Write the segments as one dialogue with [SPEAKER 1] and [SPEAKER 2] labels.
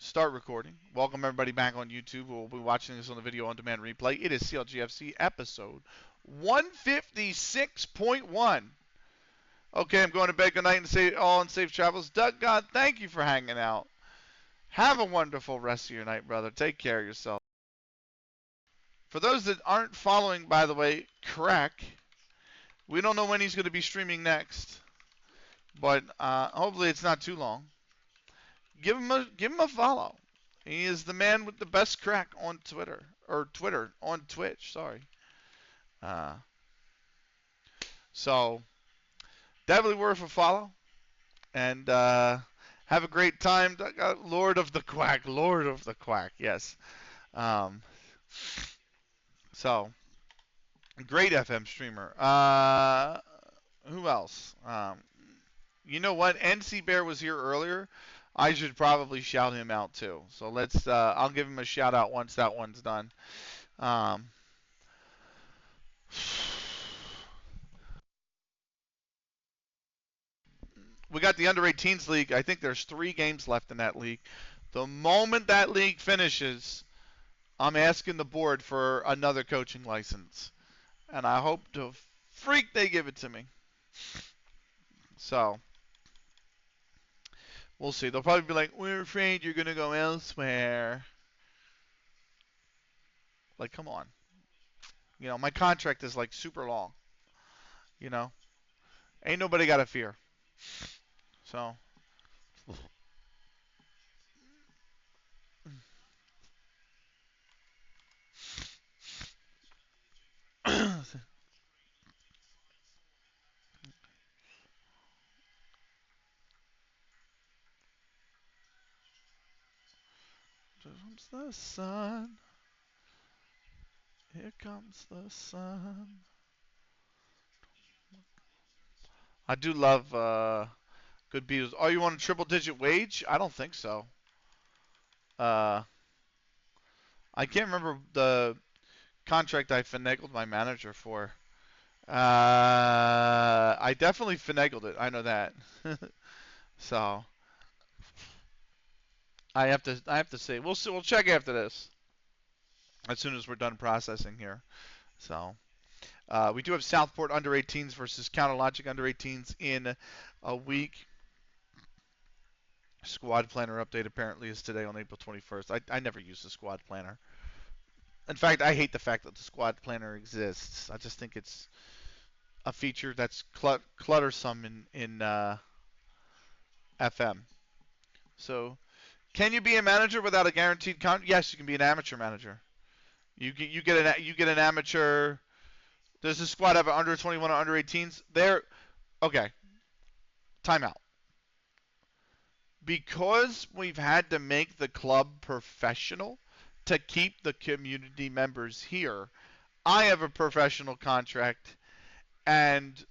[SPEAKER 1] Start recording. Welcome everybody back on YouTube. We'll be watching this on the video on demand replay. It is CLG FC episode 156.1. Okay, I'm going to bed. Good night and say all in safe travels. Doug God, thank you for hanging out. Have a wonderful rest of your night, brother. Take care of yourself. For those that aren't following, by the way, Crack, we don't know when he's going to be streaming next, but hopefully it's not too long. Give him a follow. He is the man with the best crack on Twitter on Twitch. Sorry. Uh, so definitely worth a follow, and have a great time. Lord of the Quack, Lord of the Quack. Yes. Um, so great FM streamer. Who else? You know what? NC Bear was here earlier. I should probably shout him out too. So let's. I'll give him a shout out once that one's done. Um, we got the under-18s league. I think there's 3 games left in that league. The moment that league finishes, I'm asking the board for another coaching license, and I hope to freak they give it to me. So we'll see. They'll probably be like, "We're afraid you're gonna go elsewhere." Like, come on. You know, my contract is like super long. You know, ain't nobody got to fear. So. Here comes the sun. Here comes the sun. I do love good Beatles. Oh, you want a triple-digit wage? I don't think so. Uh, I can't remember the contract I finagled my manager for. I definitely finagled it. I know that. So I have to say we'll see. We'll check after this as soon as we're done processing here. So we do have Southport under 18s versus Counter Logic under 18s in a week. Squad planner update apparently is today on April 21st. I never use the squad planner. In fact, I hate the fact that the squad planner exists. I just think it's a feature that's cluttersome in FM. So, can you be a manager without a guaranteed contract? Yes, you can be an amateur manager. You get an amateur. Does the squad have under 21 or under 18s? There. Okay. Timeout. Because we've had to make the club professional to keep the community members here, I have a professional contract, and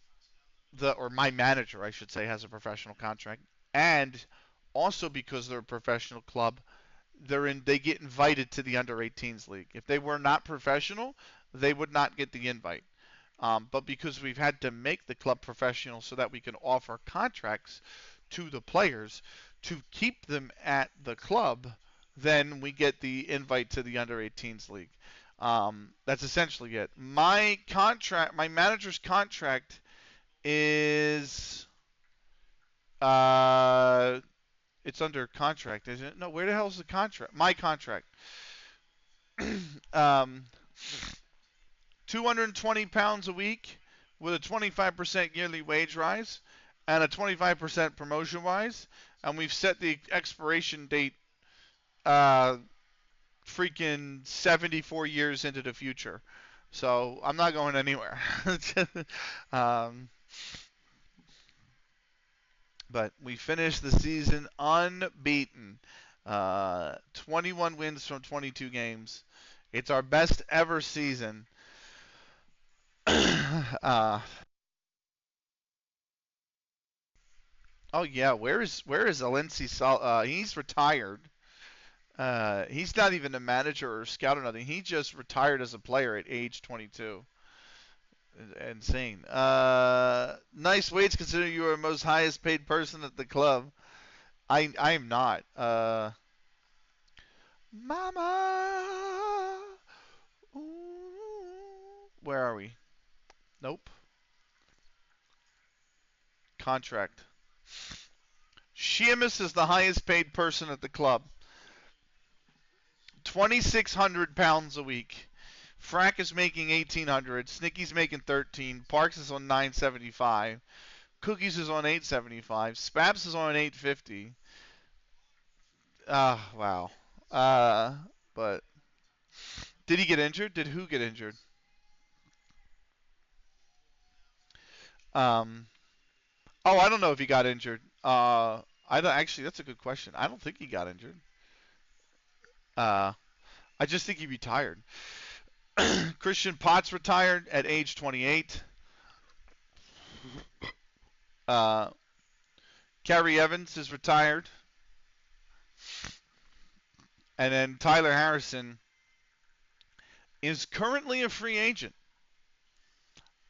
[SPEAKER 1] my manager, I should say, has a professional contract, and also because they're a professional club, they get invited to the under 18s league. If they were not professional, they would not get the invite. But because we've had to make the club professional so that we can offer contracts to the players to keep them at the club, then we get the invite to the under 18s league. That's essentially it. My manager's contract is it's under contract, isn't it? No, where the hell is the contract? My contract. um, 220 pounds a week with a 25% yearly wage rise and a 25% promotion rise, and we've set the expiration date uh, freaking 74 years into the future. So I'm not going anywhere. um, but we finished the season unbeaten. 21 wins from 22 games. It's our best ever season. Oh yeah, where is Alensi he's retired. He's not even a manager or scout or nothing. He just retired as a player at age 22. Insane. Nice weights considering you are the most highest paid person at the club. I am not. Nope. Contract. Sheamus is the highest paid person at the club. 2,600 pounds a week. Frack is making 1,800. Snicky's making 13. Parks is on 975. Cookies is on 875. Spaps is on 850. Ah, wow. But did he get injured? Did who get injured? Um. Oh, I don't know if he got injured. I don't actually. That's a good question. I don't think he got injured. Uh, I just think he retired. Christian Potts retired at age 28. Uh, Kerry Evans is retired, and then Tyler Harrison is currently a free agent.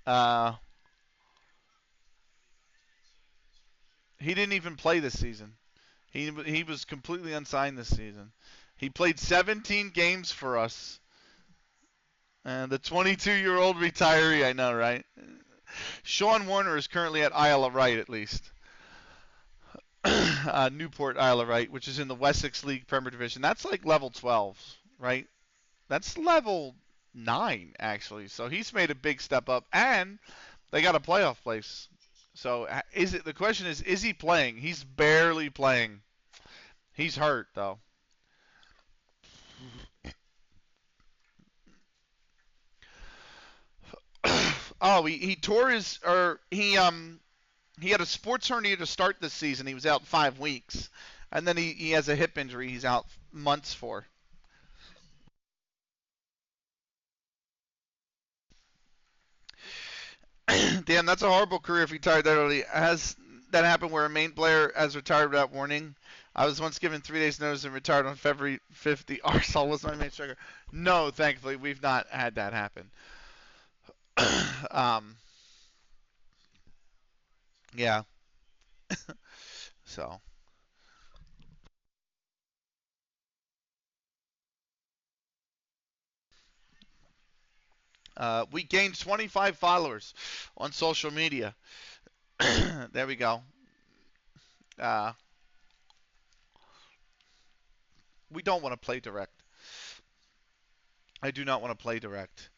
[SPEAKER 1] Uh, he didn't even play this season. He was completely unsigned this season. He played 17 games for us. And the 22-year-old retiree, I know, right? Sean Warner is currently at Isle of Wight, at least. Newport, Isle of Wight, which is in the Wessex League Premier Division. That's like level 12, right? That's level 9, actually. So he's made a big step up, and they got a playoff place. So is it? The question is he playing? He's barely playing. He's hurt though. Oh, he tore his or he had a sports hernia to start this season. He was out 5 weeks, and then he has a hip injury. He's out months for. Damn, that's a horrible career if he retired that early. Has that happened where a main player has retired without warning? I was once given 3 days notice and retired on February 5th. The Arsehole was my main striker. No, thankfully, we've not had that happen. um, yeah. So, we gained 25 followers on social media. There we go. Uh, we don't want to play direct. I do not want to play direct.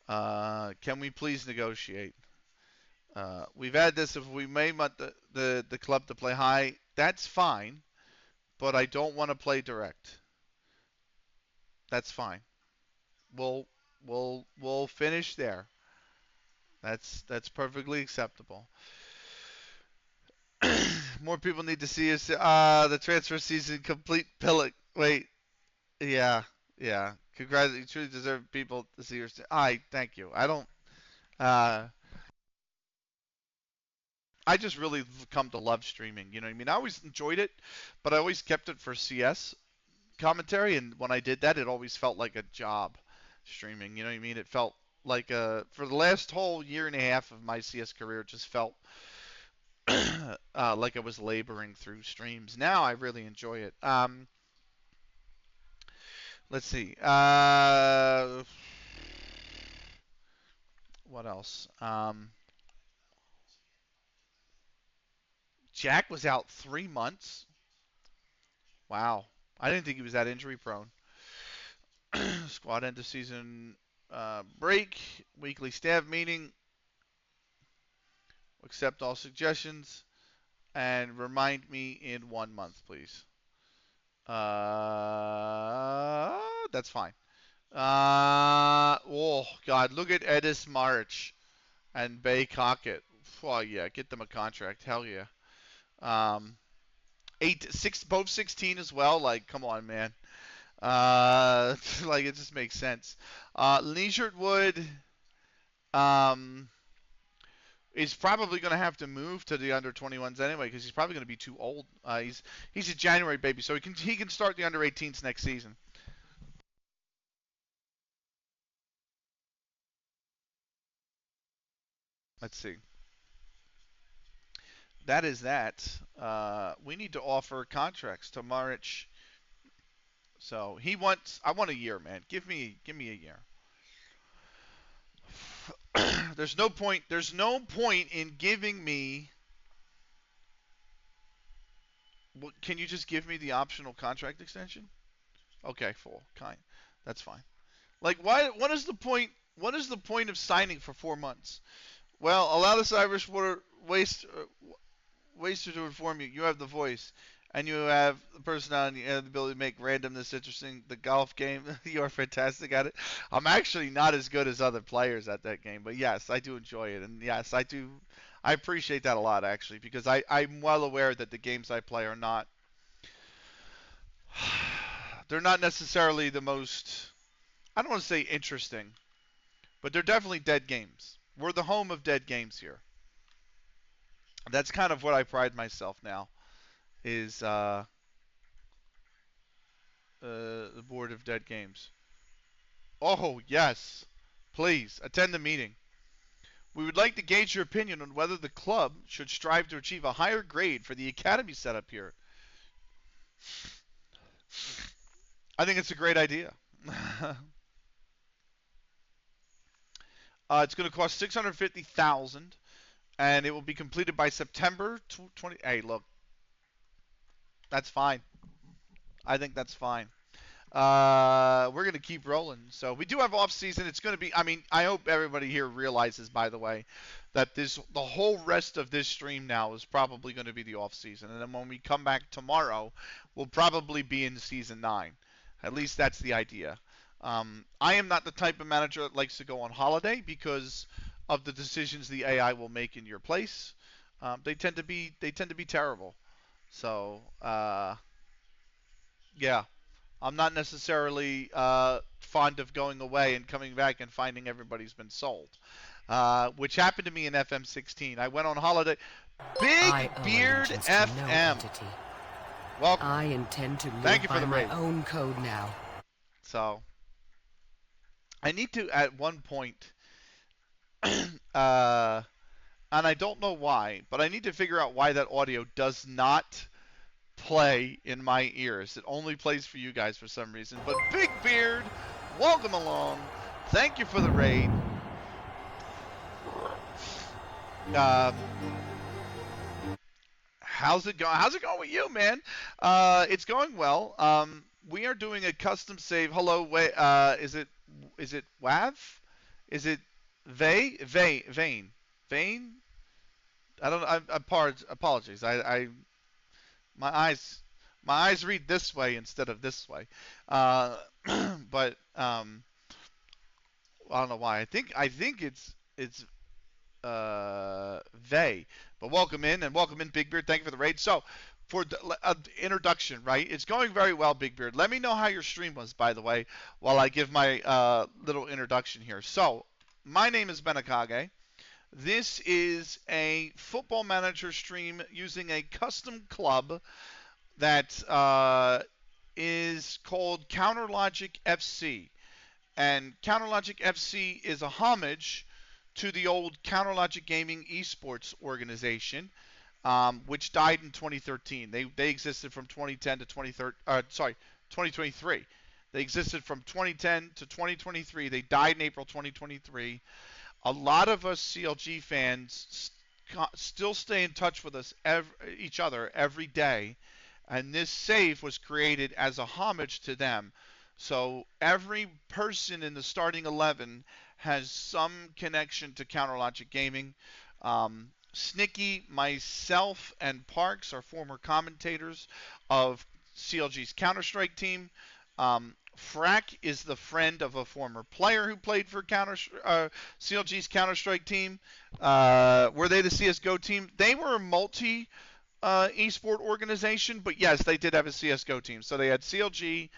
[SPEAKER 1] Can we please negotiate? We've had this. If we may want the club to play high, that's fine. But I don't want to play direct. That's fine. We'll we'll finish there. That's perfectly acceptable. More people need to see us. The transfer season complete. Pillock. Wait. Yeah. Yeah. Congratulations. You truly deserve people to see your. I thank you. I don't. Uh, I just really come to love streaming. You know what I mean? I always enjoyed it, but I always kept it for CS commentary. And when I did that, it always felt like a job streaming. You know what I mean? It felt like for the last whole year and a half of my CS career, it just felt like I was laboring through streams. Now I really enjoy it. Let's see. What else? Jack was out 3 months. Wow. I didn't think he was that injury prone. Squad end of season break. Weekly staff meeting. Accept all suggestions. And remind me in 1 month, please. That's fine. Oh, God. Look at Edis March and Bay Cockett. Oh, yeah. Get them a contract. Hell yeah. Um, 6, both 16 as well. Like, come on, man. Like it just makes sense. Leisure Wood um, is probably going to have to move to the under 21s anyway because he's probably going to be too old. He's a January baby, so he can start the under 18s next season. Let's see. That is that. We need to offer contracts to Maric. So he wants. I want a year, man. Give me a year. There's no point. There's no point in giving me. Can you just give me the optional contract extension? Okay, full kind. That's fine. Like, why? What is the point? What is the point of signing for 4 months? Well, allow this Irish water waster to inform you. You have the voice, and you have the personality and the ability to make randomness interesting. The golf game, you are fantastic at it. I'm actually not as good as other players at that game, but yes, I do enjoy it, and yes, I do. I appreciate that a lot actually, because I'm well aware that the games I play are not. They're not necessarily the most. I don't want to say interesting, but they're definitely dead games. We're the home of dead games here. That's kind of what I pride myself now is the board of dead games. Oh yes, please attend the meeting. We would like to gauge your opinion on whether the club should strive to achieve a higher grade for the academy setup here. I think it's a great idea. It's going to cost $650,000, and it will be completed by September 20. Hey, look, that's fine. I think that's fine. We're going to keep rolling. So we do have off season. It's going to be. I mean, I hope everybody here realizes, by the way, that the whole rest of this stream now is probably going to be the off season, and then when we come back tomorrow, we'll probably be in season 9. At least that's the idea. I am not the type of manager that likes to go on holiday because of the decisions the AI will make in your place. They tend to be terrible. So yeah. I'm not necessarily fond of going away and coming back and finding everybody's been sold, which happened to me in FM16. I went on holiday. Big Beard FM. Welcome.
[SPEAKER 2] I intend to live by my own code now.
[SPEAKER 1] So, I need to at one point, and I don't know why, but I need to figure out why that audio does not play in my ears. It only plays for you guys for some reason. But Big Beard, welcome along. Thank you for the raid. How's it going? How's it going with you, man? It's going well. We are doing a custom save. Hello, is it WAV? Is it Vane? I don't know. Apologies. My eyes read this way instead of this way. But I don't know why. I think it's they. But welcome in Big Beard. Thank you for the raid. So for the introduction, right? It's going very well, Big Beard. Let me know how your stream was, by the way, while I give my little introduction here. So my name is Benakage. This is a Football Manager stream using a custom club that is called CounterLogic FC. And CounterLogic FC is a homage to the old CounterLogic Gaming esports organization, which died in 2013. They existed from 2010 to 2023. They existed from 2010 to 2023. They died in April 2023. A lot of us CLG fans still stay in touch with us, each other every day, and this save was created as a homage to them. So every person in the starting 11 has some connection to CounterLogic Gaming. Snicky, myself, and Parks are former commentators of CLG's Counter-Strike team. Frack is the friend of a former player who played for CLG's Counter-Strike team. Were they the CSGO team? They were a multi esport organization, but yes, they did have a CSGO team. So they had CLG,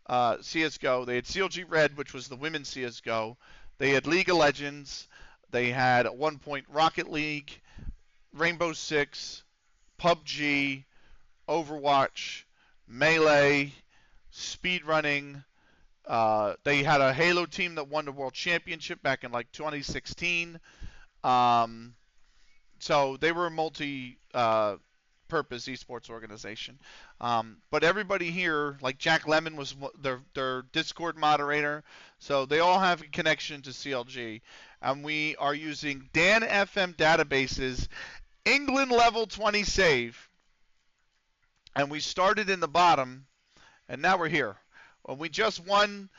[SPEAKER 1] CSGO. They had CLG Red, which was the women's CSGO. They had League of Legends. They had at one point Rocket League, Rainbow Six, PUBG, Overwatch, Melee, speedrunning. They had a Halo team that won the World Championship back in like 2016. So they were a multi purpose esports organization. But everybody here, like Jack Lemon was their Discord moderator, so they all have a connection to CLG, and we are using Dan FM databases, England level 20 save, and we started in the bottom, and now we're here. Well, we just won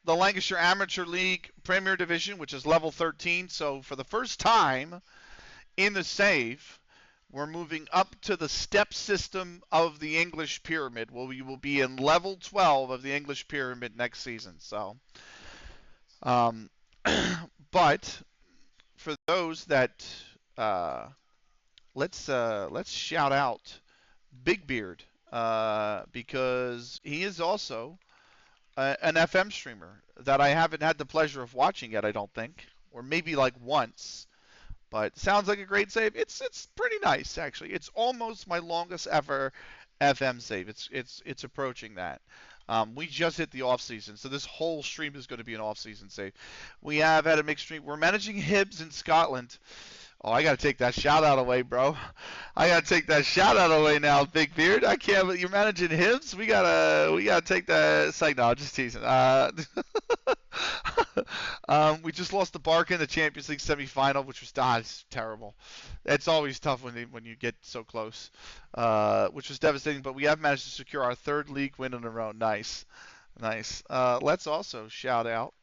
[SPEAKER 1] the Lancashire Amateur League Premier Division, which is level 13. So for the first time in the save, we're moving up to the step system of the English Pyramid. Well, we will be in level 12 of the English Pyramid next season. So, but for those that let's shout out Big Beard because he is also an FM streamer that I haven't had the pleasure of watching yet. I don't think, or maybe like once. But sounds like a great save. It's pretty nice actually. It's almost my longest ever FM save. It's approaching that. We just hit the off season, so this whole stream is going to be an off season save. We have had a mixed stream. We're managing Hibs in Scotland. Oh, I gotta take that shout out away, bro. I gotta take that shout out away now, Big Beard. I can't. You're managing Hibs. We gotta take that. It's like, no, just teasing. We just lost to Barca in the Champions League semifinal, which was it's terrible. It's always tough when you get so close, which was devastating. But we have managed to secure our third league win in a row. Nice, nice. Let's also shout out.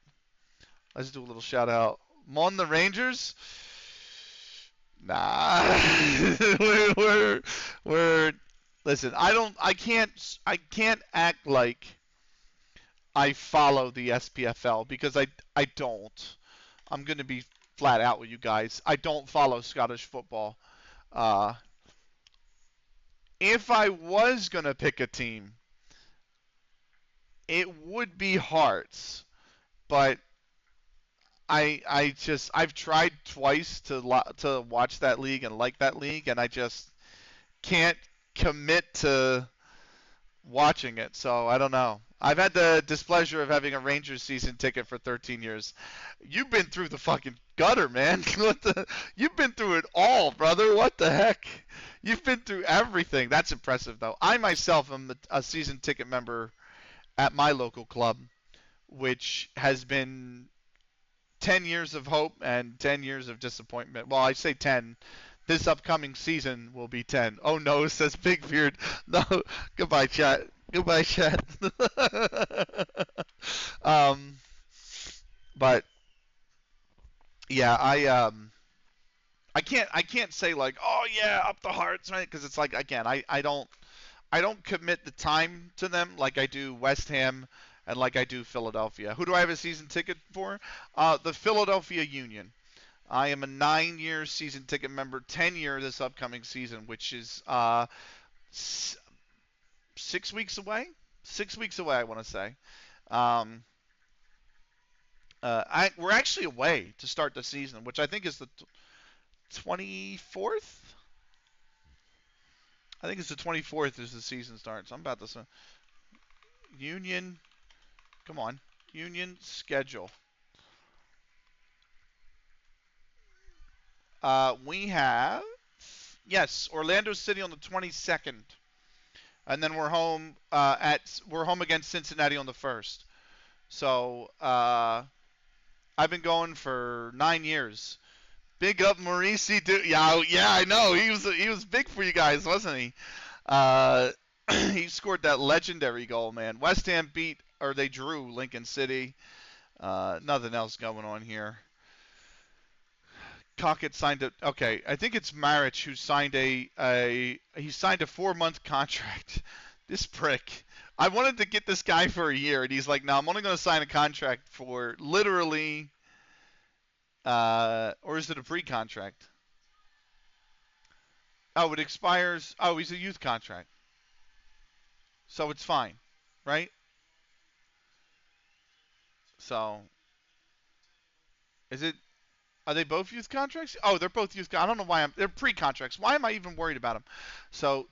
[SPEAKER 1] Let's do a little shout out. Mon the Rangers. Nah, we're listen. I can't act like I follow the SPFL because I don't. I'm gonna be flat out with you guys. I don't follow Scottish football. Uh, if I was gonna pick a team, it would be Hearts, but I've tried twice to watch that league and like that league, and I just can't commit to watching it. So I don't know. I've had the displeasure of having a Rangers season ticket for 13 years. You've been through the fucking gutter, man. You've been through it all, brother. What the heck? You've been through everything. That's impressive, though. I myself am a season ticket member at my local club, which has been 10 years of hope and 10 years of disappointment. Well, I say 10. This upcoming season will be 10. Oh no, says Big Beard. No, goodbye, chat. Goodbye, chat. But yeah, I can't say like, oh yeah, up the Hearts, right? Because it's like again, I don't commit the time to them like I do West Ham and like I do Philadelphia. Who do I have a season ticket for? The Philadelphia Union. I am a 9-year season ticket member, 10-year this upcoming season, which is 6 weeks away. 6 weeks away, I want to say. We're actually away to start the season, which I think is the 24th. I think it's the 24th as the season starts. I'm about to say Union. Come on, Union schedule. We have Orlando City on the 22nd, and then we're home against Cincinnati on the 1st. So I've been going for 9 years. Big up Maurice, dude. Yeah, I know. He was big for you guys, wasn't he? He scored that legendary goal, man. West Ham they drew Lincoln City. Nothing else going on here. Cockett signed okay, I think it's Marich who signed he signed a 4-month contract. This prick. I wanted to get this guy for a year, and he's like, no, I'm only going to sign a contract for literally, or is it a pre-contract? Oh, it expires. Oh, he's a youth contract. So it's fine, right? So, are they both youth contracts? Oh, they're both youth. I don't know why they're pre-contracts. Why am I even worried about them? So,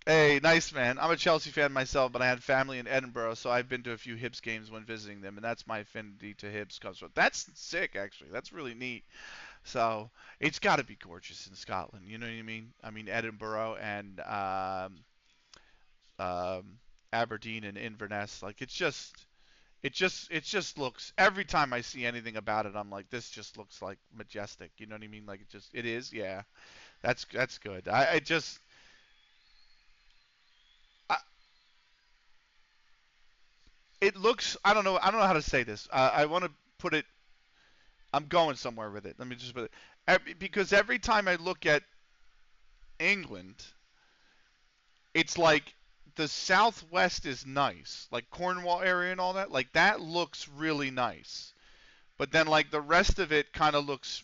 [SPEAKER 1] hey, nice man. I'm a Chelsea fan myself, but I had family in Edinburgh, so I've been to a few Hibs games when visiting them, and that's my affinity to Hibs comes from. That's sick, actually. That's really neat. So it's got to be gorgeous in Scotland. You know what I mean? I mean Edinburgh and um, Aberdeen and Inverness. Like it just looks. Every time I see anything about it, I'm like, this just looks like majestic. You know what I mean? Like it is. Yeah, that's good. I just I, it looks. I don't know how to say this. I want to put it. I'm going somewhere with it. Let me just put it. Because every time I look at England, it's like the southwest is nice, like Cornwall area and all that. Like that looks really nice. But then like the rest of it kind of looks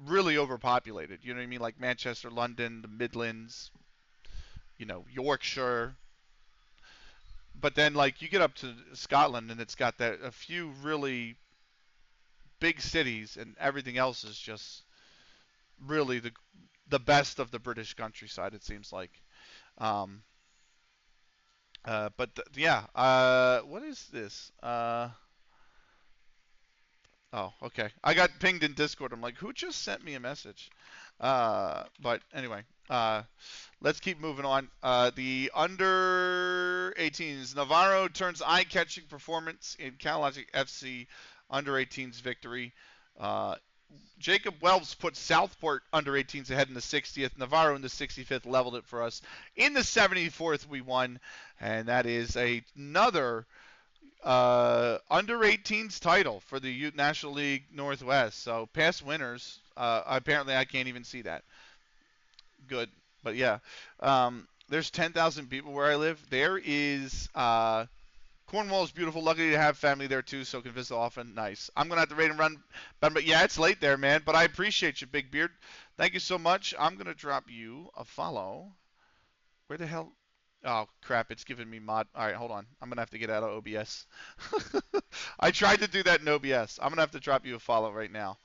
[SPEAKER 1] really overpopulated. You know what I mean? Like Manchester, London, the Midlands, Yorkshire. But then like you get up to Scotland and it's got that a few really big cities and everything else is just really the best of the British countryside. It seems like. Um, yeah. What is this? Oh, okay. I got pinged in Discord. I'm like, who just sent me a message? But anyway, let's keep moving on. The under 18s. Navarro turns eye-catching performance in CLG FC under 18s victory. Uh, Jacob Wells put Southport under 18s ahead in the 60th. Navarro in the 65th leveled it for us. In the 74th, we won, and that is another under 18s title for the National League Northwest. So past winners. Apparently, I can't even see that. Good, but yeah. There's 10,000 people where I live. There is Cornwall is beautiful. Lucky to have family there too, so can visit often. Nice. I'm gonna have to rate and run, but yeah, it's late there, man. But I appreciate you, Big Beard. Thank you so much. I'm gonna drop you a follow. Where the hell? Oh crap! It's giving me mod. All right, hold on. I'm gonna have to get out of OBS. I tried to do that in OBS. I'm gonna have to drop you a follow right now.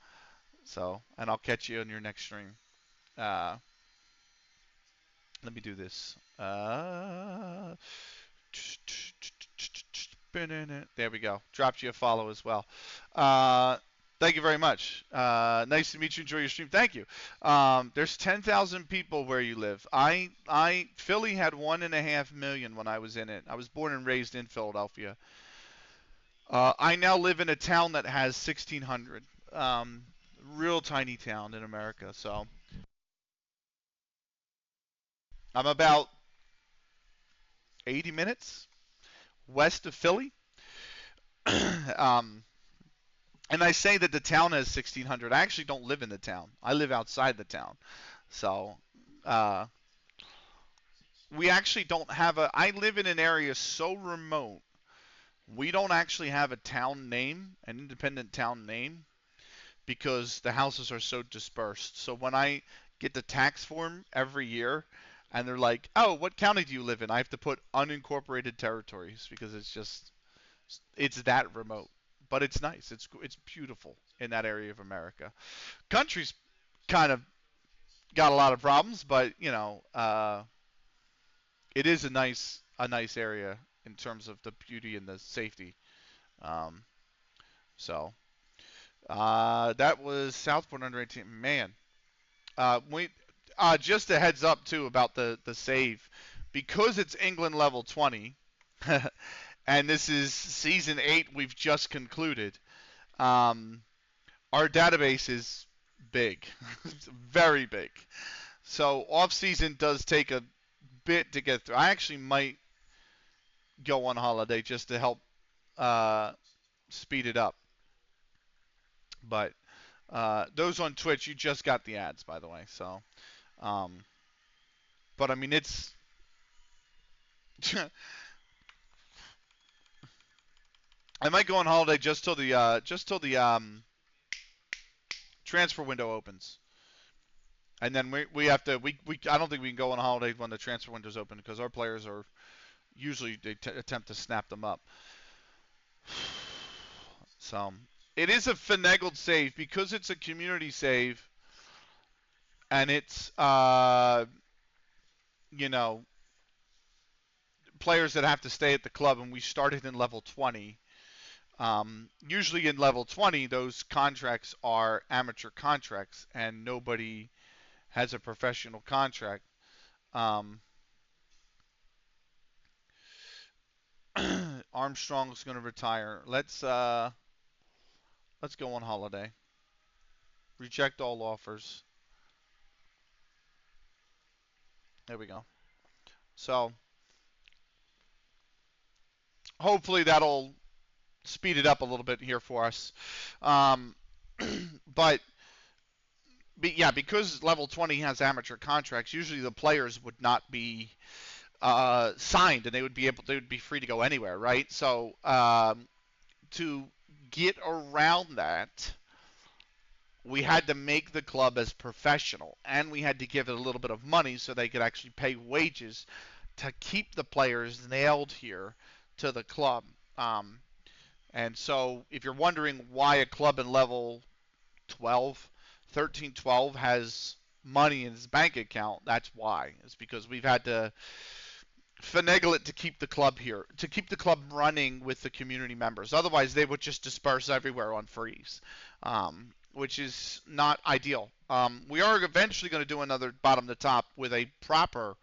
[SPEAKER 1] So, and I'll catch you on your next stream. Uh, Let me do this. There we go. Dropped you a follow as well. Uh, Thank you very much. Nice to meet you. Enjoy your stream. Thank you. There's 10,000 people where you live. Philly had 1.5 million when I was in it. I was born and raised in Philadelphia. I now live in a town that has 1,600. Real tiny town in America. So I'm about 80 minutes west of Philly. um, and I say that the town has 1,600. I actually don't live in the town. I live outside the town. So uh, we actually don't have a. I live in an area so remote. We don't actually have a town name, an independent town name, because the houses are so dispersed. So when I get the tax form every year, and they're like, "Oh, what county do you live in?" I have to put unincorporated territories because it's that remote. But it's nice. It's beautiful in that area of America. Country's kind of got a lot of problems, but it is a nice area in terms of the beauty and the safety. Um, so that was Southport under 18. Man, we just a heads up too about the save, because it's England level 20, and this is season 8. We've just concluded. Um, our database is big, very big. So off season does take a bit to get through. I actually might go on holiday just to help uh, speed it up. But those on Twitch, you just got the ads, by the way. So, um, but I mean, it's I might go on holiday just till the transfer window opens, and then we have to we I don't think we can go on holiday when the transfer window's open because our players are usually they attempt to snap them up. So it is a finagled save because it's a community save, and it's you know players that have to stay at the club, and we started in level 20. Usually in level 20, those contracts are amateur contracts, and nobody has a professional contract. Um, Armstrong's going to retire. Let's go on holiday. Reject all offers. There we go. So hopefully that'll speed it up a little bit here for us. Um, but yeah, because level 20 has amateur contracts, usually the players would not be signed, and they would be free to go anywhere, right? So to get around that, we had to make the club as professional, and we had to give it a little bit of money so they could actually pay wages to keep the players nailed here to the club. And so, if you're wondering why a club in level 12, 13, 12 has money in his bank account, that's why. It's because we've had to finagle it to keep the club here, to keep the club running with the community members. Otherwise, they would just disperse everywhere on freeze, which is not ideal. We are eventually going to do another bottom to top with a proper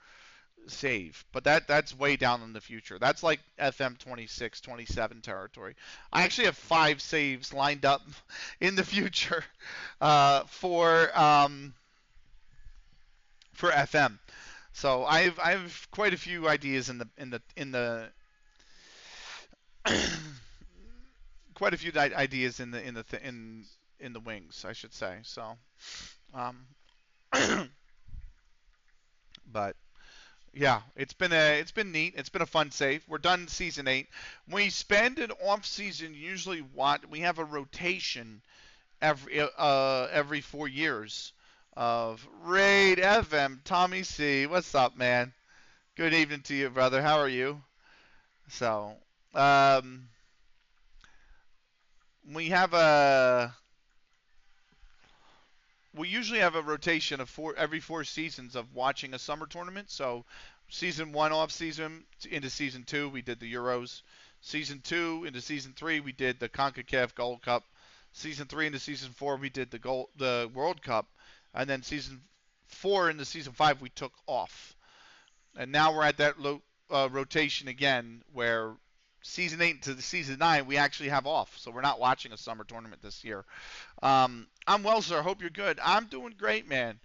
[SPEAKER 1] save, but that's way down in the future. That's like FM 26, 27 territory. I actually have 5 saves lined up in the future for FM. So I've quite a few ideas in the quite a few ideas in the wings, I should say. So, um, but yeah, it's been neat. It's been a fun save. We're done season 8. We spend an off season usually we have a rotation every 4 years of Raid FM. Tommy C, what's up, man? Good evening to you, brother. How are you? So, um, we have a we usually have a rotation of every 4 seasons of watching a summer tournament. So, season 1 off season into season 2 we did the Euros. Season 2 into season 3 we did the CONCACAF Gold Cup. Season 3 into season 4 we did the World Cup, and then season 4 into season 5 we took off. And now we're at that rotation again where season 8 to season 9 we actually have off, so we're not watching a summer tournament this year. I'm well, sir. Hope you're good. I'm doing great, man.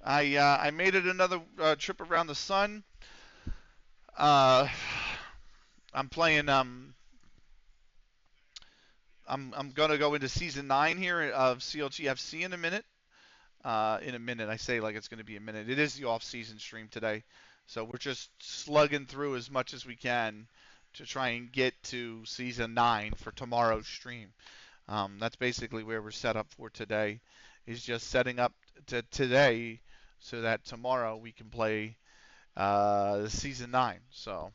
[SPEAKER 1] I made it another trip around the sun. Uh, I'm playing. I'm gonna go into season 9 here of CLG FC in a minute. In a minute, I say like it's gonna be a minute. It is the off-season stream today, so we're just slugging through as much as we can to try and get to season 9 for tomorrow's stream. That's basically where we're set up for today. Is just setting up to today so that tomorrow we can play season 9. So,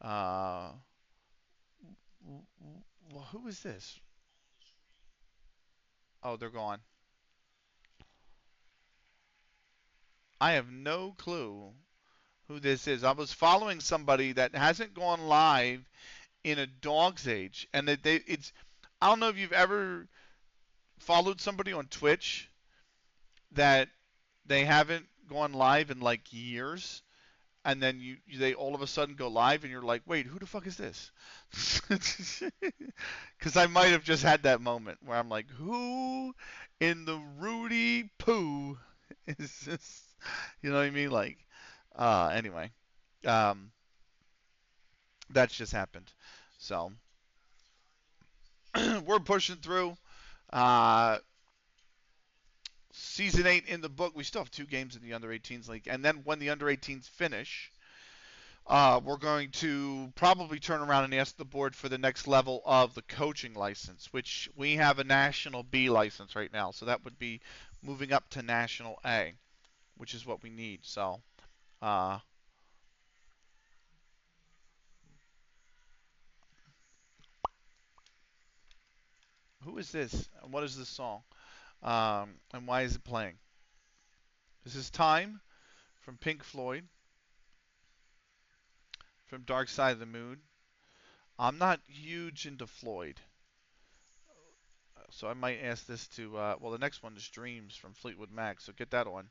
[SPEAKER 1] uh, who is this? Oh, they're gone. I have no clue who this is. I was following somebody that hasn't gone live in a dog's age, and it's. I don't know if you've ever followed somebody on Twitch that they haven't gone live in like years, and then they all of a sudden go live, and you're like, wait, who the fuck is this? Because I might have just had that moment where I'm like, who in the Rudy Poo is this? You know what I mean? Like, anyway, um, that's just happened. So we're pushing through. Uh, Season 8 in the book. We still have 2 games in the under 18s league, and then when the under 18s finish, we're going to probably turn around and ask the board for the next level of the coaching license, which we have a National B license right now. So that would be moving up to National A, which is what we need. So, uh, who is this? And what is this song? And why is it playing? This is Time from Pink Floyd, from Dark Side of the Moon. I'm not huge into Floyd. So I might ask this to, well, the next one is Dreams from Fleetwood Mac, so get that on.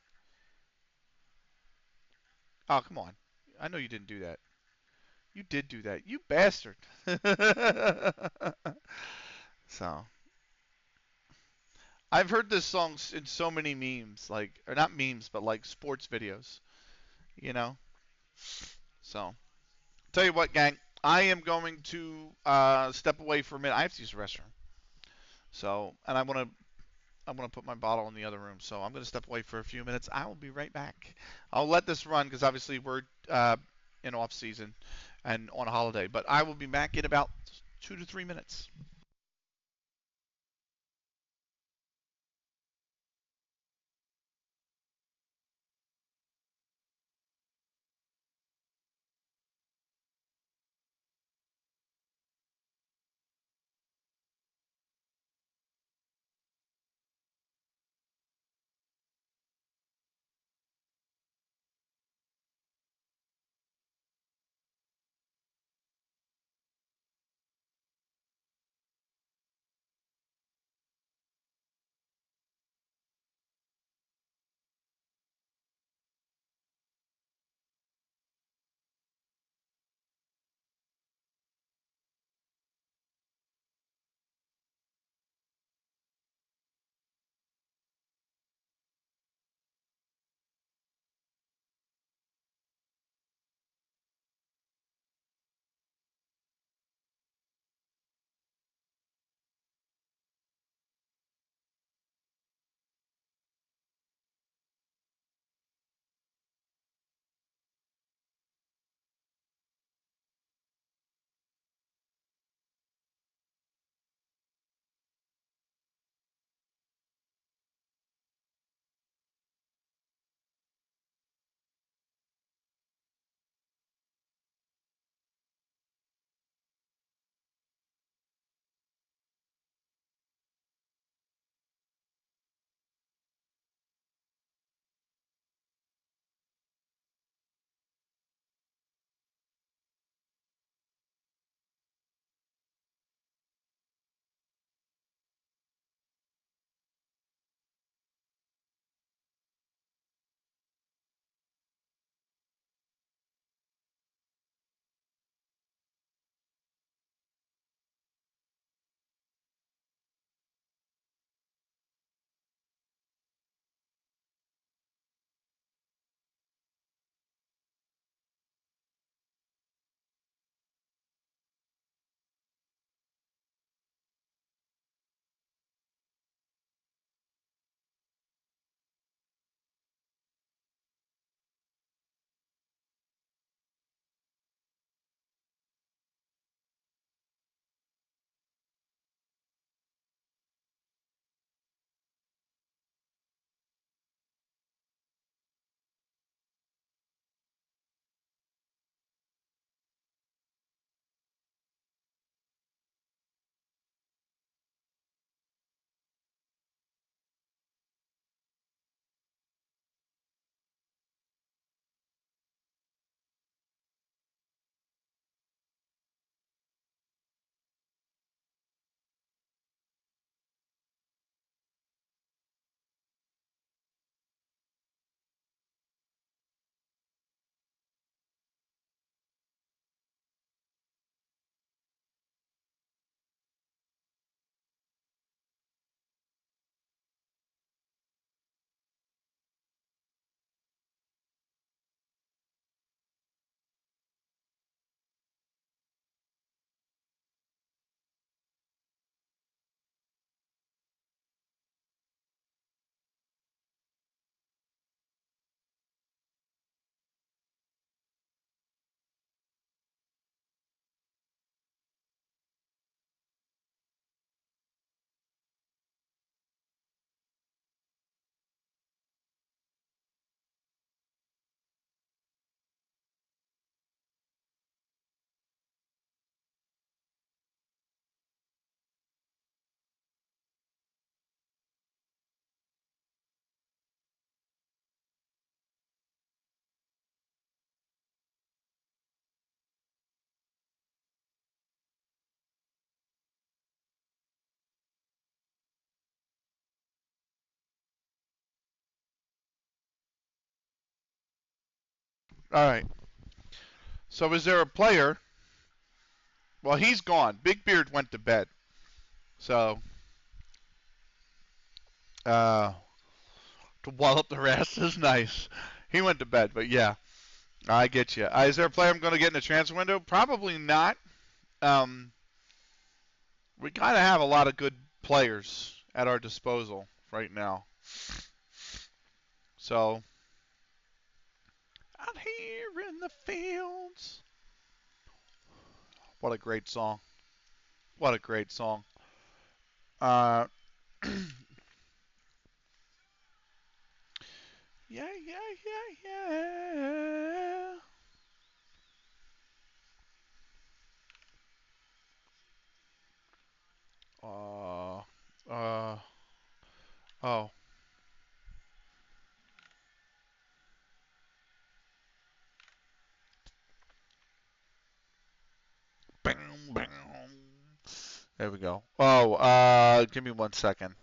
[SPEAKER 1] Oh, come on. I know you didn't do that. You did do that. You bastard. So, I've heard this song in so many memes, like, or not memes, but like sports videos, you know? So, tell you what, gang, I am going to step away for a minute. I have to use the restroom. So, and I want to put my bottle in the other room. So I'm going to step away for a few minutes. I will be right back. I'll let this run because obviously we're in off season and on a holiday. But I will be back in about 2 to 3 minutes. All right. So is there a player? Well, he's gone. Big Beard went to bed. So, uh, to wallop the rest is nice. He went to bed, but yeah, I get you. Is there a player I'm going to get in the transfer window? Probably not. Um, we kind of have a lot of good players at our disposal right now. So, out here in the fields. What a great song. What a great song. Uh, yeah, yeah, yeah, yeah. Uh, uh, oh. Bam, bam. There we go. Oh, give me 1 second.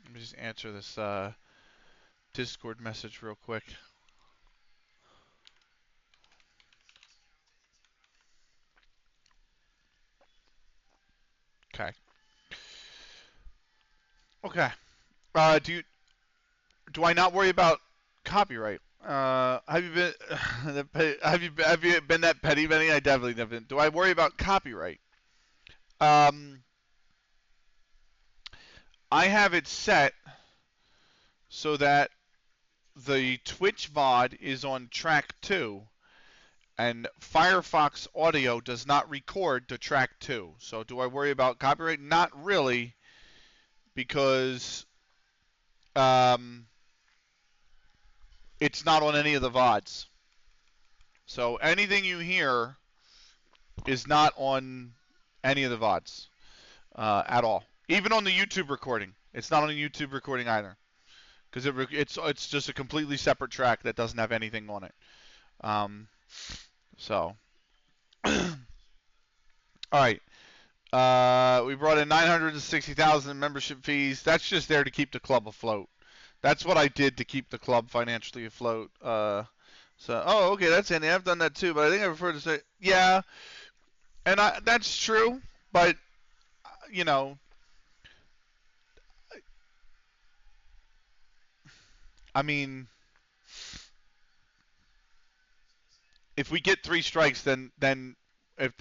[SPEAKER 1] Let me just answer this Discord message real quick. Okay. Okay. Do I not worry about copyright? Have you been have you been that petty, Benny? I definitely haven't. Do I worry about copyright? Um, I have it set so that the Twitch VOD is on track 2, and Firefox Audio does not record to track 2. So do I worry about copyright? Not really, because it's not on any of the VODs. So anything you hear is not on any of the VODs at all. Even on the YouTube recording, it's not on the YouTube recording either, because it's just a completely separate track that doesn't have anything on it. So, all right. We brought in 960,000 in membership fees. That's just there to keep the club afloat. That's what I did to keep the club financially afloat. Okay, that's Andy. I've done that too, but I think I prefer to say, yeah, and that's true. But you know, I mean, if we get 3 strikes, then if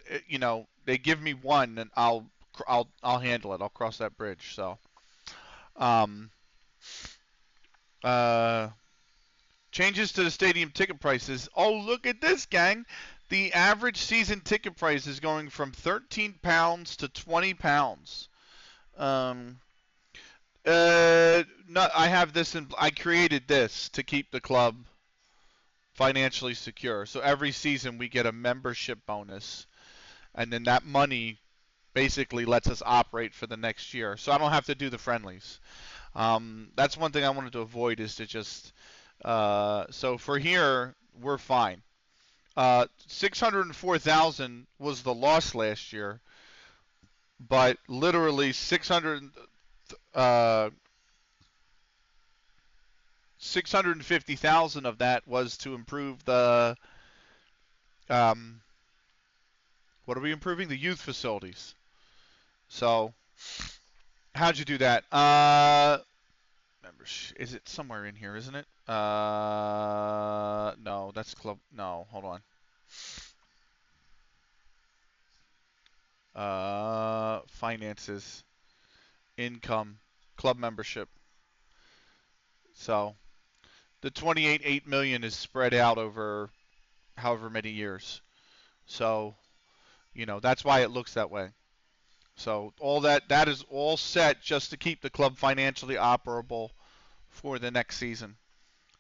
[SPEAKER 1] they give me one, then I'll handle it. I'll cross that bridge. So, um, uh, changes to the stadium ticket prices. Oh, look at this, gang! The average season ticket price is going from £13 to £20. Um, no, I have this in. I created this to keep the club financially secure. So every season we get a membership bonus, and then that money basically lets us operate for the next year. So I don't have to do the friendlies. That's one thing I wanted to avoid, is to just. So for here, we're fine. 604,000 was the loss last year, but literally 650,000 of that was to improve the um, what are we improving? The youth facilities. So how'd you do that? Is it somewhere in here, isn't it? No, that's club. No, hold on. Finances, income, club membership. So the 28.8 million is spread out over however many years. So, that's why it looks that way. So all that is all set just to keep the club financially operable for the next season.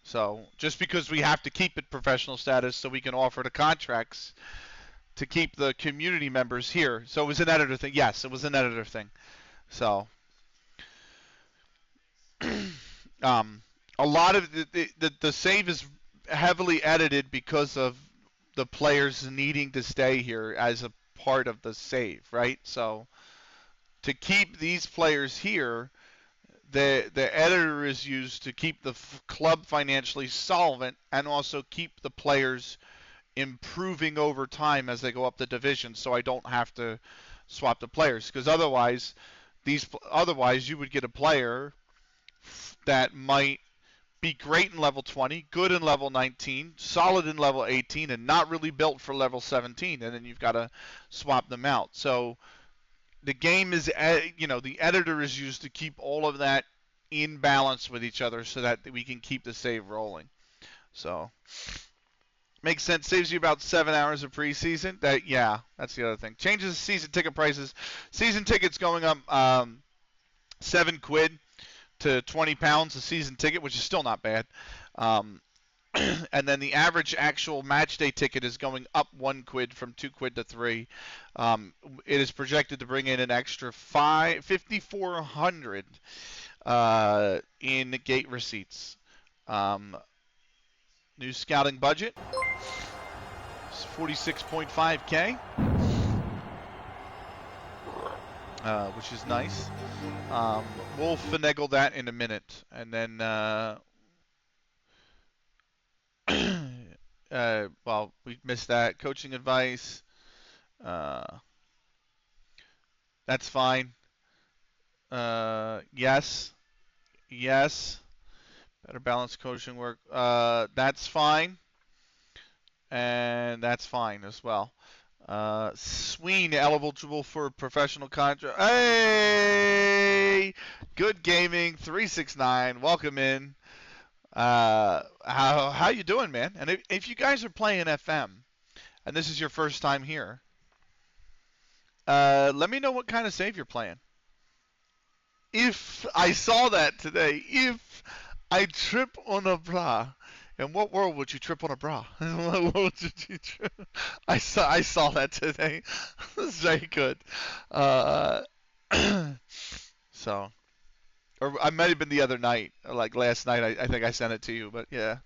[SPEAKER 1] So just because we have to keep it professional status so we can offer the contracts to keep the community members here. So it was an editor thing. Yes, it was an editor thing. So a lot of the save is heavily edited because of the players needing to stay here as a part of the save, right? So to keep these players here, the editor is used to keep the club financially solvent and also keep the players improving over time as they go up the division, so I don't have to swap the players. Because otherwise you would get a player that might be great in level 20, good in level 19, solid in level 18, and not really built for level 17, and then you've got to swap them out. So the game is, the editor is used to keep all of that in balance with each other so that we can keep the save rolling. So makes sense. Saves you about 7 hours of preseason. That's the other thing. Changes season ticket prices. Season tickets going up £7 to £20 a season ticket, which is still not bad. And then the average actual match day ticket is going up £1 from £2 to $3. It is projected to bring in an extra $5,400 in gate receipts. New scouting budget is $46.5K, which is nice. We'll finagle that in a minute, and then well, we missed that. Coaching advice. That's fine. Yes. Better balanced coaching work. That's fine. And that's fine as well. Sween eligible for professional contract. Hey! Good Gaming 369. Welcome in. How you doing, man? And if you guys are playing FM and this is your first time here, let me know what kind of save you're playing. If I saw that today, if I trip on a bra, in what world would you trip on a bra? What world would you trip? I saw that today. That's very good. So, or I might have been the other night, like last night. I think I sent it to you, but yeah.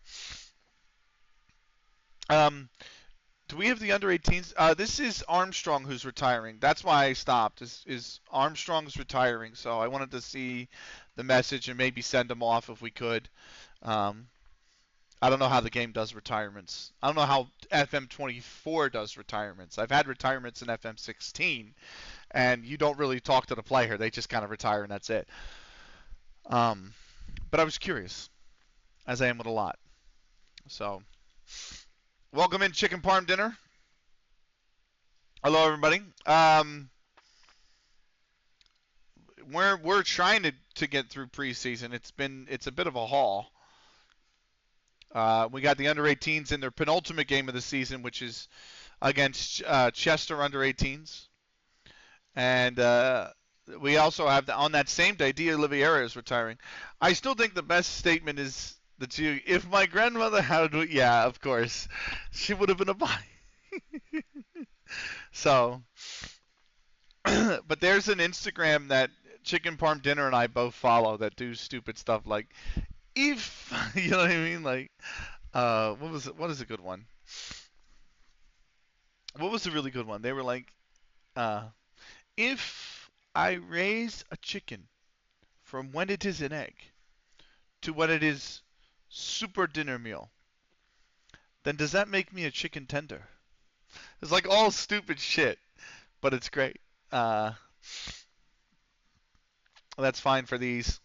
[SPEAKER 1] Do we have the under 18s? This is Armstrong who's retiring. That's why I stopped. Is Armstrong's retiring? So I wanted to see the message and maybe send him off if we could. I don't know how the game does retirements. I don't know how FM24 does retirements. I've had retirements in FM16, and you don't really talk to the player. They just kind of retire, and that's it. But I was curious, as I am with a lot. So, welcome in Chicken Parm Dinner. Hello, everybody. We're trying to get through preseason. It's a bit of a haul. We got the under 18s in their penultimate game of the season, which is against Chester under 18s, and we also have on that same day, Dia Oliveira is retiring. I still think the best statement is the two. If my grandmother had, yeah, of course, she would have been a buy. So, but there's an Instagram that Chicken Parm Dinner and I both follow that do stupid stuff like, if, you know what I mean? Like, what is a good one? What was a really good one? They were like, if I raise a chicken from when it is an egg to when it is super dinner meal, then does that make me a chicken tender? It's like all stupid shit, but it's great. That's fine for these.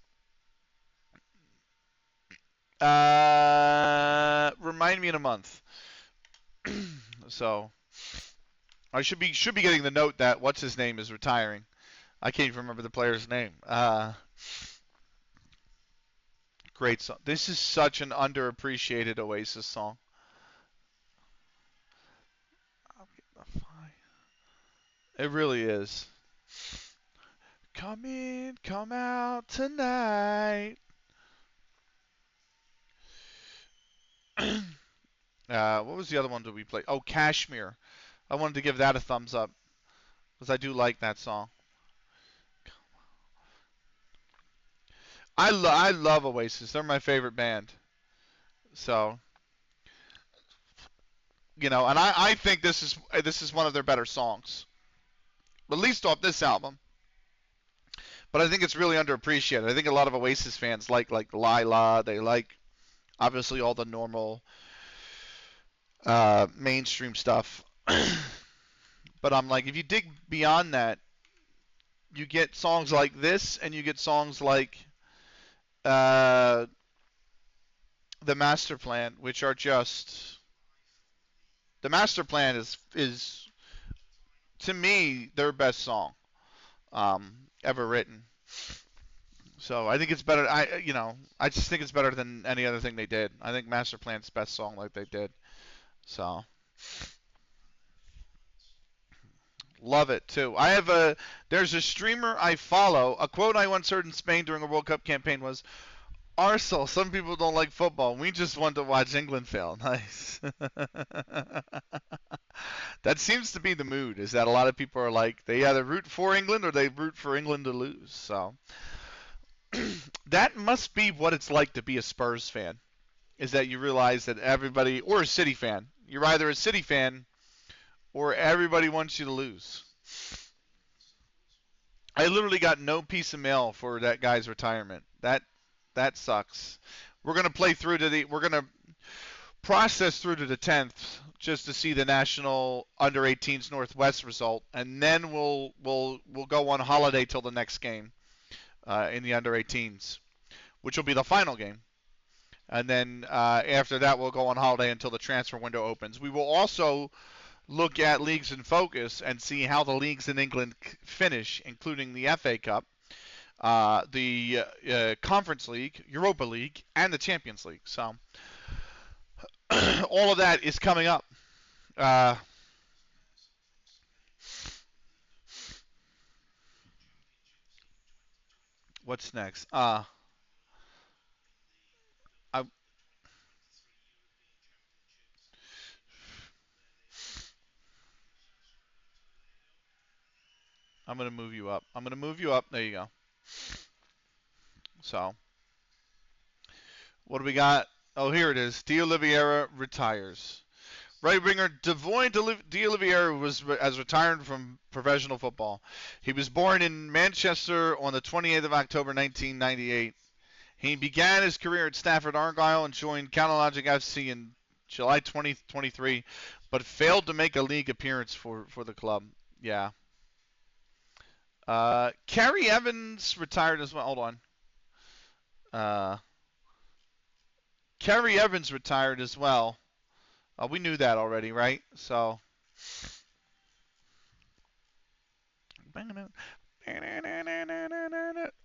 [SPEAKER 1] Remind me in a month. So I should be getting the note that what's his name is retiring. I can't even remember the player's name. Great song. This is such an underappreciated Oasis song. It really is. Come in, come out tonight. What was the other one that we played? Oh, Kashmir. I wanted to give that a thumbs up because I do like that song. I love Oasis. They're my favorite band. So, and I think this is one of their better songs, at least off this album. But I think it's really underappreciated. I think a lot of Oasis fans like Lila. They like obviously all the normal mainstream stuff. But I'm like, if you dig beyond that, you get songs like this, and you get songs like uh, the Master Plan, which are just the Master Plan is to me their best song ever written. So I think it's better. I just think it's better than any other thing they did. I think Master Plan's best song like they did. So love it too. There's a streamer I follow. A quote I once heard in Spain during a World Cup campaign was, "Arsenal, some people don't like football. We just want to watch England fail." Nice. That seems to be the mood. Is that a lot of people are like they either root for England or they root for England to lose. So that must be what it's like to be a Spurs fan. Is that you realize that everybody, or a City fan, you're either a City fan or everybody wants you to lose. I literally got no piece of mail for that guy's retirement. That sucks. We're gonna process through to the 10th just to see the national under 18s Northwest result, and then we'll go on holiday till the next game in the under 18s, which will be the final game. And then after that, we'll go on holiday until the transfer window opens. We will also look at leagues in focus and see how the leagues in England finish, including the FA Cup, the Conference League, Europa League, and the Champions League. So all of that is coming up. What's next? I, I'm going to move you up. I'm going to move you up. There you go. So, what do we got? Oh, here it is. D'Oliveira retires. Right winger Devoy D'Oliveira has retired from professional football. He was born in Manchester on the 28th of October 1998. He began his career at Stafford Argyle and joined CLG FC in July 2023, but failed to make a league appearance for the club. Yeah. Kerry Evans retired as well. Hold on. Kerry Evans retired as well. We knew that already, right? So.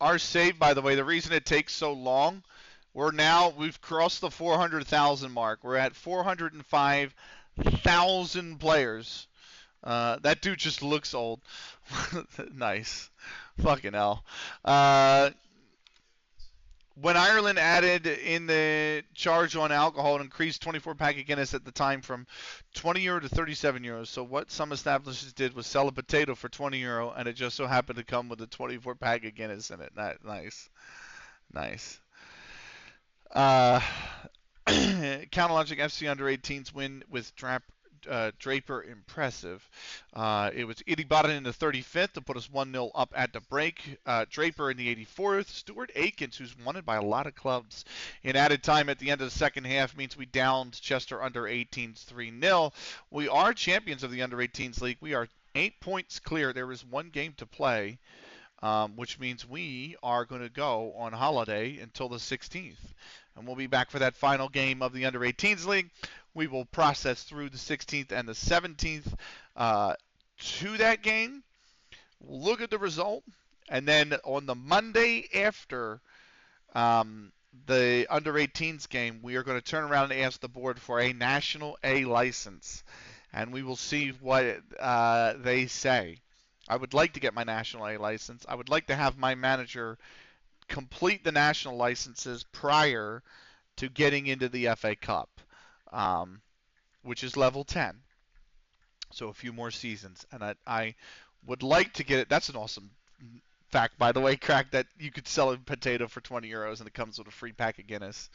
[SPEAKER 1] Our save, by the way, the reason it takes so long, we've crossed the 400,000 mark. We're at 405,000 players. That dude just looks old. Nice. Fucking hell. When Ireland added in the charge on alcohol, it increased 24-pack of Guinness at the time from €20 to €37. So what some establishments did was sell a potato for €20, and it just so happened to come with a 24-pack of Guinness in it. Nice. Nice. Counterlogic FC under 18s win with Draper impressive. It was Idibarren in the 35th to put us 1-0 up at the break. Draper in the 84th. Stuart Aikens, who's wanted by a lot of clubs in added time at the end of the second half, means we downed Chester under 18s 3-0. We are champions of the under 18s league. We are 8 points clear. There is one game to play, which means we are going to go on holiday until the 16th. And we'll be back for that final game of the under 18s league. We will process through the 16th and the 17th to that game. We'll look at the result. And then on the Monday after the under 18s game, we are going to turn around and ask the board for a National A license. And we will see what they say. I would like to get my National A license. I would like to have my manager complete the national licenses prior to getting into the FA Cup, which is level 10. So a few more seasons. And I would like to get it. That's an awesome fact, by the way, Crack, that you could sell a potato for €20 and it comes with a free pack of Guinness.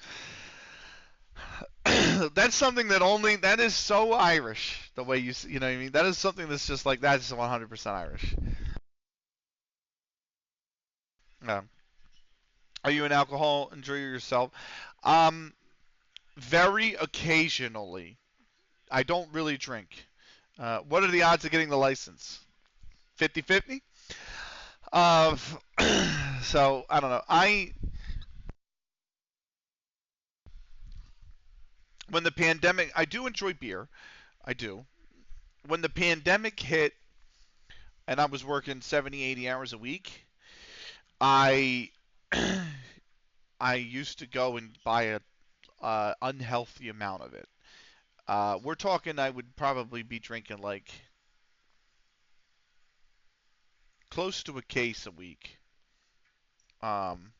[SPEAKER 1] That's something that is so Irish, the way you know what I mean? That is something that's just like, that's 100% Irish. Uh, are you an alcohol enjoyer yourself? Um, very occasionally. I don't really drink. What are the odds of getting the license? 50-50? Uh, so I don't know. When the pandemic, I do enjoy beer. I do. When the pandemic hit and I was working 70, 80 hours a week, I I used to go and buy a unhealthy amount of it. We're talking I would probably be drinking like close to a case a week. Um,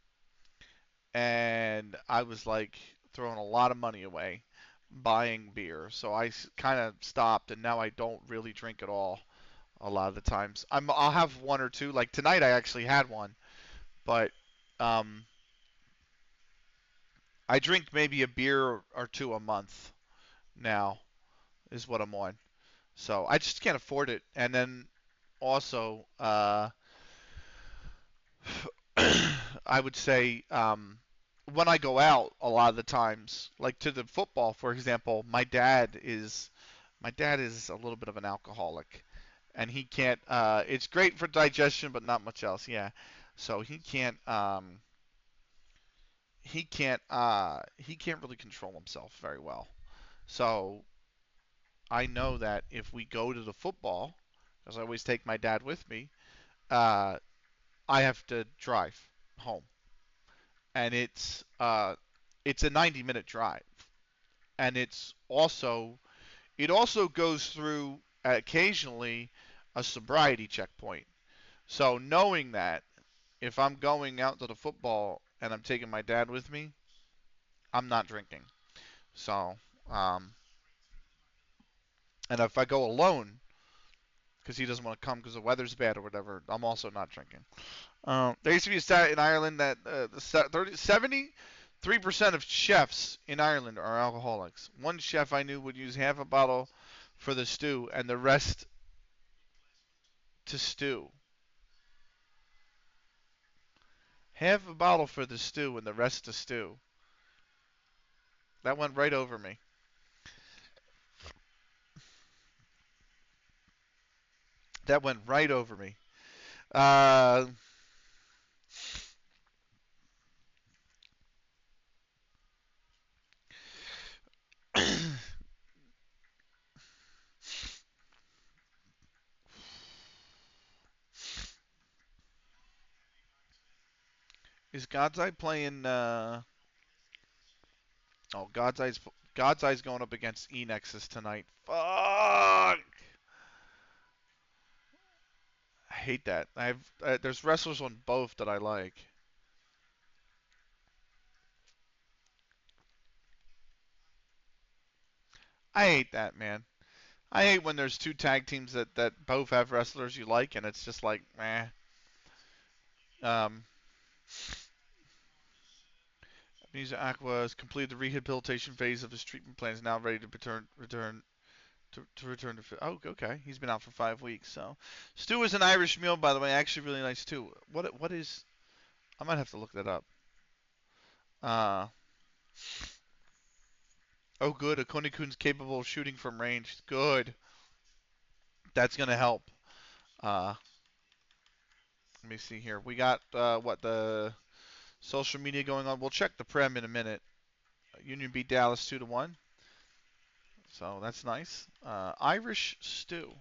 [SPEAKER 1] and I was like throwing a lot of money away buying beer. So I kind of stopped, and now I don't really drink at all. A lot of the times, I'll have one or two. Like tonight, I actually had one, but um, I drink maybe a beer or two a month now is what I'm on. So I just can't afford it. And then also, I would say when I go out, a lot of the times, like to the football, for example, my dad is a little bit of an alcoholic, and he can't. It's great for digestion, but not much else. Yeah, so he can't really control himself very well. So I know that if we go to the football, because I always take my dad with me, uh, I have to drive home, and it's a 90-minute drive, and it also goes through occasionally a sobriety checkpoint. So knowing that if I'm going out to the football and I'm taking my dad with me, I'm not drinking. So um, and if I go alone because he doesn't want to come because the weather's bad or whatever, I'm also not drinking. There used to be a stat in Ireland that 73% of chefs in Ireland are alcoholics. One chef I knew would use half a bottle for the stew and the rest to stew. Half a bottle for the stew and the rest to stew. That went right over me. That went right over me. Uh, is God's Eye playing? Oh, God's Eye's going up against E-Nexus tonight. Fuck! I hate that. There's wrestlers on both that I like. I hate that, man. I hate when there's two tag teams that both have wrestlers you like, and it's just like, meh. Um, Misa Aqua has completed the rehabilitation phase of his treatment plan. Is now ready to return to. Oh, okay. He's been out for 5 weeks. So, stew is an Irish meal, by the way. Actually, really nice too. What is? I might have to look that up. Uh, oh, good. A Kunikun's capable of shooting from range. Good. That's gonna help. Uh, let me see here. We got what the social media going on. We'll check the prem in a minute. Union beat Dallas 2-1. So that's nice. Irish stew.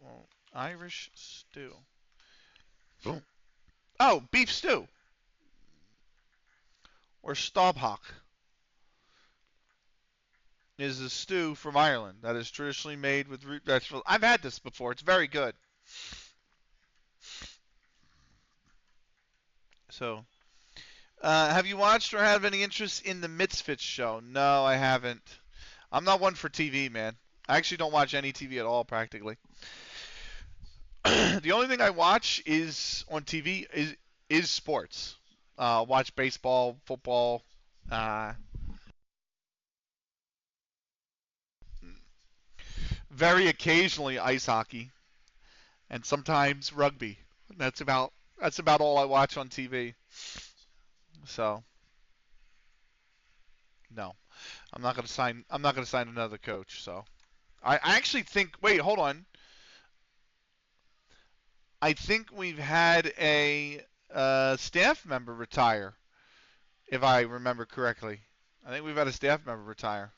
[SPEAKER 1] Well, Irish stew. Oh, beef stew or stobhock is a stew from Ireland that is traditionally made with root vegetables. I've had this before. It's very good. So, have you watched or have any interest in the Misfits show? No, I haven't. I'm not one for TV, man. I actually don't watch any TV at all, practically. The only thing I watch is on TV is sports. Watch baseball, football, uh, very occasionally ice hockey, and sometimes rugby. That's about That's about all I watch on TV. So no, I'm not gonna sign. I'm not gonna sign another coach. So I actually think. Wait, hold on. I think we've had a staff member retire, if I remember correctly. I think we've had a staff member retire.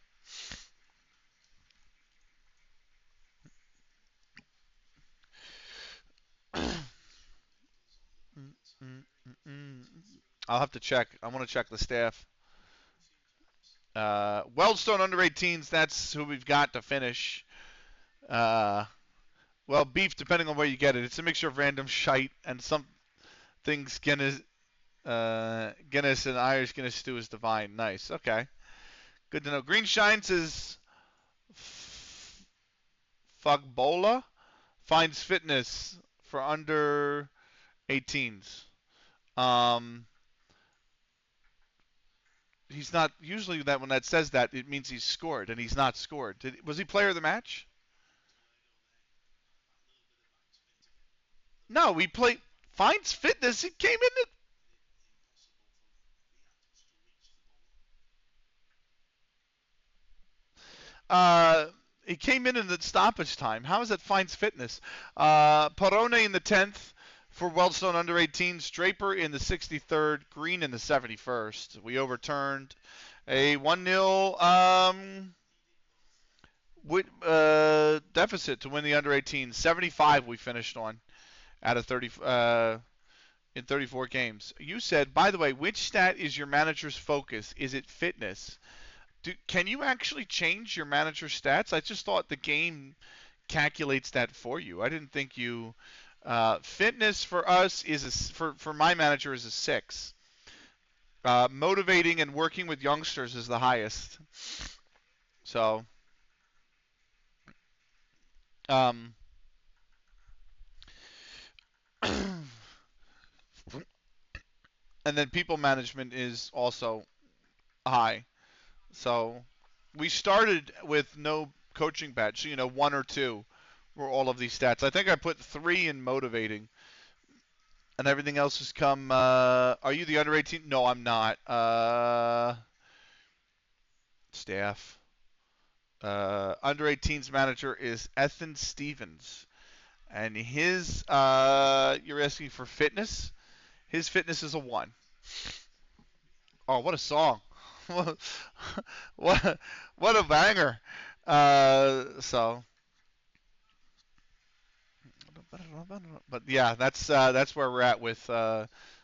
[SPEAKER 1] I'll have to check. I want to check the staff. Weldstone under 18s. That's who we've got to finish. Uh, well, beef, depending on where you get it. It's a mixture of random shite and some things. Guinness and Irish Guinness stew is divine. Nice. Okay. Good to know. Green Shines is Fugbola. Finds fitness for under 18s. Um, he's not usually that when that says that it means he's scored and he's not scored. Was he player of the match? No, we played finds fitness. He came in. Uh, he came in the stoppage time. How is that finds fitness? Perone in the 10th for Weldstone under 18s. Draper in the 63rd. Green in the 71st. We overturned a 1-0 deficit to win the under 18s. 75 we finished on out of 30 in 34 games. You said, by the way, which stat is your manager's focus? Is it fitness? Can you actually change your manager's stats? I just thought the game calculates that for you. I didn't think you. Fitness for us for my manager is a 6. Motivating and working with youngsters is the highest. So, um, and then people management is also high. So we started with no coaching badge. So, 1 or 2 were all of these stats. I think I put 3 in motivating, and everything else has come. Are you the under 18? No, I'm not. Staff. Under 18's manager is Ethan Stevens, and his. You're asking for fitness. His fitness is a 1. Oh, what a song! what what a banger! So, but yeah, that's where we're at with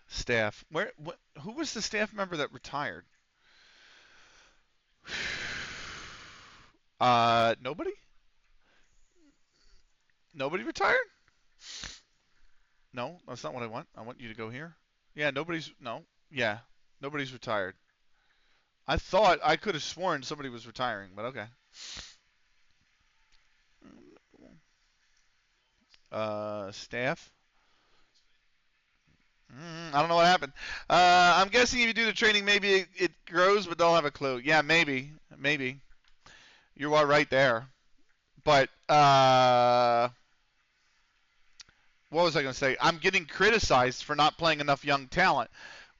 [SPEAKER 1] staff. Who was the staff member that retired? Nobody. Nobody retired? No, that's not what I want. I want you to go here. Yeah, nobody's. No. Yeah, nobody's retired. I thought I could have sworn somebody was retiring, but okay. Staff. I don't know what happened. I'm guessing if you do the training, maybe it grows, but they'll have a clue. Yeah, maybe. You are right there. But what was I going to say? I'm getting criticized for not playing enough young talent,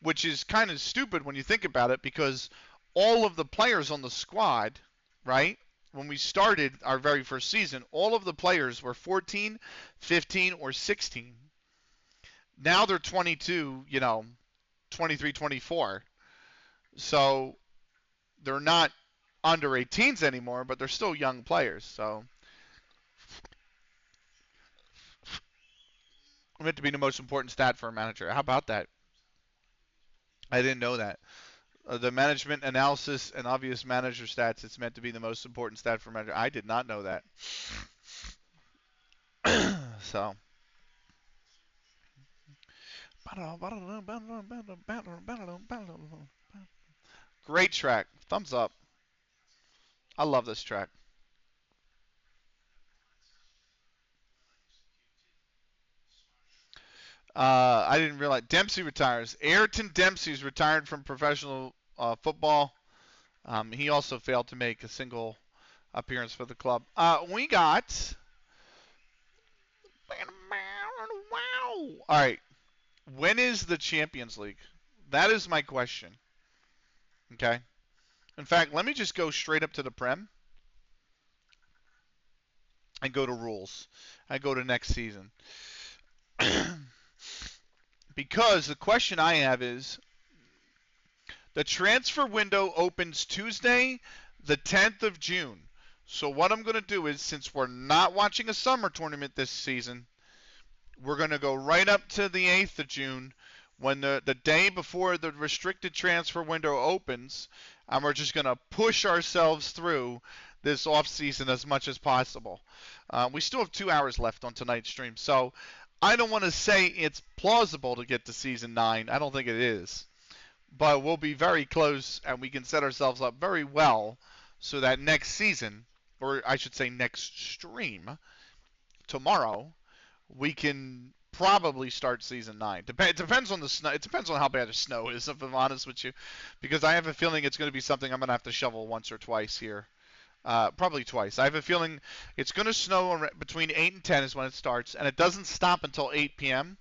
[SPEAKER 1] which is kind of stupid when you think about it, because all of the players on the squad, right? When we started our very first season, all of the players were 14, 15, or 16. Now they're 22, 23, 24. So they're not under 18s anymore, but they're still young players. So meant to be the most important stat for a manager. How about that? I didn't know that. The management analysis and obvious manager stats, it's meant to be the most important stat for a manager. I did not know that. So. Great track. Thumbs up. I love this track. I didn't realize Dempsey retires. Ayrton Dempsey's retired from professional football. He also failed to make a single appearance for the club. We got. Wow. All right. When is the Champions League? That is my question. Okay. In fact, let me just go straight up to the Prem and go to rules. I go to next season. Because the question I have is the transfer window opens Tuesday, the 10th of June. So what I'm going to do is, since we're not watching a summer tournament this season, we're going to go right up to the 8th of June when the day before the restricted transfer window opens, and we're just going to push ourselves through this off season as much as possible. We still have 2 hours left on tonight's stream, so I don't want to say it's plausible to get to season 9. I don't think it is. But we'll be very close, and we can set ourselves up very well so that next season, or I should say next stream, tomorrow, we can probably start season 9. It depends on the snow. It depends on how bad the snow is, if I'm honest with you, because I have a feeling it's going to be something I'm going to have to shovel once or twice here. Probably twice. I have a feeling it's going to snow between 8 and 10 is when it starts, and it doesn't stop until 8 p.m.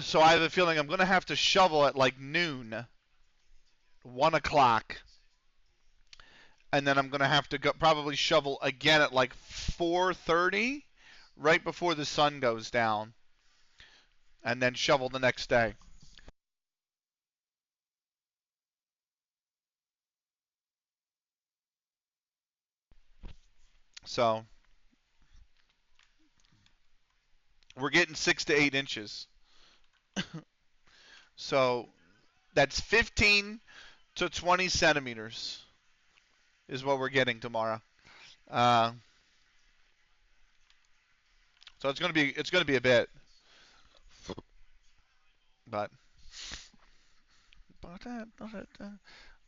[SPEAKER 1] So I have a feeling I'm going to have to shovel at like noon, 1 o'clock, and then I'm going to have to probably shovel again at like 4:30, right before the sun goes down, and then shovel the next day. So we're getting 6 to 8 inches. So that's 15 to 20 centimeters is what we're getting tomorrow. Uh, so it's gonna be a bit, but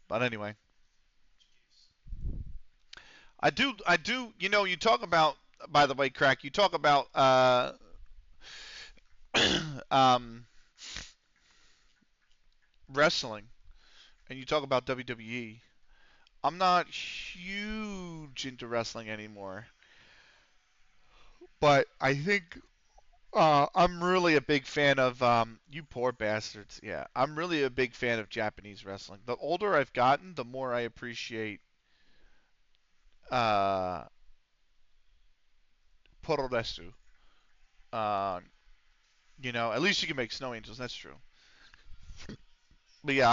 [SPEAKER 1] but anyway, I do. You talk about, by the way, Crack. You talk about um, wrestling, and you talk about WWE. I'm not huge into wrestling anymore, but I think I'm really a big fan of you poor bastards. Yeah, I'm really a big fan of Japanese wrestling. The older I've gotten, the more I appreciate uh, Pororesu. Uh, at least you can make snow angels. That's true. But yeah,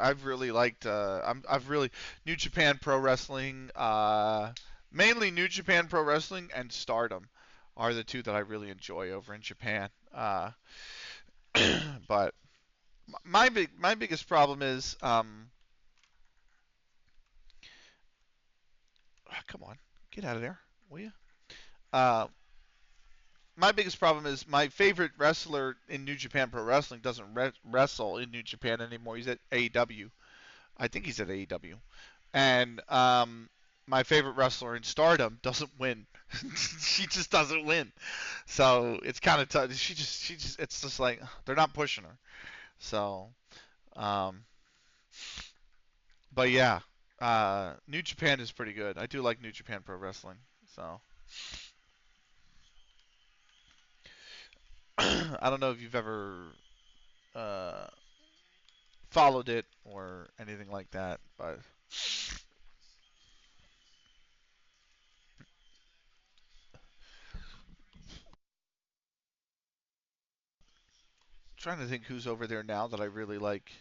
[SPEAKER 1] I've really liked I've really New Japan Pro Wrestling, mainly New Japan Pro Wrestling and Stardom are the two that I really enjoy over in Japan. But my biggest problem is come on, get out of there, will you? Uh, my biggest problem is my favorite wrestler in New Japan Pro Wrestling doesn't wrestle in New Japan anymore. He's at AEW. I think he's at AEW. And my favorite wrestler in Stardom doesn't win. She just doesn't win. So it's kind of tough. She just, it's just like they're not pushing her. So, um, but yeah, New Japan is pretty good. I do like New Japan Pro Wrestling. So, I don't know if you've ever uh, followed it or anything like that, but I'm trying to think who's over there now that I really like.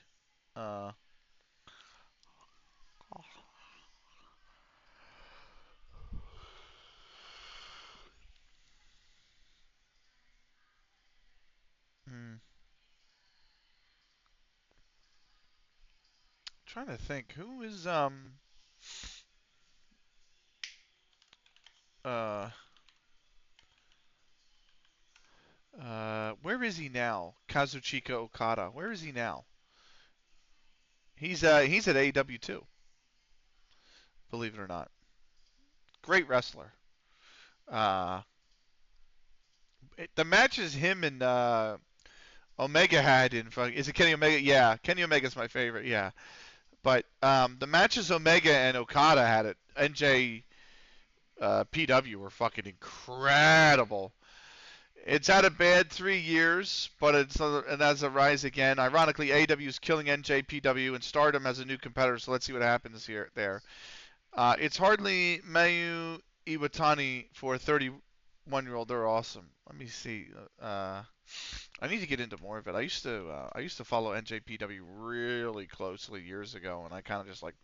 [SPEAKER 1] Uh, hmm, trying to think who is uh where is he now? Kazuchika Okada. Where is he now? He's at AEW too. Believe it or not, great wrestler. Uh, the matches him and Omega had in is it Kenny Omega? Yeah, Kenny Omega's my favorite. Yeah, but the matches Omega and Okada had at NJ PW were fucking incredible. It's had a bad 3 years, but it has a rise again. Ironically, AEW is killing NJPW, and Stardom has a new competitor. So let's see what happens here. There, it's hardly Mayu Iwatani for a 31-year-old. They're awesome. Let me see. I need to get into more of it. I used to follow NJPW really closely years ago, and I kind of just like.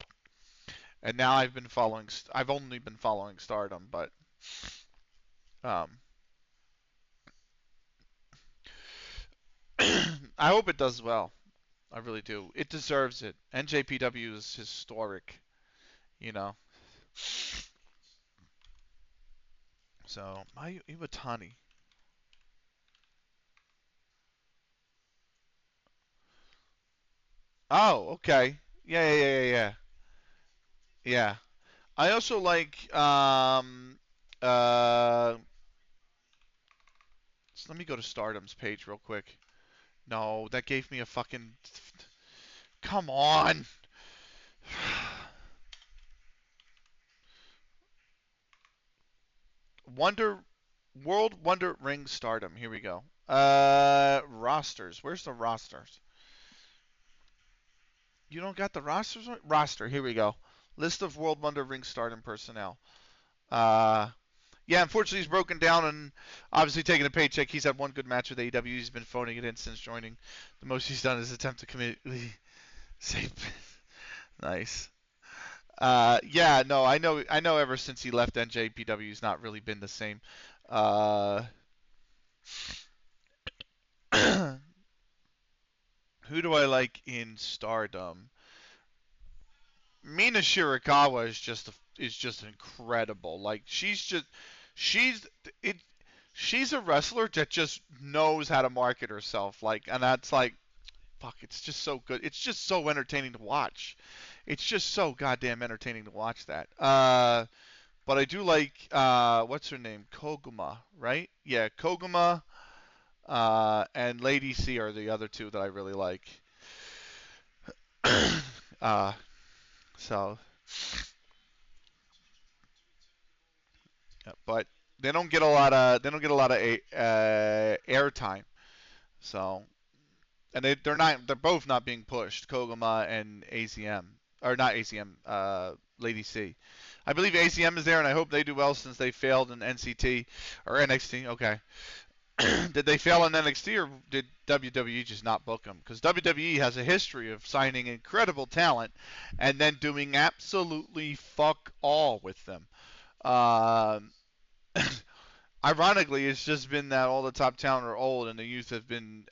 [SPEAKER 1] And now I've been following. I've only been following Stardom, but um, I hope it does well. I really do. It deserves it. NJPW is historic, you know. So Mayu Iwatani. Oh, okay. Yeah, yeah, yeah, yeah, yeah. Yeah. I also like uh let me go to Stardom's page real quick. No, that gave me a fucking come on. Wonder World Wonder Ring Stardom. Here we go. Rosters. Where's the rosters? You don't got the rosters? Roster. Here we go. List of World Wonder Ring Stardom personnel. Uh, yeah, unfortunately he's broken down and obviously taking a paycheck. He's had one good match with AEW. He's been phoning it in since joining. The most he's done is attempt to commit save. Nice. Yeah, no, I know. Ever since he left NJPW, he's not really been the same. Uh, who do I like in Stardom? Mina Shirakawa is just incredible. Like she's it she's a wrestler that just knows how to market herself. Like, and that's like fuck. It's just so good. It's just so entertaining to watch. It's just so goddamn entertaining to watch that. But I do like what's her name? Koguma, right? Yeah, Koguma. And Lady C are the other two that I really like. uh, so, yeah, but they don't get a lot of airtime. So, and they're both not being pushed. Koguma and ACM, or not ACM, Lady C. I believe ACM is there, and I hope they do well since they failed in NCT or NXT. Okay. Did they fail in NXT, or did WWE just not book them? Because WWE has a history of signing incredible talent and then doing absolutely fuck all with them. Um, Ironically, it's just been that all the top talent are old, and the youth have been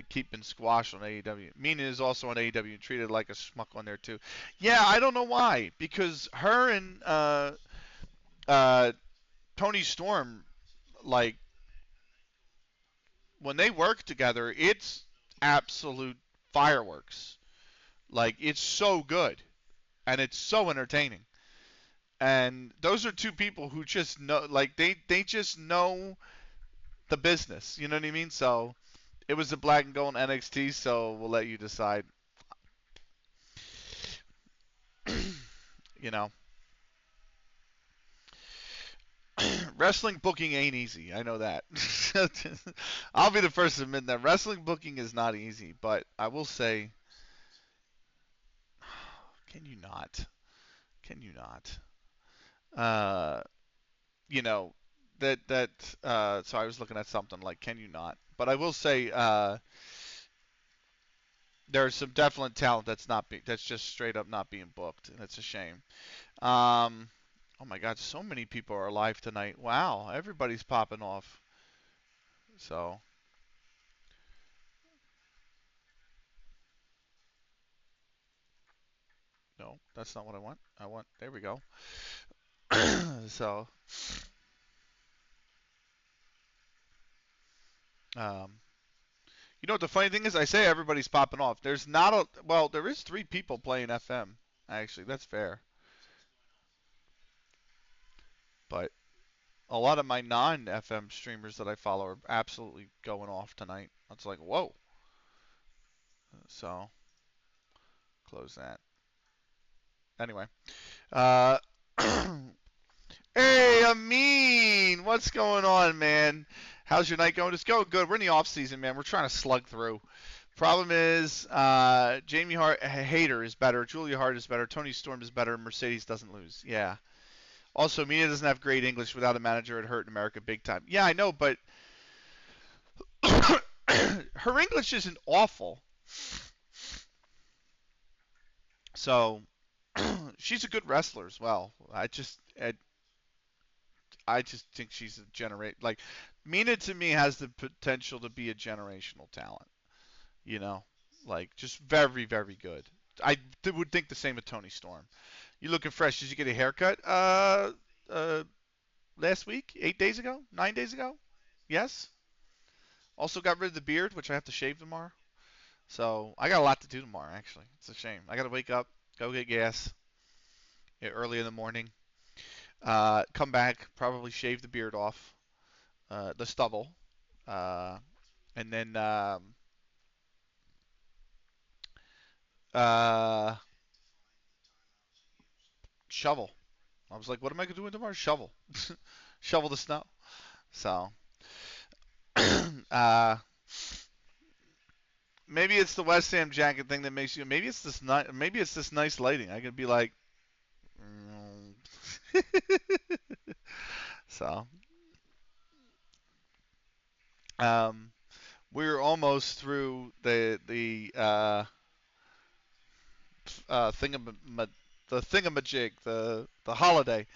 [SPEAKER 1] keeping squash on AEW. Mina is also on AEW, treated like a schmuck on there too. Yeah, I don't know why, because her and uh, Tony Storm, like when they work together, it's absolute fireworks. Like it's so good and it's so entertaining. And those are two people who just know, like they just know the business. You know what I mean? So it was the black and gold NXT. So we'll let you decide. You know, wrestling booking ain't easy. I know that. I'll be the first to admit that wrestling booking is not easy. But I will say, can you not? Can you not? Uh, you know so I was looking at something like can you not? But I will say there's some definite talent that's just straight up not being booked, and it's a shame. Um, oh my God, so many people are alive tonight. Wow, everybody's popping off. So no, that's not what I want. There we go. So um, you know what the funny thing is? I say everybody's popping off. There's not a well, there is three people playing FM. Actually, that's fair. But a lot of my non-FM streamers that I follow are absolutely going off tonight. It's like, whoa. So, close that. Anyway. Uh, hey, Amin! What's going on, man? How's your night going? It's going good. We're in the off season, man. We're trying to slug through. Problem is, Jamie Hayter is better. Julia Hart is better. Tony Storm is better. Mercedes doesn't lose. Yeah. Also, Mina doesn't have great English without a manager. It hurt in America big time. Yeah, I know, but her English isn't awful. So she's a good wrestler as well. I just think she's a like Mina to me has the potential to be a generational talent. You know, like just very very good. Would think the same of Tony Storm. You looking fresh? Did you get a haircut? Last week, 8 days ago, 9 days ago. Yes. Also got rid of the beard, which I have to shave tomorrow. So I got a lot to do tomorrow. Actually, it's a shame. I got to wake up, go get gas early in the morning, come back, probably shave the beard off, the stubble, uh, and then uh, shovel. I was like, what am I gonna do tomorrow? Shovel, shovel the snow. So uh, maybe it's the West Ham jacket thing that makes you. Maybe it's this. Maybe it's this nice lighting. I could be like. So um, we're almost through thingam the thingamajig, the holiday.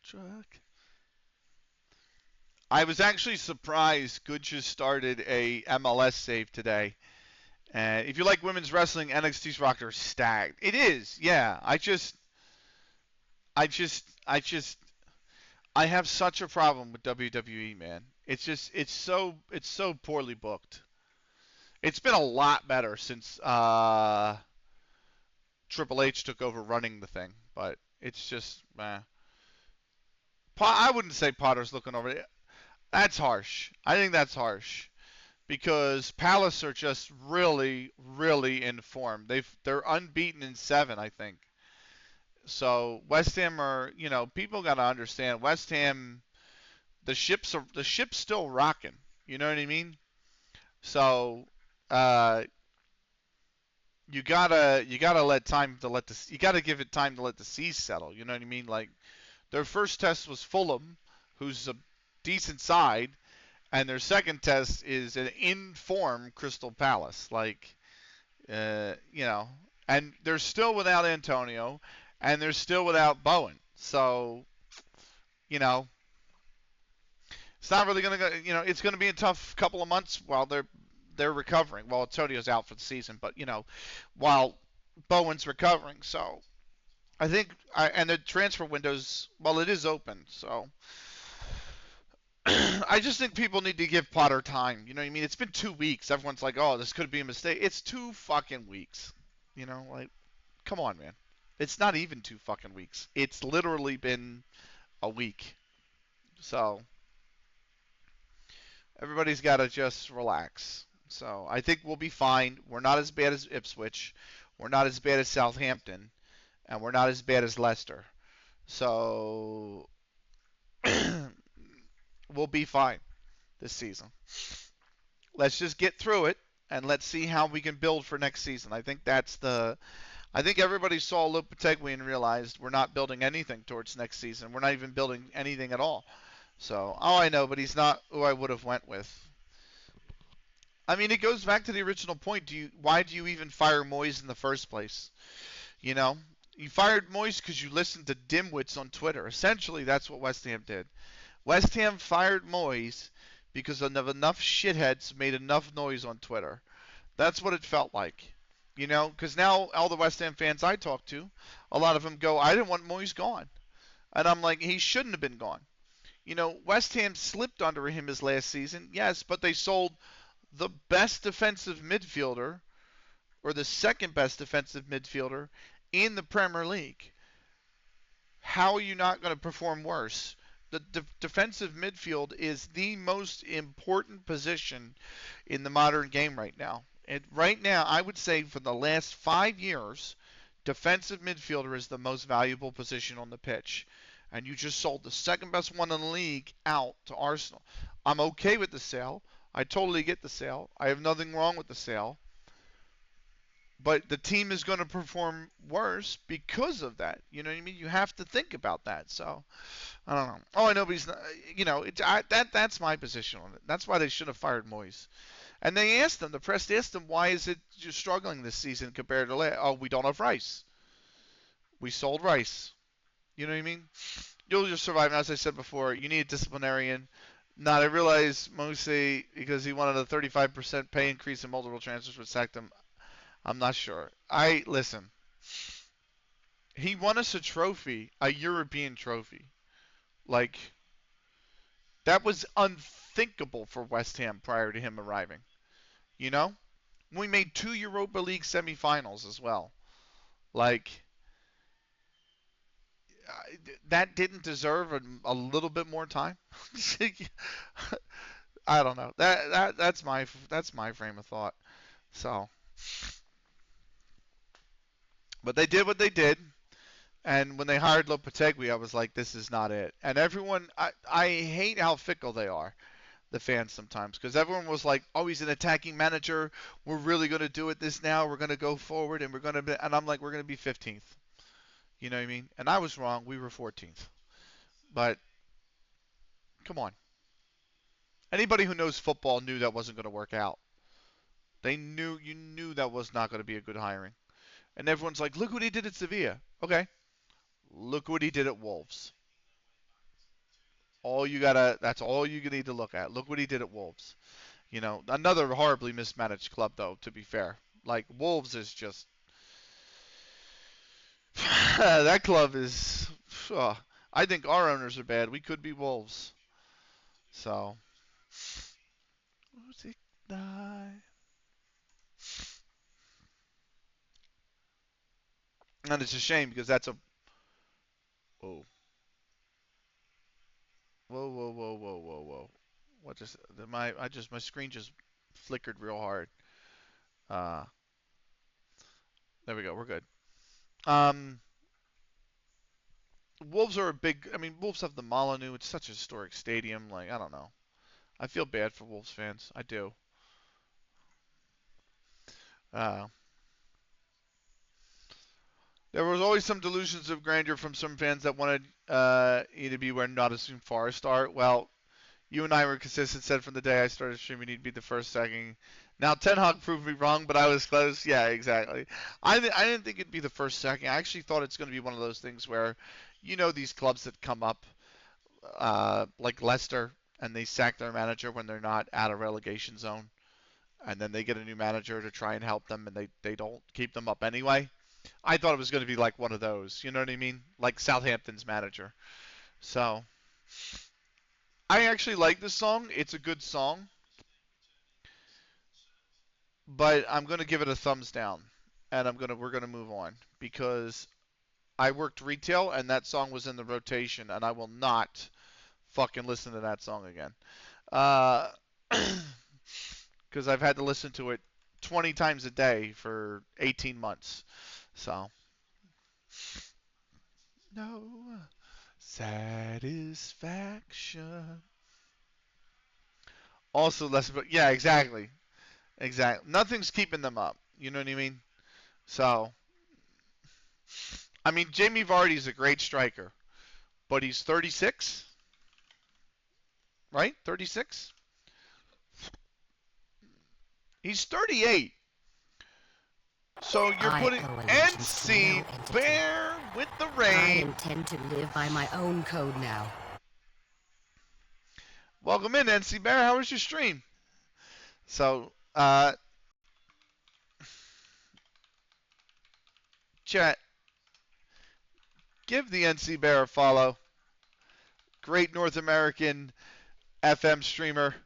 [SPEAKER 1] Truck. I was actually surprised Good just started a MLS save today. And if you like women's wrestling, NXT's roster is stacked. It is, yeah. I just, I have such a problem with WWE, man. It's so poorly booked. It's been a lot better since Triple H took over running the thing, but it's just, I wouldn't say Potter's looking over it. That's harsh. I think that's harsh because Palace are just really, really in form. They're unbeaten in 7, I think. So West Ham are, people got to understand West Ham. The ship's still rocking. You know what I mean? So uh, you gotta let time to let the you gotta give it time to let the seas settle. You know what I mean? Like their first test was Fulham, who's a decent side, and their second test is an in-form Crystal Palace. Like, and they're still without Antonio, and they're still without Bowen. So, you know, it's not really gonna go. It's gonna be a tough couple of months while they're recovering. Well, Antonio's out for the season, but while Bowen's recovering. So I think, and the transfer window's well, it is open. So I just think people need to give Potter time. You know what I mean? It's been 2 weeks. Everyone's like, oh, this could be a mistake. It's 2 fucking weeks. Like, come on, man. It's not even 2 fucking weeks. It's literally been a week. So everybody's got to just relax. So I think we'll be fine. We're not as bad as Ipswich. We're not as bad as Southampton. And we're not as bad as Leicester. So we'll be fine this season. Let's just get through it and let's see how we can build for next season. I think everybody saw Lopetegui and realized we're not building anything towards next season. We're not even building anything at all. So, I know, but he's not who I would have went with. I mean, it goes back to the original point. Why do you even fire Moyes in the first place? You fired Moyes because you listened to dimwits on Twitter. Essentially, that's what West Ham did. West Ham fired Moyes because enough shitheads made enough noise on Twitter. That's what it felt like. Because now all the West Ham fans I talk to, a lot of them go, I didn't want Moyes gone. And I'm like, he shouldn't have been gone. West Ham slipped under him his last season, yes, but they sold the best defensive midfielder, or the second best defensive midfielder, in the Premier League. How are you not going to perform worse? The defensive midfield is the most important position in the modern game right now. And right now, I would say for the last 5 years, Defensive midfielder is the most valuable position on the pitch. And you just sold the second best one in the league out to Arsenal. I'm okay with the sale. I totally get the sale. I have nothing wrong with the sale. But the team is going to perform worse because of that. You know what I mean? You have to think about that. So I don't know. Oh, I know, but he's not. That's my position on it. That's why they should have fired Moyes. And they asked him. The press asked him, why is it you're struggling this season compared to last? Oh, we don't have Rice. We sold Rice. You know what I mean? You'll just survive. And as I said before, you need a disciplinarian. Not, I realize Moise, because he wanted a 35% pay increase in multiple transfers, would sack him. I'm not sure. Listen. He won us a trophy, a European trophy. Like, that was unthinkable for West Ham prior to him arriving. You know? We made 2 Europa League semifinals as well. Like, that didn't deserve a little bit more time. I don't know. That's my frame of thought. So, but they did what they did, and when they hired Lopetegui, I was like, this is not it. And everyone, I hate how fickle they are, the fans sometimes, because everyone was like, oh, he's an attacking manager. We're really going to do it this now. We're going to go forward, and we're going to be, and I'm like, we're going to be 15th. You know what I mean? And I was wrong. We were 14th. But come on. Anybody who knows football knew that wasn't going to work out. You knew that was not going to be a good hiring. And everyone's like, look what he did at Sevilla. Okay. Look what he did at Wolves. That's all you need to look at. Look what he did at Wolves. Another horribly mismanaged club though, to be fair. Like Wolves is just that club is I think our owners are bad. We could be Wolves. So, and it's a shame because that's a whoa, whoa, whoa, whoa, whoa, whoa, whoa. What just my screen just flickered real hard. Uh, there we go. We're good. Um, Wolves are a big. I mean, Wolves have the Molyneux. It's such a historic stadium. Like I don't know. I feel bad for Wolves fans. I do. Uh, there was always some delusions of grandeur from some fans that wanted you to be where Nottingham Forest are. Well, you and I were consistent. Said from the day I started streaming, he'd be the first second. Now Ten Hag proved me wrong, but I was close. Yeah, exactly. I didn't think it'd be the first second. I actually thought it's going to be one of those things where, these clubs that come up, like Leicester, and they sack their manager when they're not out of relegation zone, and then they get a new manager to try and help them, and they don't keep them up anyway. I thought it was going to be like one of those. You know what I mean? Like Southampton's manager. So I actually like this song. It's a good song, but I'm gonna give it a thumbs down, and we're gonna move on because I worked retail and that song was in the rotation, and I will not fucking listen to that song again. Because I've had to listen to it 20 times a day for 18 months. So no satisfaction. Also less, but yeah, exactly. Exactly. Nothing's keeping them up. You know what I mean? So, I mean, Jamie Vardy's a great striker, but he's 36, right? 36? He's 38. So you're putting NC Bear with the rain.
[SPEAKER 2] I intend to live by my own code now.
[SPEAKER 1] Welcome in, NC Bear. How was your stream? So, chat, give the NC Bear a follow. Great North American FM streamer.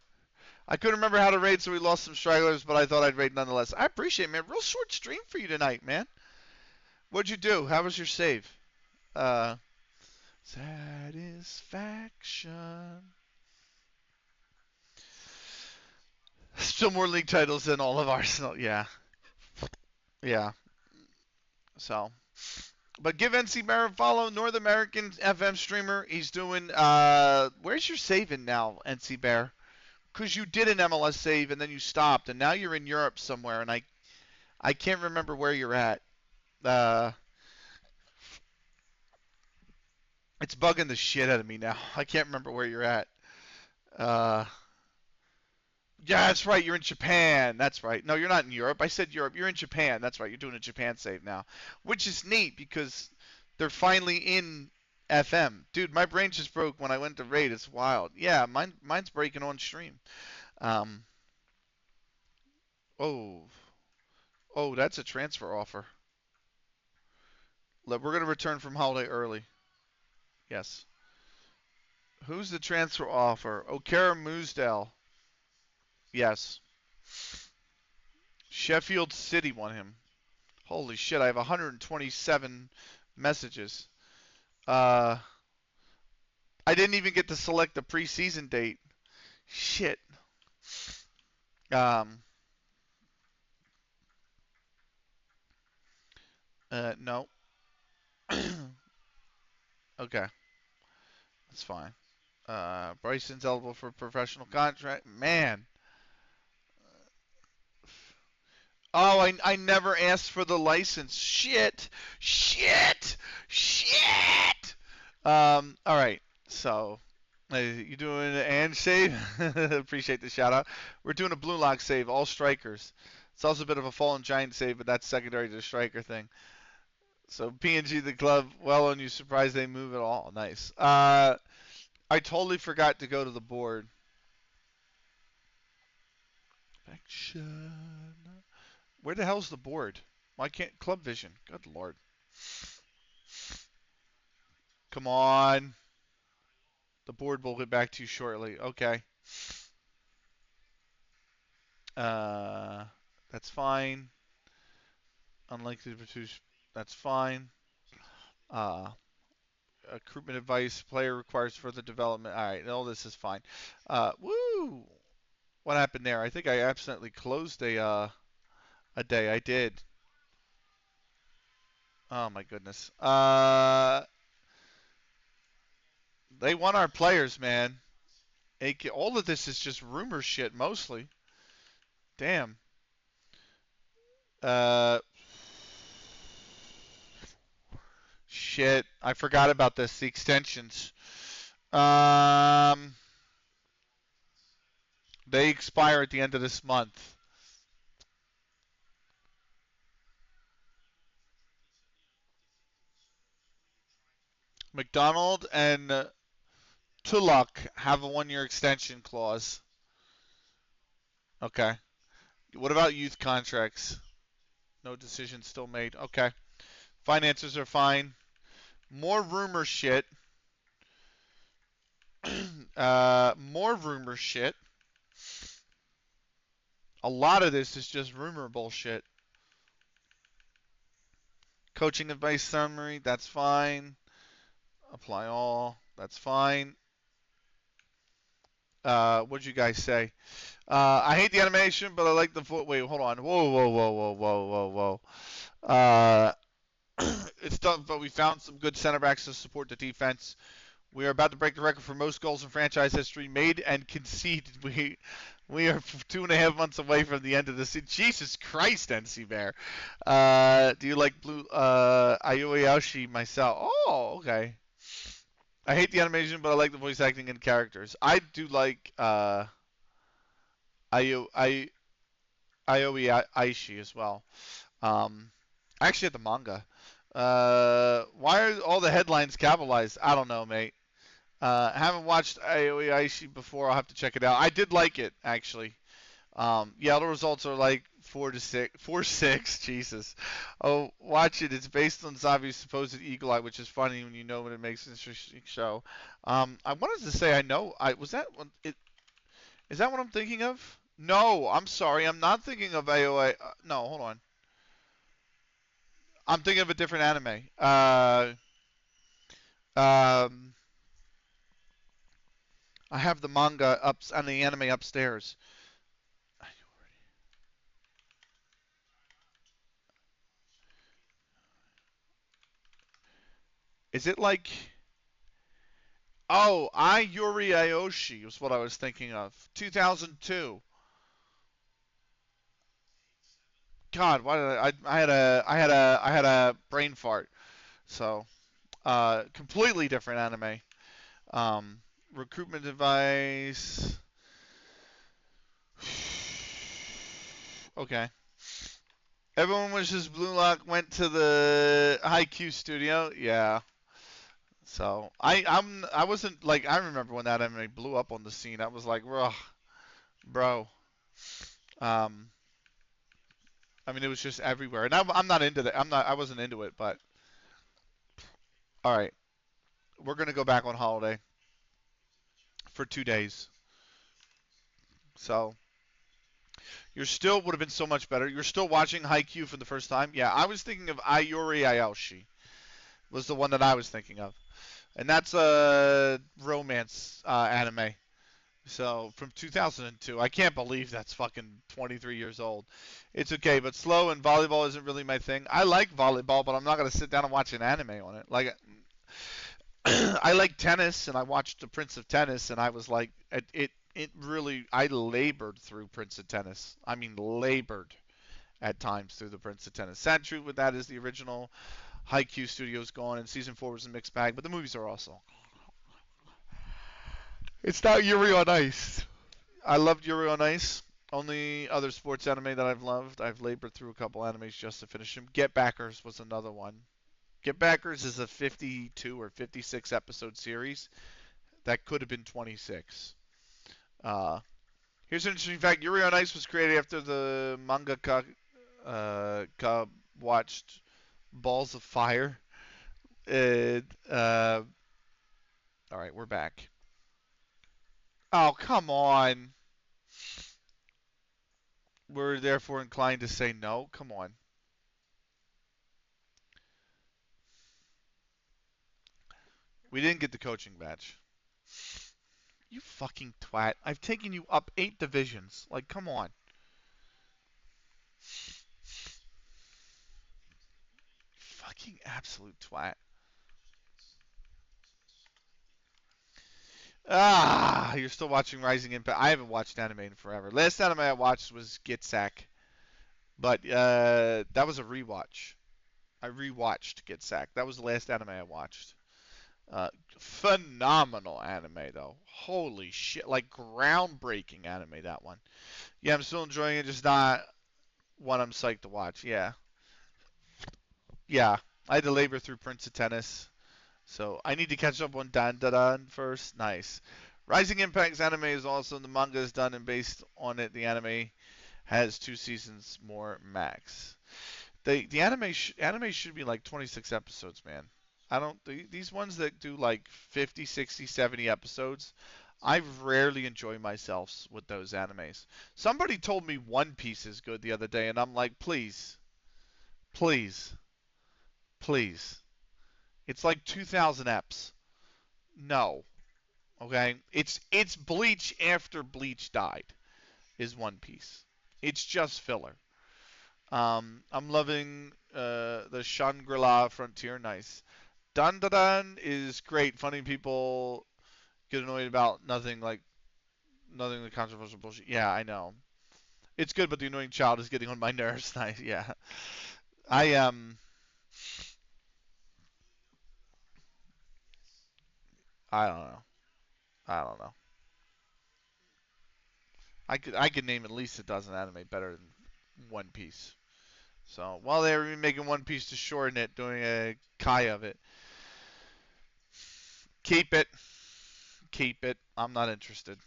[SPEAKER 1] I couldn't remember how to raid, so we lost some stragglers, but I thought I'd raid nonetheless. I appreciate it, man. Real short stream for you tonight, man. What'd you do? How was your save? Satisfaction. Still more league titles than all of Arsenal. Yeah. Yeah. So, But give NC Bear a follow. North American FM streamer. He's doing. Where's your saving now, NC Bear? Because you did an MLS save and then you stopped, and now you're in Europe somewhere, and I can't remember where you're at. Uh, it's bugging the shit out of me now. I can't remember where you're at. Uh, yeah, that's right. You're in Japan. That's right. No, you're not in Europe. I said Europe. You're in Japan. That's right. You're doing a Japan save now, which is neat because they're finally in FM. Dude, my brain just broke when I went to raid. It's wild. Yeah, mine's breaking on stream. Um, oh, that's a transfer offer. We're gonna return from holiday early. Yes. Who's the transfer offer? Okara Moosdale. Yes. Sheffield City won him. Holy shit! I have 127 messages. Uh, I didn't even get to select the preseason date. Shit. Um, no. Okay, that's fine. Bryson's eligible for a professional contract. Man. Oh, I never asked for the license. Shit. Shit. Shit. All right. So, you doing an and save? Appreciate the shout out. We're doing a blue lock save, all strikers. It's also a bit of a fallen giant save, but that's secondary to the striker thing. So PNG the club, well on you, surprised they move at all. Nice. I totally forgot to go to the board. Action. Where the hell's the board? Why can't Club Vision? Good lord. Come on. The board will get back to you shortly. Okay. Uh, that's fine. Unlikely to produce. That's fine. Uh, recruitment advice. Player requires further development. All right. All this is fine. Woo. What happened there? I think I accidentally closed a day. I did. Oh my goodness. They want our players, man. All of this is just rumor shit mostly. Damn. Uh, shit. I forgot about this. The extensions. Um, they expire at the end of this month. McDonald and Tulloch have a 1-year extension clause. Okay. What about youth contracts? No decision still made. Okay. Finances are fine. More rumor shit. More rumor shit. A lot of this is just rumor bullshit. Coaching advice summary, that's fine. Apply all, that's fine. What'd you guys say? I hate the animation, but I like the foot. Wait, hold on. Whoa, whoa, whoa, whoa, whoa, whoa, whoa. It's done, but we found some good center backs to support the defense. We are about to break the record for most goals in franchise history made and conceded. We are 2.5 months away from the end of the season. Jesus Christ, NC Bear. Do you like blue Aoyashi myself? Oh, okay. I hate the animation, but I like the voice acting and characters. I do like Aoi Aishi as well. I actually had the manga. Why are all the headlines capitalized? I don't know, mate. Haven't watched Aoi Aishi before. I'll have to check it out. I did like it, actually. Yeah, the results are like 4-6, 4-6. Jesus. Oh, watch it. It's based on Zavi's supposed eagle eye, which is funny when you know when it makes an interesting show. I wanted to say I know. Is that what I'm thinking of? No, I'm sorry. I'm not thinking of AOA. No, hold on. I'm thinking of a different anime. Um, I have the manga up and the anime upstairs. Is it like? Oh, I Yuri Aoshi was what I was thinking of. 2002. God, why did I had a brain fart. So, completely different anime. Um, recruitment device. Okay. Everyone wishes Blue Lock went to the Haikyuu studio. Yeah. So I wasn't like I remember when that anime blew up on the scene. I was like, bro. Um, I mean, it was just everywhere, and I'm not into that. I wasn't into it, but all right, we're gonna go back on holiday for 2 days. So you're still would have been so much better. You're still watching Haikyuu for the first time. Yeah, I was thinking of Ayuri Aoshi was the one that I was thinking of, and that's a romance anime. So from 2002, I can't believe that's fucking 23 years old. It's okay, but slow and volleyball isn't really my thing. I like volleyball, but I'm not gonna sit down and watch an anime on it. Like I like tennis, and I watched The Prince of Tennis, and I was like, it really, I labored through Prince of Tennis. I mean, labored at times through the Prince of Tennis. Sad truth with that is the original Haikyuu studio's gone, and season 4 was a mixed bag, but the movies are also. It's not Yuri on Ice. I loved Yuri on Ice. Only other sports anime that I've loved. I've labored through a couple animes just to finish them. Get Backers was another one. Get Backers is a 52 or 56 episode series that could have been 26. Uh, Here's an interesting fact: Yuri on Ice was created after the mangaka watched Balls of Fire. It, all right, we're back. Oh, come on. We're therefore inclined to say no. Come on. We didn't get the coaching badge. You fucking twat. I've taken you up 8 divisions. Like, come on. Fucking absolute twat. Ah, you're still watching Rising Impact. I haven't watched anime in forever. Last anime I watched was Get Sack, but that was a rewatch. I rewatched Get Sack. That was the last anime I watched. Phenomenal anime though. Holy shit! Like groundbreaking anime that one. Yeah, I'm still enjoying it. Just not one I'm psyched to watch. Yeah, yeah. I had to labor through Prince of Tennis. So I need to catch up on Dan Da Dan first. Nice. Rising Impact's anime is also the manga is done and based on it. The anime has 2 seasons more max. The anime should be like 26 episodes, man. I don't these ones that do like 50, 60, 70 episodes. I rarely enjoy myself with those animes. Somebody told me One Piece is good the other day, and I'm like, please, please, please. It's like 2,000 eps. No. Okay, it's Bleach after Bleach died is One Piece. It's just filler. I'm loving the Shangri-La Frontier. Nice. Dun Dun Dun is great. Funny people get annoyed about nothing like nothing the controversial bullshit. Yeah, I know. It's good, but the annoying child is getting on my nerves. Nice. Yeah. I I don't know. I don't know. I could name at least a dozen anime better than One Piece. So while they were making One Piece to shorten it, doing a Kai of it, keep it, keep it. I'm not interested.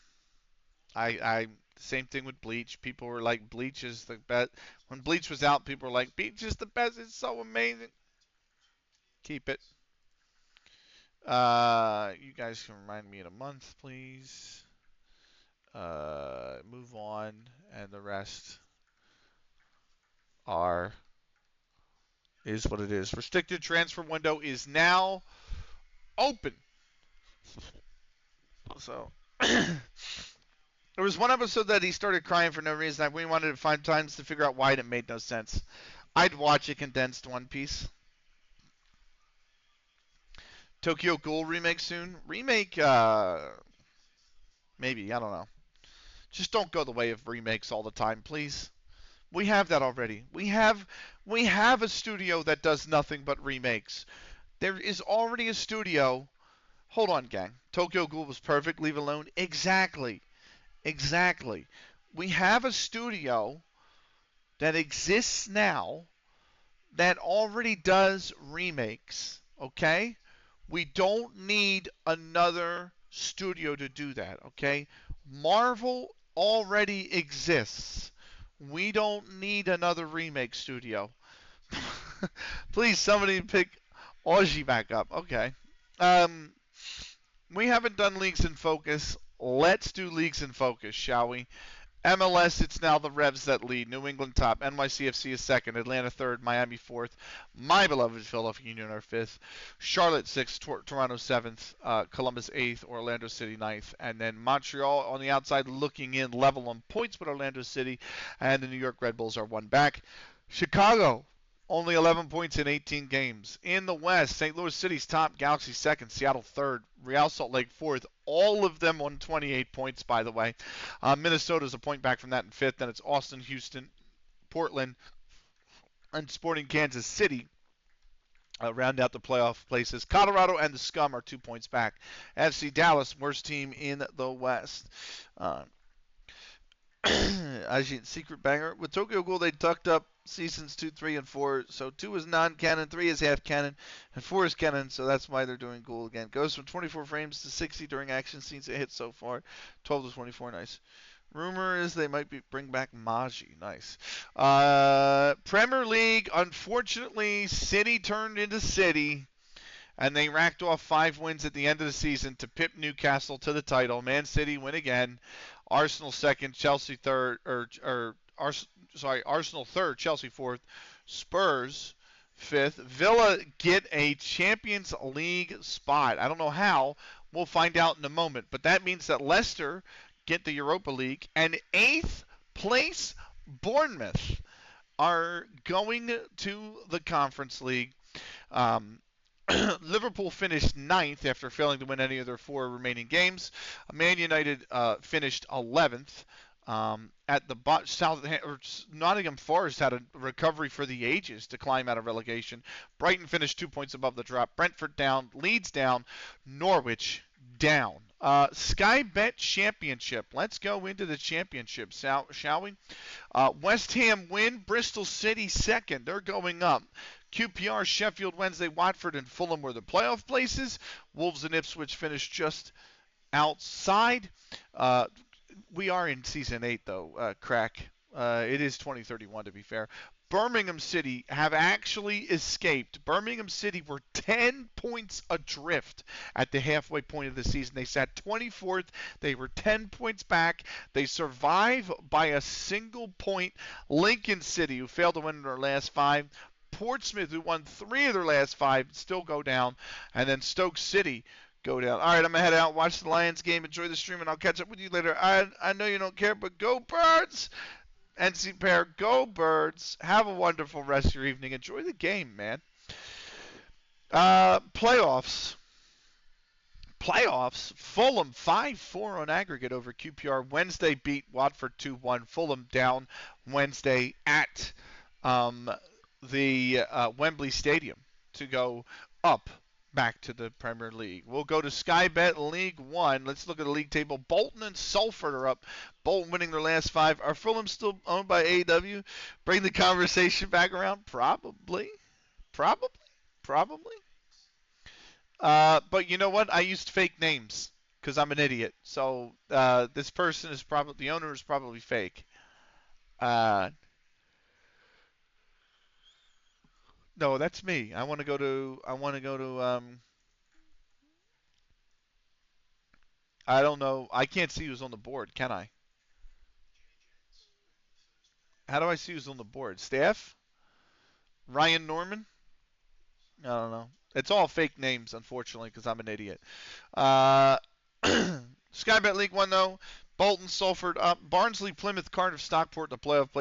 [SPEAKER 1] I same thing with Bleach. People were like, Bleach is the best. When Bleach was out, people were like, Bleach is the best. It's so amazing. Keep it. You guys can remind me in a month, please. Move on, and the rest are is what it is. Restricted transfer window is now open. So there was one episode that he started crying for no reason. We wanted to find times to figure out why, and it made no sense. I'd watch a condensed One Piece. Tokyo Ghoul remake soon. Remake, maybe. I don't know. Just don't go the way of remakes all the time, please. We have that already. We have a studio that does nothing but remakes. There is already a studio. Hold on, gang. Tokyo Ghoul was perfect. Leave it alone. Exactly. Exactly. We have a studio that exists now that already does remakes. Okay? We don't need another studio to do that. Okay? Marvel already exists. We don't need another remake studio. Please, somebody pick Augie back up. Okay. Um, we haven't done Leagues in Focus. Let's do Leagues in Focus, shall we? MLS, it's now the Revs that lead. New England top. NYCFC is second. Atlanta third. Miami fourth. My beloved Philadelphia Union are fifth. Charlotte sixth. Toronto seventh. Columbus eighth. Orlando City ninth. And then Montreal on the outside looking in, level on points with Orlando City. And the New York Red Bulls are one back. Chicago only 11 points in 18 games. In the West, St. Louis City's top, Galaxy second, Seattle third, Real Salt Lake fourth. All of them on 28 points, by the way. Minnesota's a point back from that in fifth. Then it's Austin, Houston, Portland, and Sporting Kansas City. Round out the playoff places. Colorado and the Scum are 2 points back. FC Dallas, worst team in the West. Uh, Secret banger. With Tokyo Ghoul, they tucked up seasons 2, 3, and 4. So 2 is non-canon, 3 is half-canon, and 4 is canon, so that's why they're doing Ghoul again. Goes from 24 frames to 60 during action scenes it hit so far. 12 to 24, nice. Rumor is they might bring back Maji, nice. Premier League, unfortunately, City turned into City. And they racked off 5 wins at the end of the season to pip Newcastle to the title. Man City win again. Arsenal second, Chelsea third, Arsenal third, Chelsea fourth, Spurs fifth. Villa get a Champions League spot. I don't know how. We'll find out in a moment. But that means that Leicester get the Europa League, and eighth place Bournemouth are going to the Conference League. Liverpool finished ninth after failing to win any of their 4 remaining games. Man United finished 11th. At the Nottingham Forest had a recovery for the ages to climb out of relegation. Brighton finished 2 points above the drop. Brentford down, Leeds down, Norwich down. Sky Bet Championship. Let's go into the championship, shall we? West Ham win. Bristol City second. They're going up. QPR, Sheffield Wednesday, Watford, and Fulham were the playoff places. Wolves and Ipswich finished just outside. We are in season 8, though, crack. It is 2031, to be fair. Birmingham City have actually escaped. Birmingham City were 10 points adrift at the halfway point of the season. They sat 24th. They were 10 points back. They survive by a single point. Lincoln City, who failed to win their last 5. Portsmouth, who won 3 of their last 5, still go down. And then Stoke City go down. All right, I'm going to head out, watch the Lions game, enjoy the stream, and I'll catch up with you later. I know you don't care, but go Birds! NC Pair, go Birds. Have a wonderful rest of your evening. Enjoy the game, man. Playoffs. Fulham 5-4 on aggregate over QPR. Wednesday beat Watford 2-1. Fulham down Wednesday at the Wembley Stadium to go up back to the Premier League. We'll go to Sky Bet League 1. Let's look at the league table. Bolton and Salford are up. Bolton winning their last 5. Are Fulham still owned by AEW? Bring the conversation back around? Probably. But you know what? I used fake names because I'm an idiot. So this person is probably, the owner is probably fake. No, that's me. I want to go to. I don't know. I can't see who's on the board, can I? How do I see who's on the board? Staff? Ryan Norman? I don't know. It's all fake names, unfortunately, because I'm an idiot. Skybet League 1, though. Bolton, Salford up. Barnsley, Plymouth, Cardiff, Stockport, the playoff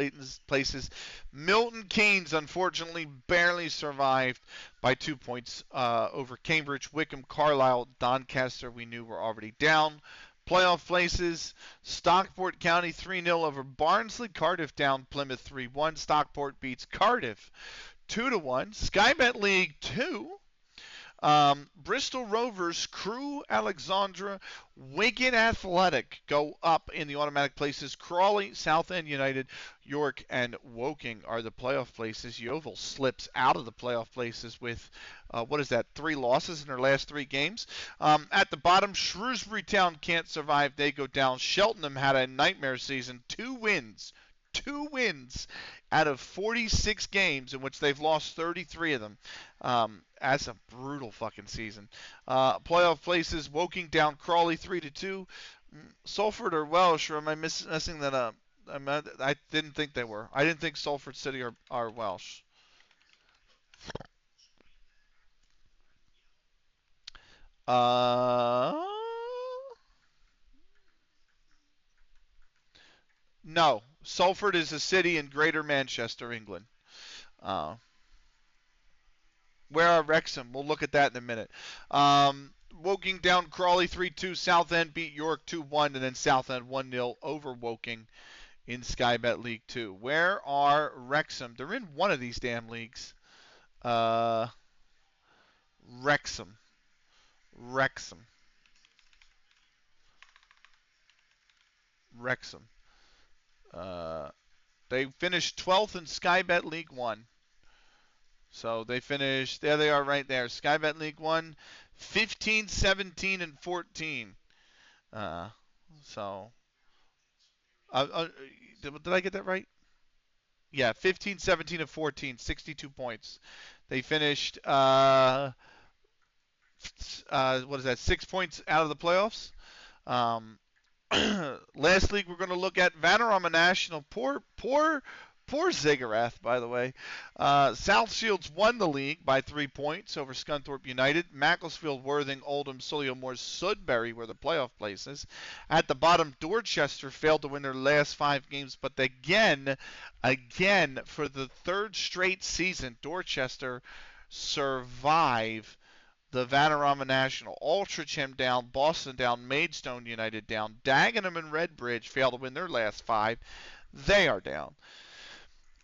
[SPEAKER 1] places. Milton Keynes, unfortunately, barely survived by 2 points over Cambridge. Wickham, Carlisle, Doncaster, we knew were already down. Playoff places, Stockport County 3-0 over Barnsley. Cardiff down, Plymouth 3-1. Stockport beats Cardiff 2-1. Sky Bet League 2. Bristol Rovers, Crewe, Alexandra, Wigan Athletic go up in the automatic places. Crawley, Southend United, York, and Woking are the playoff places. Yeovil slips out of the playoff places with, 3 losses in their last 3 games. At the bottom, Shrewsbury Town can't survive. They go down. Cheltenham had a nightmare season. 2 wins. 2 wins out of 46 games in which they've lost 33 of them. That's a brutal fucking season. Playoff places: Woking down Crawley 3-2. Salford or Welsh, or am I messing that up? I didn't think they were. I didn't think Salford City are Welsh. No, Salford is a city in Greater Manchester, England. Uh, Where are Wrexham? We'll look at that in a minute. Woking down Crawley 3-2. Southend beat York 2-1, and then Southend 1-0 over Woking in Sky Bet League 2. Where are Wrexham? They're in one of these damn leagues. Wrexham. Wrexham. Wrexham. They finished 12th in Sky Bet League 1. So they finished, there they are right there. Sky Bet League 1, 15, 17, and 14. Uh, so, did I get that right? Yeah, 15, 17, and 14, 62 points. They finished, 6 points out of the playoffs. Last league we're going to look at Vanarama National. Poor Ziggurat, by the way. South Shields won the league by 3 points over Scunthorpe United. Macclesfield, Worthing, Oldham, Solihull Moors, Sudbury were the playoff places. At the bottom, Dorchester failed to win their last 5 games, but again, for the 3rd straight season, Dorchester survive the Vanarama National. Altrincham down, Boston down, Maidstone United down, Dagenham and Redbridge failed to win their last 5. They are down.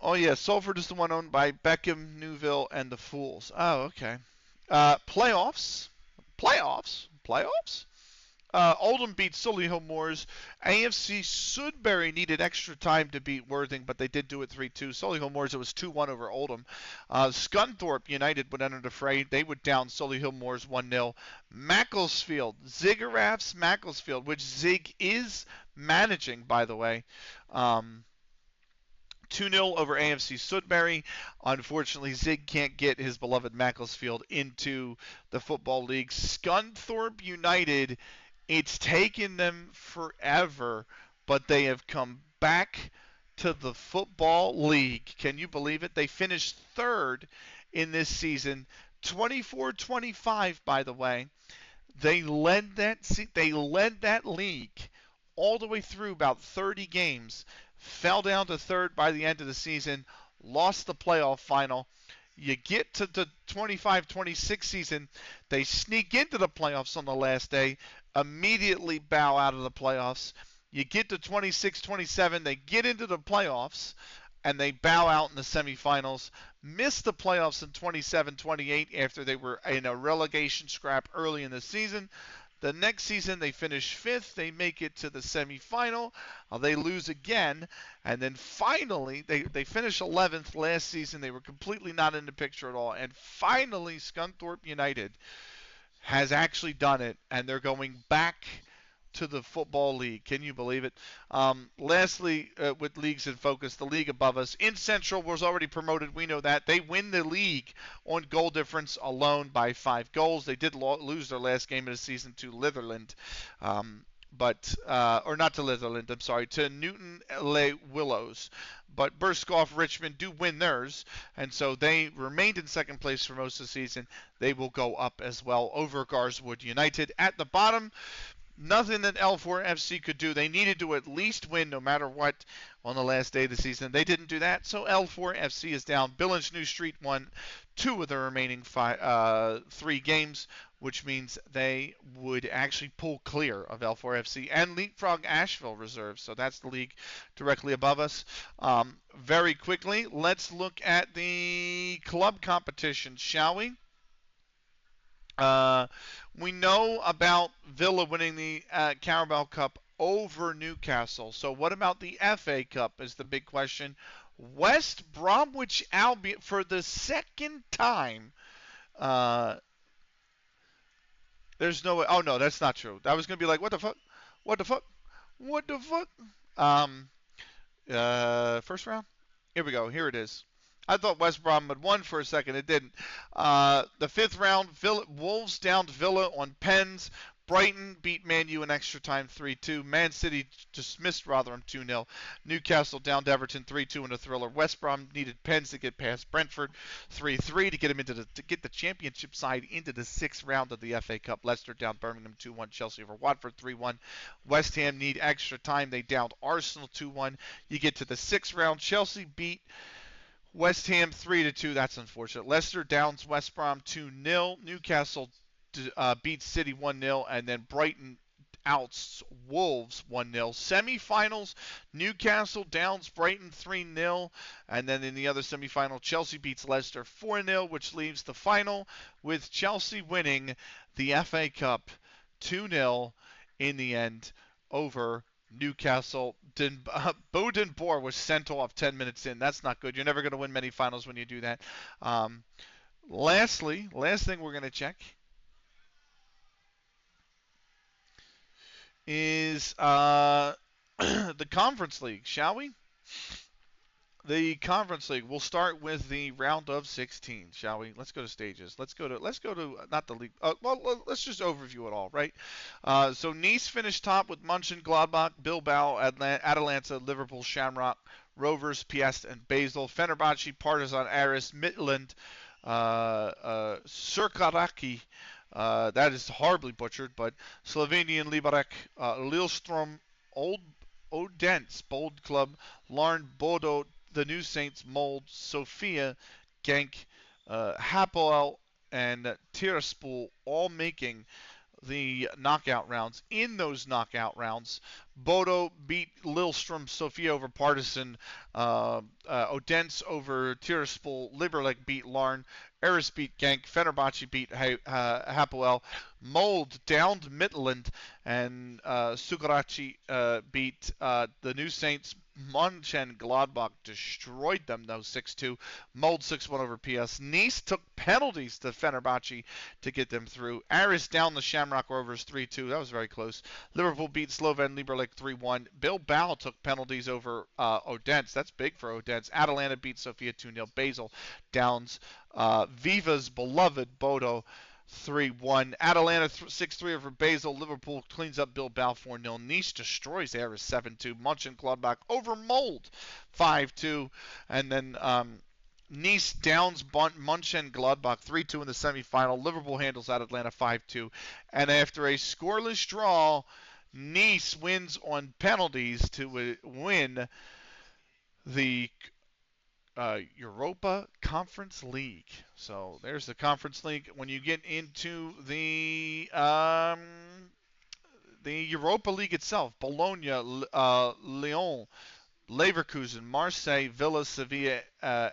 [SPEAKER 1] Oh yeah, Salford is the one owned by Beckham, Newville, and the Fools. Oh, okay. Playoffs. Oldham beat Solihull Moors. AFC Sudbury needed extra time to beat Worthing, but they did do it 3-2. Solihull Moors, it was 2-1 over Oldham. Scunthorpe United would enter the fray. They would down Solihull Moors 1-0. Ziggurath's Macclesfield, which Zig is managing, by the way. 2-0 over AFC Sudbury. Unfortunately, Zig can't get his beloved Macclesfield into the Football League. Scunthorpe United, it's taken them forever, but they have come back to the Football League. Can you believe it? They finished 3rd in this season, 24-25, by the way. They led that league all the way through about 30 games. Fell down to 3rd by the end of the season, lost the playoff final. You get to the 25-26 season, they sneak into the playoffs on the last day, immediately bow out of the playoffs. You get to 26-27, they get into the playoffs, and they bow out in the semifinals. Miss the playoffs in 27-28 after they were in a relegation scrap early in the season. The next season, they finish 5th. They make it to the semifinal. They lose again. And then finally, they finish 11th last season. They were completely not in the picture at all. And finally, Scunthorpe United has actually done it. And they're going back to the Football League. Can you believe it? Lastly, with leagues in focus, the league above us. In Central was already promoted. We know that. They win the league on goal difference alone by 5 goals. They did lose their last game of the season to Litherland. Or not to Litherland, I'm sorry, to Newton Le Willows. But Burskoff Richmond do win theirs, and so they remained in 2nd place for most of the season. They will go up as well over Garswood United. At the bottom, Nothing that L4 FC could do. They needed to at least win no matter what on the last day of the season. They didn't do that, so L4 FC is down. Billings New Street won 2 of the remaining 3 games, which means they would actually pull clear of L4 FC and leapfrog Asheville Reserve. So that's the league directly above us. Very quickly, let's look at the club competition, shall we? Uh, we know about Villa winning the Carabao Cup over Newcastle. So what about the FA Cup is the big question. West Bromwich Albion for the second time. Uh, there's no way. Oh no, that's not true. I was gonna be like, what the fuck? What the fuck? What the fuck? Um, First round. Here we go. Here it is. I thought West Brom had won for a second. It didn't. The fifth round, Wolves down to Villa on pens. Brighton beat Man U in extra time 3-2. Man City dismissed Rotherham 2-0. Newcastle down to Everton 3-2 in a thriller. West Brom needed pens to get past Brentford 3-3 to get the championship side into the sixth round of the FA Cup. Leicester down Birmingham 2-1. Chelsea over Watford 3-1. West Ham need extra time. They downed Arsenal 2-1. You get to the sixth round. Chelsea beat West Ham 3-2. That's unfortunate. Leicester downs West Brom 2-0. Newcastle beats City 1-0, and then Brighton outs Wolves 1-0. Semifinals, Newcastle downs Brighton 3-0, and then in the other semifinal, Chelsea beats Leicester 4-0, which leaves the final with Chelsea winning the FA Cup 2-0 in the end over Newcastle. Bowden Boer was sent off 10 minutes in. That's not good. You're never going to win many finals when you do that. Last thing we're going to check is the Conference League, shall we? The Conference League. We'll start with the round of 16, shall we? Let's go to stages. Let's go to not the league. Let's just overview it all, right? So Nice finished top with Mönchengladbach, Bilbao, Atalanta, Liverpool, Shamrock, Rovers, Piast, and Basel. Fenerbahce, Partizan, Aris, Midland, Sirkaraki. That is horribly butchered, but Slovenian Liberec, Lillestrøm, Odense, Bold Club, Larn, Bodo, the New Saints, Mold, Sofia, Genk, Hapoel, and Tiraspol all making the knockout rounds. In those knockout rounds, Bodo beat Lillestrøm Sofia over Partizan, Odense over Tiraspol, Liberec beat Larn, Eris beat Genk, Fenerbahce beat Hapoel, Mold downed Midland, and Sukarachi beat the New Saints. Mönchengladbach destroyed them, though, 6-2. Mold 6-1 over PS. Nice took penalties to Fenerbahce to get them through. Aris down the Shamrock Rovers 3-2. That was very close. Liverpool beat Slovan Liberec 3-1. Bilbao took penalties over Odense. That's big for Odense. Atalanta beat Sofia 2-0. Basel downs Viva's beloved Bodo 3-1. Atalanta 6-3 over Basel. Liverpool cleans up Bilbao 4-0. Nice destroys Aris 7-2. Mönchengladbach over Mold 5-2. And then Nice downs Mönchengladbach 3-2 in the semifinal. Liverpool handles out Atlanta 5-2. And after a scoreless draw, Nice wins on penalties to win the Europa Conference League. So there's the Conference League. When you get into the Europa League itself, Bologna, Lyon, Leverkusen, Marseille, Villa, Sevilla,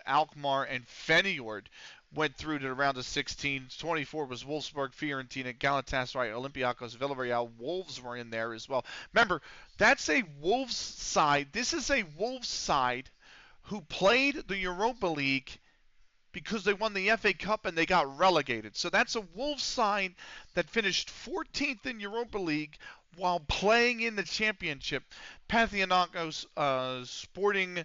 [SPEAKER 1] Alkmaar, and Feyenoord went through to the round of 16. 24 was Wolfsburg, Fiorentina, Galatasaray, Olympiacos, Villarreal. Wolves were in there as well. Remember, that's a Wolves side. This is a Wolves side who played the Europa League because they won the FA Cup and they got relegated. So that's a Wolves side that finished 14th in Europa League while playing in the Championship. Panathinaikos, Sporting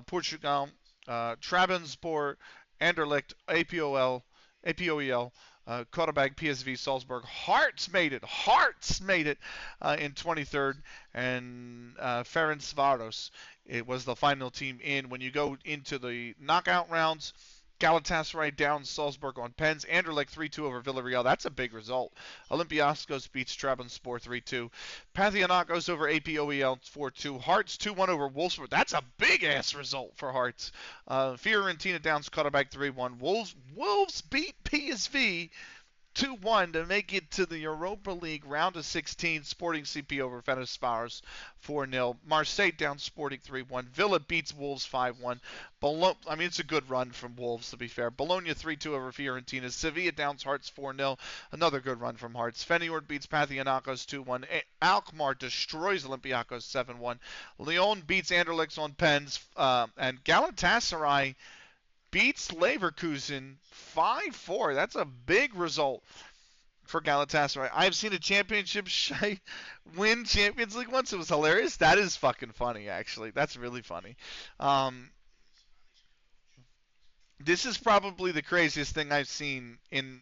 [SPEAKER 1] Portugal, Trabzonspor, Anderlecht, APOEL, Qarabag, PSV, Salzburg. Hearts made it in 23rd, and Ferencváros. It was the final team in. When you go into the knockout rounds, Galatasaray down Salzburg on pens. Anderlecht 3-2 over Villarreal. That's a big result. Olympiacos beats Trabzonspor 3-2. Panathinaikos over APOEL 4-2. Hearts 2-1 over Wolfsburg. That's a big-ass result for Hearts. Fiorentina downs Karabakh 3-1. Wolves beat PSV 2-1 to make it to the Europa League round of 16. Sporting CP over Fenerbahce 4-0. Marseille down Sporting 3-1. Villa beats Wolves 5-1. It's a good run from Wolves, to be fair. Bologna 3-2 over Fiorentina. Sevilla downs Hearts 4-0. Another good run from Hearts. Feyenoord beats Panathinaikos 2-1. Alkmaar destroys Olympiacos 7-1. Lyon beats Anderlecht on pens. And Galatasaray beats Leverkusen 5-4. That's a big result for Galatasaray. I've seen a championship win Champions League once. It was hilarious. That is fucking funny, actually. That's really funny. This is probably the craziest thing I've seen in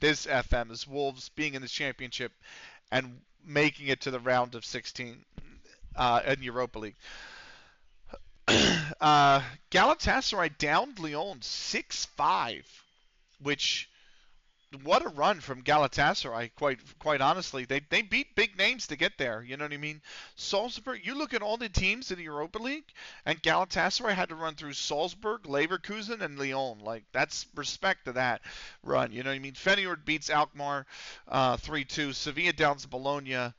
[SPEAKER 1] this FM is Wolves being in the championship and making it to the round of 16 in Europa League. Galatasaray downed Lyon 6-5, which what a run from Galatasaray. Quite honestly, they beat big names to get there. You know what I mean? Salzburg. You look at all the teams in the Europa League, and Galatasaray had to run through Salzburg, Leverkusen, and Lyon. Like that's respect to that run. You know what I mean? Feyenoord beats Alkmaar 3-2. Sevilla downs Bologna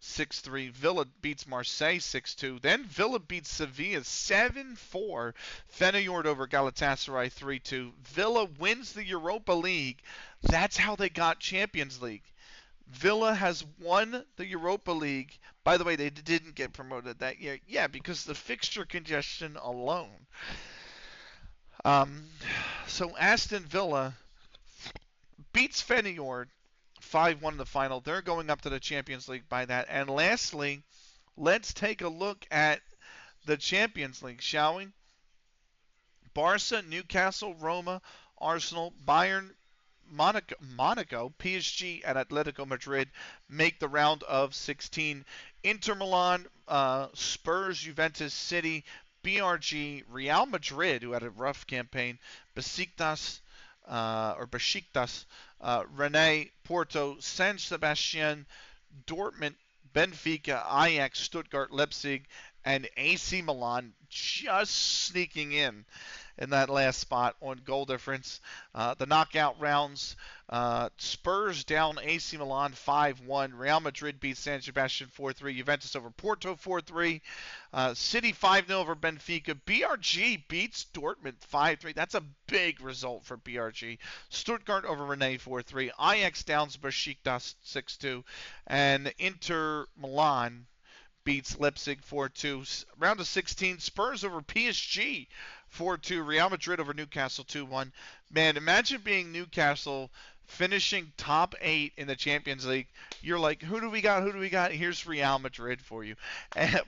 [SPEAKER 1] 6-3. Villa beats Marseille 6-2. Then Villa beats Sevilla 7-4. Feyenoord over Galatasaray 3-2. Villa wins the Europa League. That's how they got Champions League. Villa has won the Europa League. By the way, they didn't get promoted that year. Yeah, because the fixture congestion alone. So Aston Villa beats Feyenoord 5-1 in the final. They're going up to the Champions League by that. And lastly, let's take a look at the Champions League, shall we? Barca, Newcastle, Roma, Arsenal, Bayern, Monaco, PSG, and Atletico Madrid make the round of 16. Inter Milan, Spurs, Juventus, City, BRG, Real Madrid, who had a rough campaign, Besiktas, Rennes, Porto, San Sebastian, Dortmund, Benfica, Ajax, Stuttgart, Leipzig, and AC Milan just sneaking in that last spot on goal difference. The knockout rounds, Spurs down AC Milan 5-1. Real Madrid beats San Sebastian 4-3. Juventus over Porto 4-3. City 5-0 over Benfica. BRG beats Dortmund 5-3. That's a big result for BRG. Stuttgart over Rennes 4-3. Ajax downs Besiktas 6-2. And Inter Milan beats Leipzig 4-2. Round of 16, Spurs over PSG 4-2. Real Madrid over Newcastle 2-1. Man, imagine being Newcastle finishing top 8 in the Champions League. You're like, who do we got? Here's Real Madrid for you.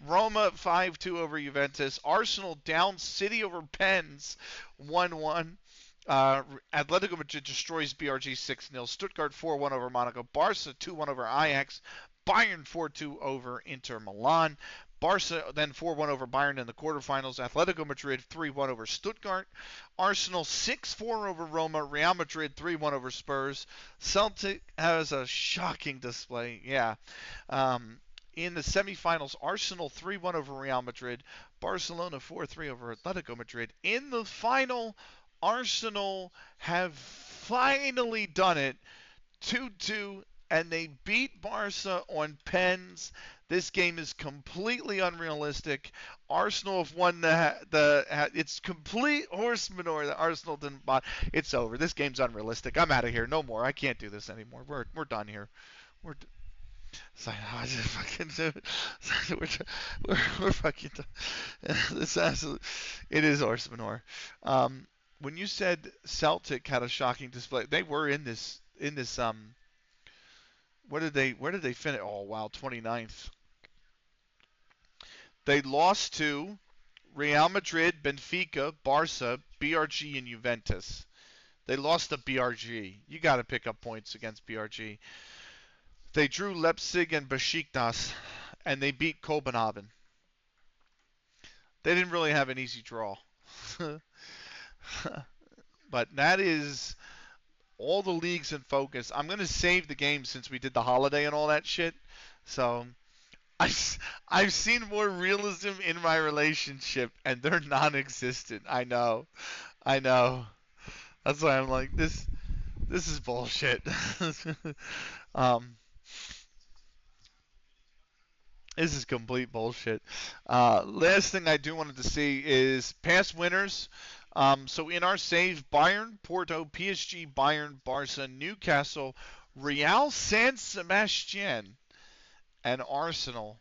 [SPEAKER 1] Roma 5-2 over Juventus. Arsenal down City over Pens 1-1. Atletico Madrid destroys BRG 6-0. Stuttgart 4-1 over Monaco. Barca 2-1 over Ajax. Bayern 4-2 over Inter Milan. Barca then 4-1 over Bayern in the quarterfinals. Atletico Madrid 3-1 over Stuttgart. Arsenal 6-4 over Roma. Real Madrid 3-1 over Spurs. Celtic has a shocking display. Yeah. In the semifinals, Arsenal 3-1 over Real Madrid. Barcelona 4-3 over Atletico Madrid. In the final, Arsenal have finally done it. 2-2. And they beat Barca on pens. This game is completely unrealistic. Arsenal have won it's complete horse manure that Arsenal didn't buy. It's over. This game's unrealistic. I'm out of here. No more. I can't do this anymore. We're done here. We're fucking done. It is horse manure. When you said Celtic had a shocking display, they were in this where did they finish? Oh wow, 29th. They lost to Real Madrid, Benfica, Barca, BRG, and Juventus. They lost to BRG. You got to pick up points against BRG. They drew Leipzig and Besiktas, and they beat Copenhagen. They didn't really have an easy draw. But that is all the leagues in focus. I'm gonna save the game since we did the holiday and all that shit. So I've I've seen more realism in my relationship, and they're non-existent. I know. That's why I'm like this. This is bullshit. um, this is complete bullshit. Last thing I do wanted to see is past winners. So in our saves, Bayern, Porto, PSG, Bayern, Barca, Newcastle, Real San Sebastian, and Arsenal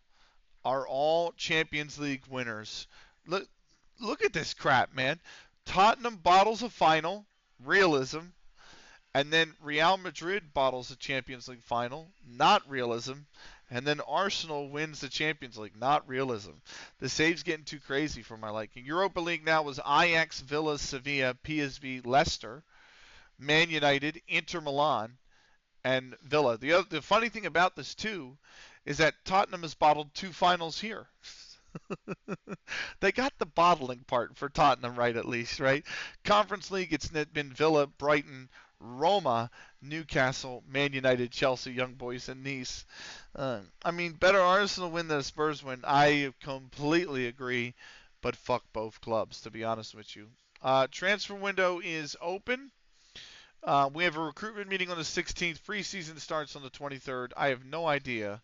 [SPEAKER 1] are all Champions League winners. Look, look at this crap, man. Tottenham bottles a final, realism, and then Real Madrid bottles a Champions League final, not realism, and then Arsenal wins the Champions League, not realism. The save's getting too crazy for my liking. Europa League now was Ajax, Villa, Sevilla, PSV, Leicester, Man United, Inter Milan, and Villa. The funny thing about this too is that Tottenham has bottled two finals here. They got the bottling part for Tottenham right at least, right? Conference League, it's been Villa, Brighton, Roma, Newcastle, Man United, Chelsea, Young Boys, and Nice. I mean, better Arsenal win than Spurs win. I completely agree, but fuck both clubs, to be honest with you. Transfer window is open. We have a recruitment meeting on the 16th. Preseason starts on the 23rd. I have no idea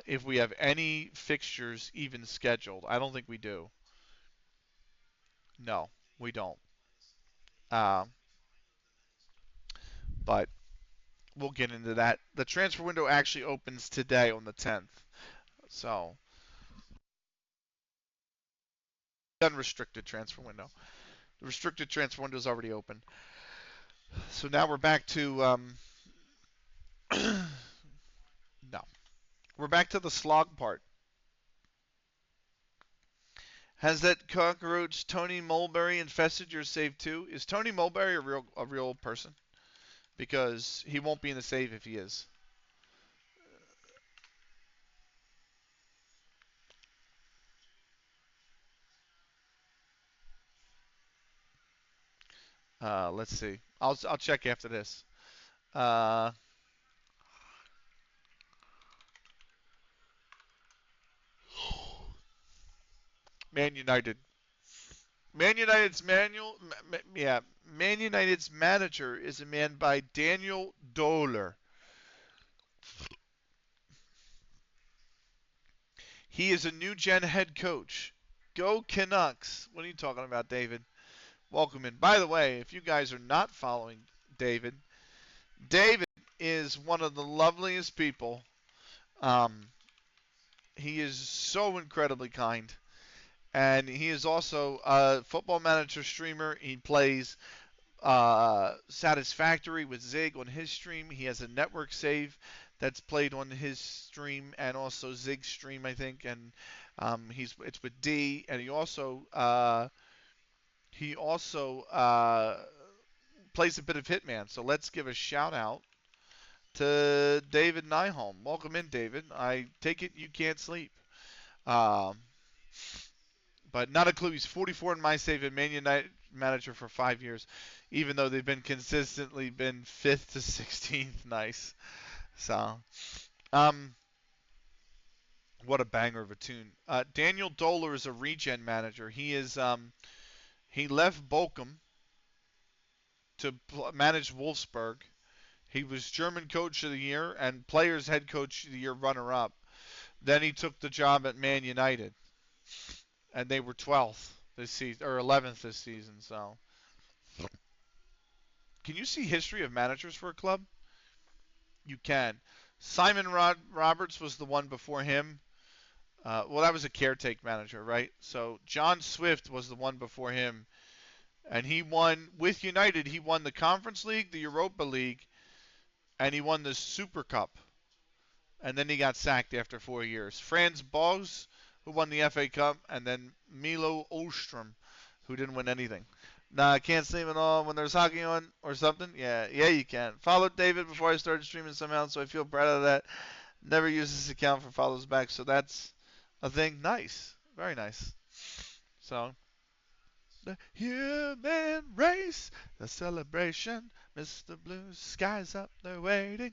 [SPEAKER 1] if we have any fixtures even scheduled. I don't think we do. No, we don't. Uh, but we'll get into that. The transfer window actually opens today on the 10th. So, unrestricted transfer window. The restricted transfer window is already open. So now we're back to no. We're back to the slog part. Has that cockroach Tony Mulberry infested your save too? Is Tony Mulberry a real person? Because he won't be in the save if he is. Let's see. I'll check after this. Uh, Man United. Man United's manual. Yeah, Man United's manager is a man by Daniel Dohler. He is a new gen head coach. Go Canucks. What are you talking about, David? Welcome in. By the way, if you guys are not following David, David is one of the loveliest people. Um, he is so incredibly kind. And he is also a football manager streamer. He plays Satisfactory with Zig on his stream. He has a network save that's played on his stream and also Zig's stream, I think. And it's with D. And he also plays a bit of Hitman. So let's give a shout out to David Nyholm. Welcome in, David. I take it you can't sleep. Um, but not a clue. He's 44 in my save and Man United manager for 5 years, even though they've been consistently been 5th to 16th. Nice. So, um, what a banger of a tune. Daniel Dohler is a regen manager. He left Bochum to manage Wolfsburg. He was German coach of the year and players head coach of the year runner up. Then he took the job at Man United, and they were 12th this season or 11th this season. So, can you see history of managers for a club? You can. Simon Roberts was the one before him. Well, that was a caretaker manager, right? So John Swift was the one before him, and he won with United. He won the Conference League, the Europa League, and he won the Super Cup. And then he got sacked after 4 years. Franz Boas, who won the FA Cup, and then Milo Ostrom, who didn't win anything. Nah, I can't sleep at all when there's hockey on or something. Yeah, you can. Followed David before I started streaming somehow, so I feel proud of that. Never use this account for follows back, so that's a thing. Nice, very nice. So The human race, the celebration. Mr. Blue Skies up there waiting.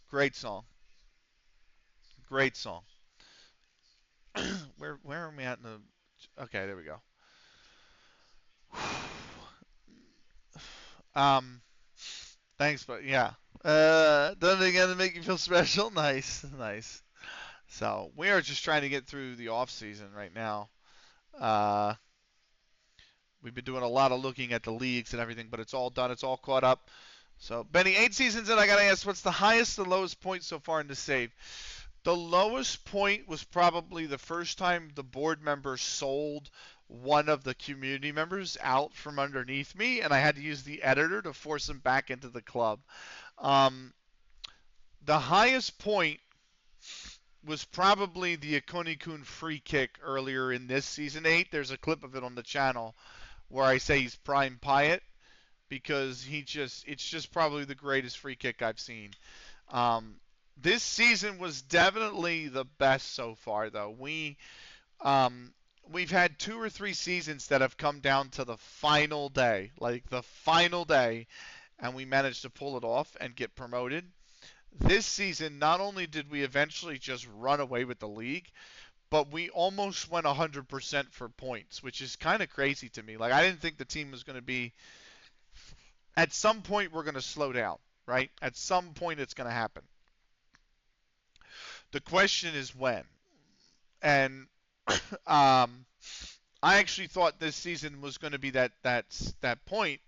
[SPEAKER 1] Great song. Great song. Where am I at in the? Okay, there we go. Um, thanks, but yeah. Done it again to make you feel special. Nice, nice. So we are just trying to get through the off season right now. Uh, we've been doing a lot of looking at the leagues and everything, but it's all done. It's all caught up. So Benny, 8 seasons in. I gotta ask, what's the highest and lowest point so far in the save? The lowest point was probably the first time the board member sold one of the community members out from underneath me, and I had to use the editor to force him back into the club. Um, the highest point was probably the Akoni-kun free kick earlier in this season 8. There's a clip of it on the channel where I say he's prime Pyatt because it's just probably the greatest free kick I've seen. Um, this season was definitely the best so far, though. Um, we've had 2 or 3 seasons that have come down to the final day, like the final day, and we managed to pull it off and get promoted. This season, not only did we eventually just run away with the league, but we almost went 100% for points, which is kind of crazy to me. Like, I didn't think the team was going to be. At some point, we're going to slow down, right? At some point, it's going to happen. The question is when. And um, I actually thought this season was going to be that point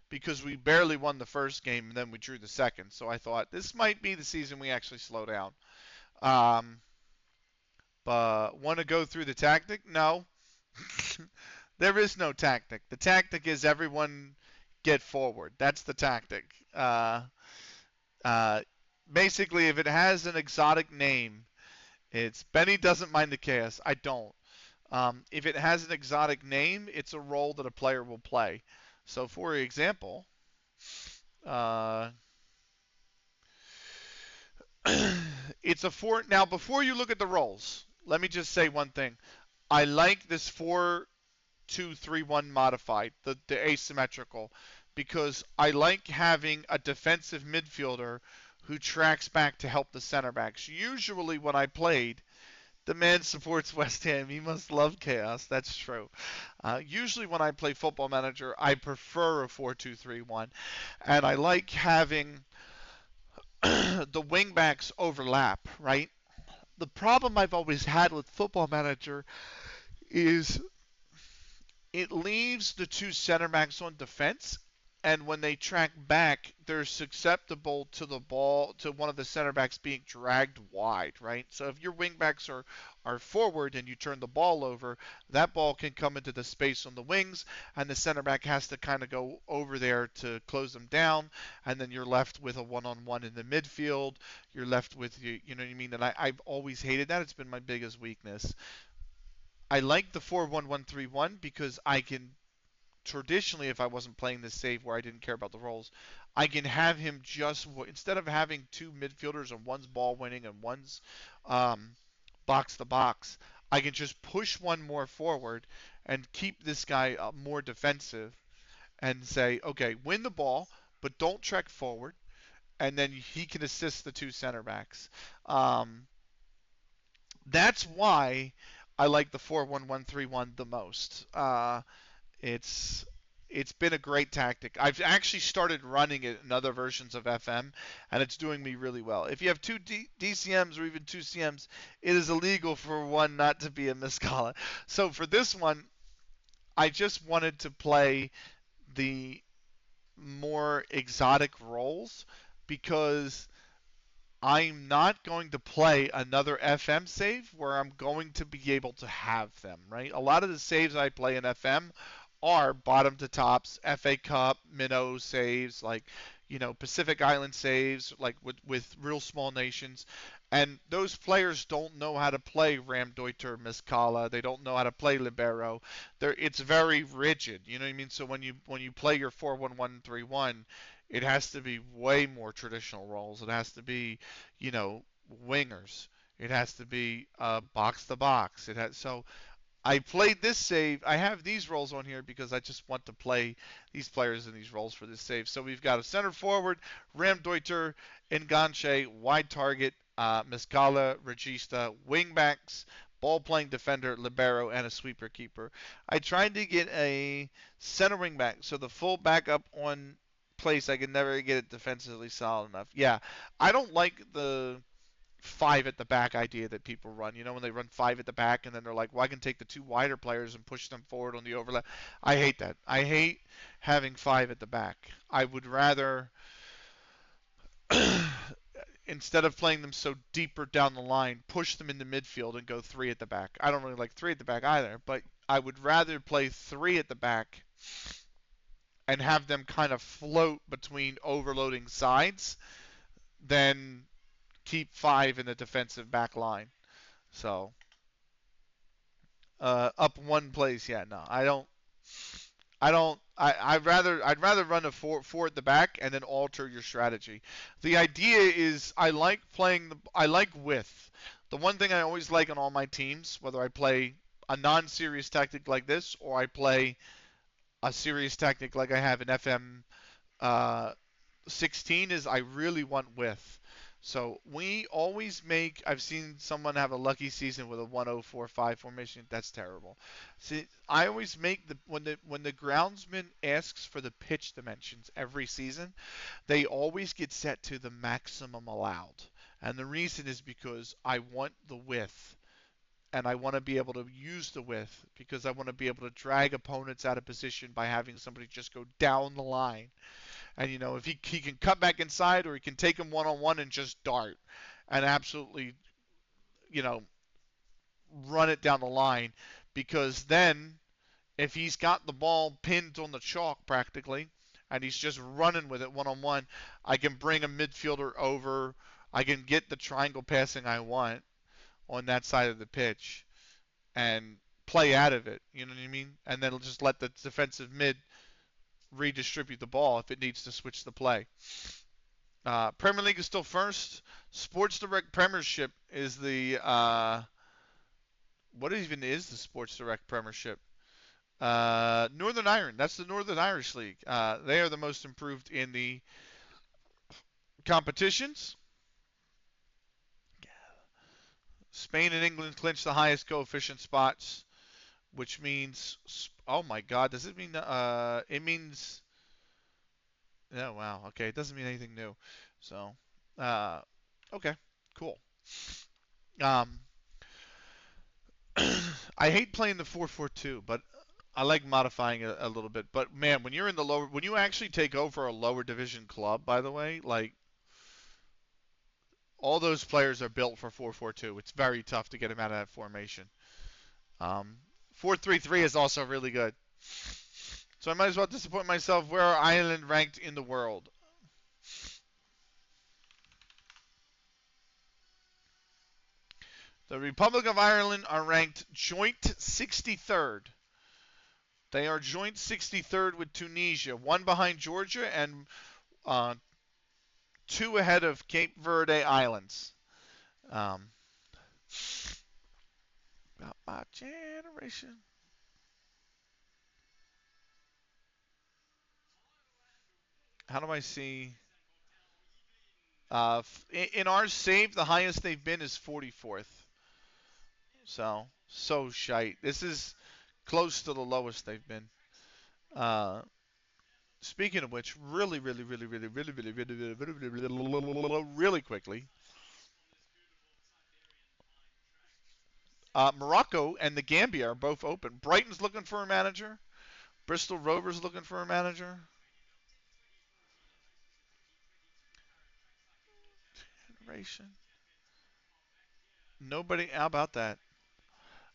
[SPEAKER 1] because we barely won the first game and then we drew the second. So I thought this might be the season we actually slow down. Um, but want to go through the tactic? No. There is no tactic. The tactic is everyone get forward. That's the tactic. Uh, basically, if it has an exotic name, it's Benny doesn't mind the chaos. I don't. If it has an exotic name, it's a role that a player will play. So, for example, uh, it's a four. Now, before you look at the roles, let me just say one thing. I like this 4-2-3-1 modified, the asymmetrical, because I like having a defensive midfielder who tracks back to help the center backs. Usually, when I played, the man supports West Ham. He must love chaos. That's true. Usually, when I play Football Manager, I prefer a 4-2-3-1, and I like having the wingbacks overlap. Right. The problem I've always had with Football Manager is it leaves the two center backs on defense, and when they track back, they're susceptible to the ball, to one of the center backs being dragged wide, right? So if your wing backs are forward and you turn the ball over, that ball can come into the space on the wings, and the center back has to kind of go over there to close them down, and then you're left with a one-on-one in the midfield. You're left with you know what I mean? And I've always hated that. It's been my biggest weakness. I like the 4-1-1-3-1 because I can traditionally, if I wasn't playing this save where I didn't care about the roles, I can have him just instead of having two midfielders and one's ball winning and one's um, box to box, I can just push one more forward and keep this guy more defensive and say, okay, win the ball, but don't trek forward, and then he can assist the two center backs. Um, that's why I like the 4-1-1-3-1 the most. It's it's been a great tactic. I've actually started running it in other versions of FM, and it's doing me really well. If you have two DCMs or even two CMs, it is illegal for one not to be a Miscala. So for this one, I just wanted to play the more exotic roles because I'm not going to play another FM save where I'm going to be able to have them, right? A lot of the saves I play in FM are bottom to tops, FA Cup, minnow saves, like, Pacific Island saves, like with real small nations. And those players don't know how to play Ramdeuter, Miscala. They don't know how to play Libero. It's very rigid. You know what I mean? So when you play your 4-1-1-3-1, it has to be way more traditional roles. It has to be, you know, wingers. It has to be box to box. It has so. I played this save. I have these roles on here because I just want to play these players in these roles for this save. So we've got a center forward, Ramdeuter, Enganche, wide target, Mescala, Regista, wingbacks, ball playing defender, libero, and a sweeper keeper. I tried to get a center wingback, so the full backup on place. I could never get it defensively solid enough. Yeah, I don't like the five at the back idea that people run. You know, when they run five at the back and then they're like, well, I can take the two wider players and push them forward on the overlap. I hate that. I hate having five at the back. I would rather, instead of playing them so deeper down the line, push them into midfield and go three at the back. I don't really like three at the back either, but I would rather play three at the back and have them kind of float between overloading sides than keep five in the defensive back line. So up one place. Yeah, no, I don't. I don't. I'd rather run a four at the back and then alter your strategy. The idea is I like playing the. I like width. The one thing I always like on all my teams, whether I play a non-serious tactic like this or I play a serious tactic like I have in FM uh, 16 is I really want width. So we always make. I've seen someone have a lucky season with a 1045 formation. That's terrible. See, I always make the when the groundsman asks for the pitch dimensions every season, they always get set to the maximum allowed. And the reason is because I want the width and I want to be able to use the width because I want to be able to drag opponents out of position by having somebody just go down the line. And if he can cut back inside or he can take him one on one and just dart and absolutely, you know, run it down the line because then if he's got the ball pinned on the chalk practically and he's just running with it one on one, I can bring a midfielder over. I can get the triangle passing I want on that side of the pitch and play out of it. You know what I mean? And then just let the defensive mid redistribute the ball if it needs to switch the play. Premier League is still first. Sports Direct Premiership is the what even is the Sports Direct Premiership? Northern Ireland. That's the Northern Irish League. They are the most improved in the competitions. Spain and England clinch the highest coefficient spots, which means, oh my God, does it mean? It means. Oh wow. Okay, it doesn't mean anything new. So, uh, okay, cool. Um, I hate playing the 4-4-2, but I like modifying it a little bit. But man, when you're in the lower, when you actually take over a lower division club, by the way, like all those players are built for 4-4-2. It's very tough to get them out of that formation. Um, 4-3-3 is also really good. So I might as well disappoint myself. Where are Ireland ranked in the world? The Republic of Ireland are ranked joint 63rd. They are joint 63rd with Tunisia, one behind Georgia and uh, two ahead of Cape Verde Islands. Um, about my generation. How do I see? In our save, the highest they've been is 44th. So shite. This is close to the lowest they've been. Uh, Speaking of which, really quickly, Morocco and the Gambia are both open. Brighton's looking for a manager. Bristol Rovers looking for a manager. Generation. Nobody. How about that?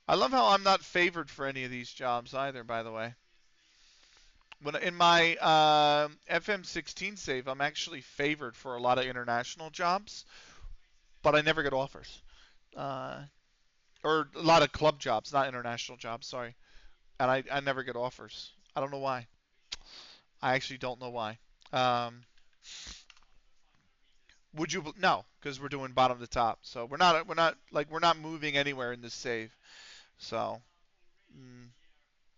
[SPEAKER 1] I love how I'm not favored for any of these jobs either. By the way, when in my FM16 save, I'm actually favored for a lot of international jobs, but I never get offers. Uh, or a lot of club jobs, not international jobs. Sorry, and I never get offers. I don't know why. I actually don't know why. Um, would you? No, because we're doing bottom to top. So we're not moving anywhere in this save. So Mm.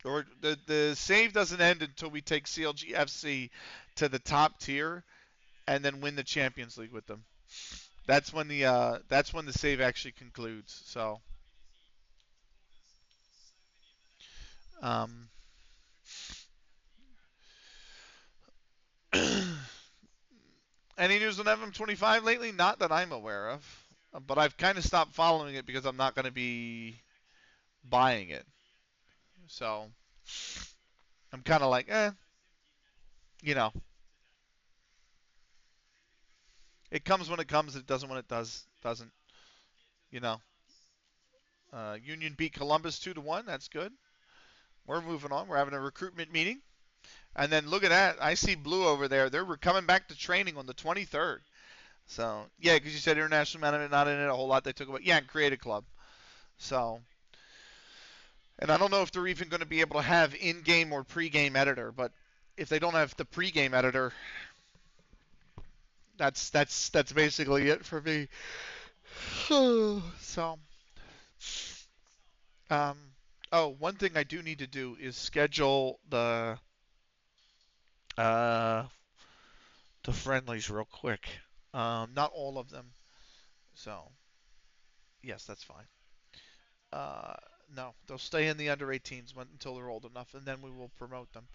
[SPEAKER 1] Or the save doesn't end until we take CLG FC to the top tier and then win the Champions League with them. That's when the save actually concludes. So, um, any news on FM25 lately? Not that I'm aware of, but I've kind of stopped following it because I'm not going to be buying it. So I'm kind of like, you know, it comes when it comes. It doesn't when it doesn't. You know, Union beat Columbus 2-1. That's good. We're moving on. We're having a recruitment meeting. And then look at that. I see Blue over there. They're coming back to training on the 23rd. So, yeah, because you said international management not in it a whole lot. They took away. Yeah, and create a club. So, and I don't know if they're even going to be able to have in-game or pre-game editor, but if they don't have the pre-game editor, that's basically it for me. So, um, oh, one thing I do need to do is schedule uh the friendlies real quick. Not all of them. So, yes, that's fine. Uh, no, they'll stay in the under 18s until they're old enough, and then we will promote them.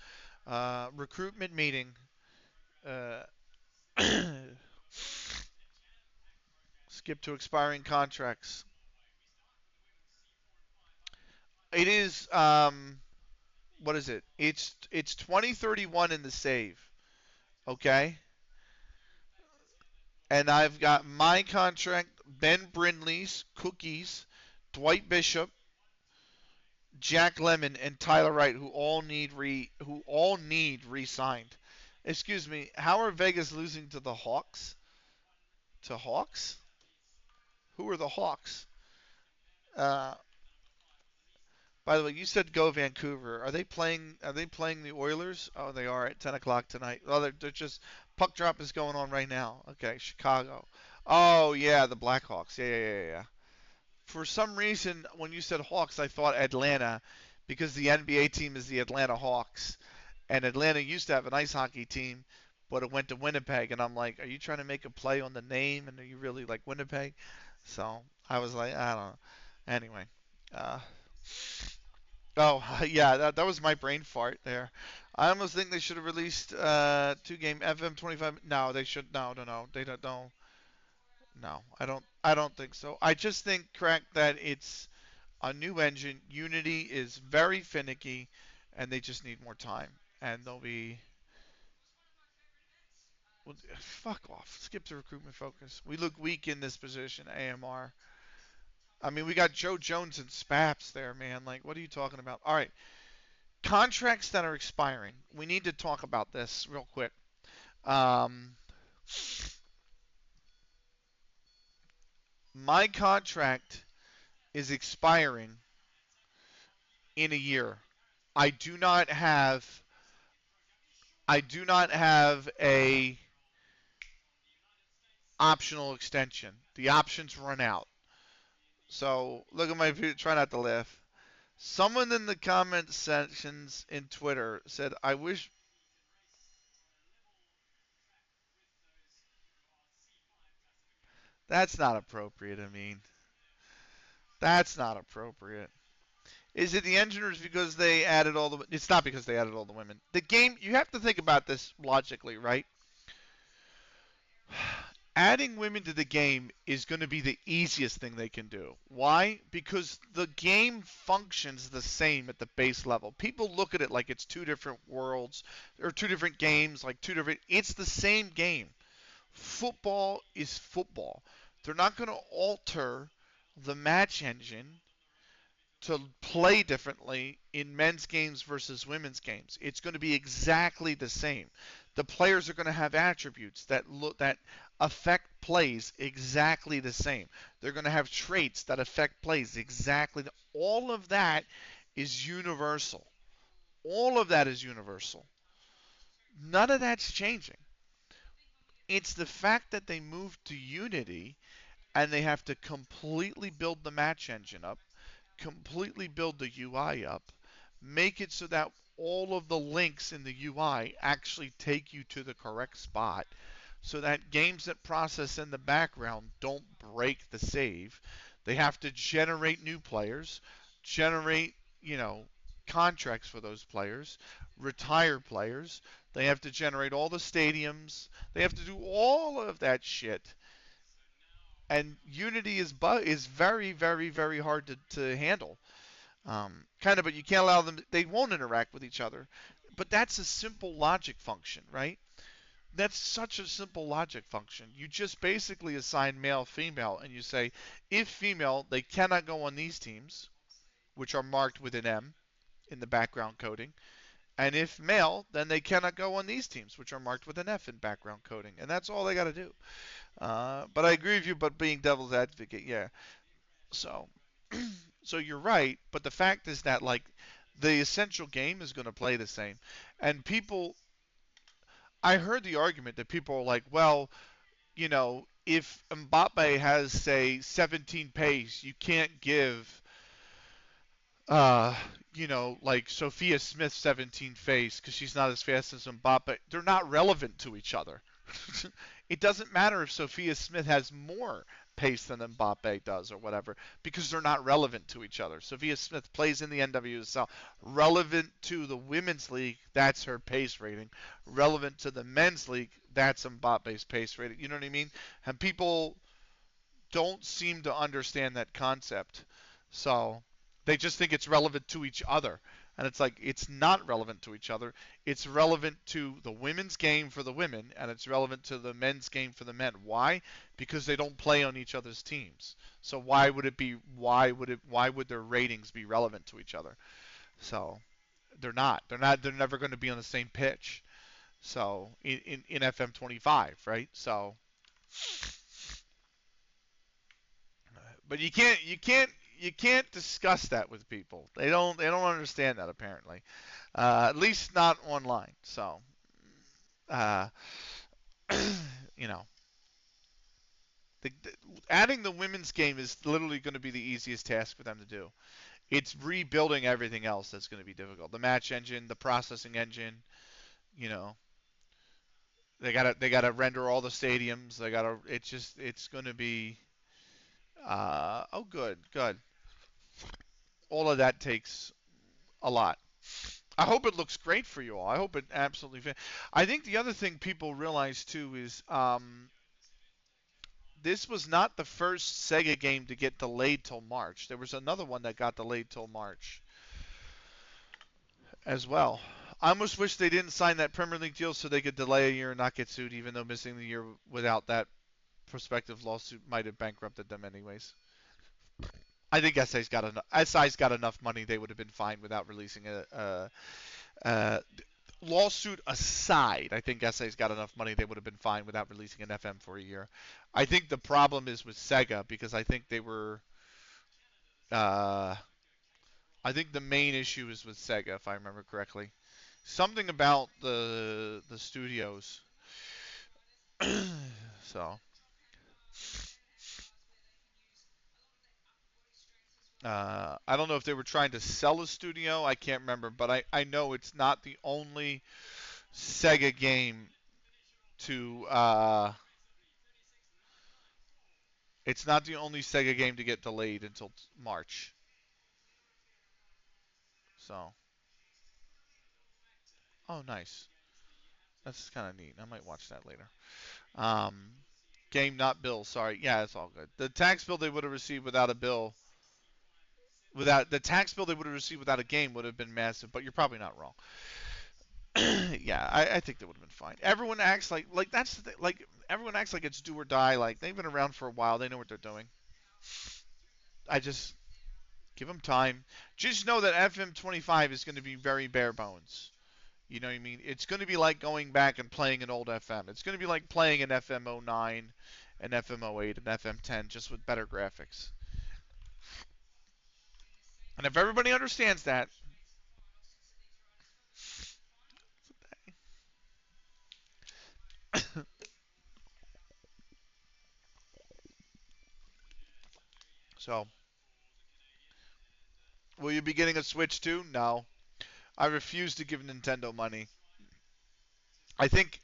[SPEAKER 1] Recruitment meeting. Uh, skip to expiring contracts. It is what is it? It's 2031 in the save. Okay, and I've got my contract, Ben Brindley's, Cookies, Dwight Bishop, Jack Lemon, and Tyler Wright, who all need re-signed. Excuse me, how are Vegas losing to the Hawks? To Hawks? Who are the Hawks? Uh, by the way, you said go Vancouver. Are they playing? Are they playing the Oilers? Oh, they are at 10 o'clock tonight. Oh, they're just puck drop is going on right now. Okay, Chicago. Oh yeah, the Blackhawks. Yeah. For some reason, when you said Hawks, I thought Atlanta, because the NBA team is the Atlanta Hawks, and Atlanta used to have an ice hockey team, but it went to Winnipeg, and I'm like, are you trying to make a play on the name, and are you really like Winnipeg? So I was like, I don't know. Anyway, uh, oh yeah, that was my brain fart there. I almost think they should have released two-game FM25. No, they should. No. They don't. No, no. I don't think so. I just think, correct, that it's a new engine. Unity is very finicky, and they just need more time. And they'll be. Well, fuck off. Skip to recruitment focus. We look weak in this position, AMR. I mean, we got Joe Jones and Spaps there, man. Like, what are you talking about? All right. Contracts that are expiring. We need to talk about this real quick. Um, my contract is expiring in a year. I do not have I do not have a optional extension. The options run out. So look at my view. Try not to laugh. Someone in the comment sections in Twitter said, "I wish." That's not appropriate. I mean, that's not appropriate. Is it the engineers because they added all the? It's not because they added all the women. The game. You have to think about this logically, right? Adding women to the game is going to be the easiest thing they can do. Why? Because the game functions the same at the base level. People look at it like it's two different worlds or two different games, like two different. It's the same game. Football is football. They're not going to alter the match engine to play differently in men's games versus women's games. It's going to be exactly the same. The players are going to have attributes that affect plays exactly the same. They're going to have traits that affect plays exactly. All of that is universal. All of that is universal. None of that's changing. It's the fact that they moved to Unity and they have to completely build the match engine up, completely build the UI up, make it so that all of the links in the UI actually take you to the correct spot, so that games that process in the background don't break the save. They have to generate new players, generate, you know, contracts for those players, retire players. They have to generate all the stadiums. They have to do all of that shit. And Unity is very, very, very hard to handle. Kind of, but you can't allow them. They won't interact with each other. But that's a simple logic function, right? That's such a simple logic function. You just basically assign male, female, and you say, if female, they cannot go on these teams, which are marked with an M in the background coding. And if male, then they cannot go on these teams, which are marked with an F in background coding. And that's all they got to do. But I agree with you. But being devil's advocate, yeah. So, so you're right. But the fact is that like the essential game is going to play the same, and people. I heard the argument that people are like, well, you know, if Mbappe has say 17 pace, you can't give uh, you know, like Sophia Smith 17 face because she's not as fast as Mbappe. They're not relevant to each other. It doesn't matter if Sophia Smith has more pace than Mbappe does or whatever because they're not relevant to each other. Sophia Smith plays in the NWSL. Relevant to the women's league, that's her pace rating. Relevant to the men's league, that's Mbappe's pace rating. You know what I mean? And people don't seem to understand that concept. So they just think it's relevant to each other. And it's like, it's not relevant to each other. It's relevant to the women's game for the women, and it's relevant to the men's game for the men. Why? Because they don't play on each other's teams. So why would their ratings be relevant to each other? So they're not. They're never going to be on the same pitch. So in FM25, right? So but you can't discuss that with people. They don't understand that apparently. At least not online. So uh, you know, the, adding the women's game is literally going to be the easiest task for them to do. It's rebuilding everything else that's going to be difficult. The match engine, the processing engine. You know, they gotta render all the stadiums. They gotta. It's going to be. Oh, good. All of that takes a lot. I hope it looks great for you all. I hope it absolutely. I think the other thing people realize too is this was not the first Sega game to get delayed till March. There was another one that got delayed till March as well. I almost wish they didn't sign that Premier League deal so they could delay a year and not get sued, even though missing the year without that prospective lawsuit might have bankrupted them anyways. I think SI's got enough money; they would have been fine without releasing a lawsuit aside, I think SA's got enough money they would have been fine without releasing an FM for a year. I think the problem is with Sega because I think they were. Uh, I think the main issue is with Sega, if I remember correctly. Something about the studios. So I don't know if they were trying to sell a studio. I can't remember, but I know it's not the only Sega game to. It's not the only Sega game to get delayed until March. So, oh, nice. That's kind of neat. I might watch that later. Um, game not bill. Sorry. Yeah, it's all good. The tax bill they would have received without a bill, without the tax bill they would have received without a game would have been massive. But you're probably not wrong. Yeah, I think they would have been fine. Everyone acts like that's the thing, like everyone acts like it's do or die. Like they've been around for a while. They know what they're doing. I just give them time. Just know that FM25 is going to be very bare bones. You know what I mean? It's going to be like going back and playing an old FM. It's going to be like playing an FM09, an FM08, an FM10, just with better graphics. And if everybody understands that, so Will you be getting a Switch too? No. I refuse to give Nintendo money. I think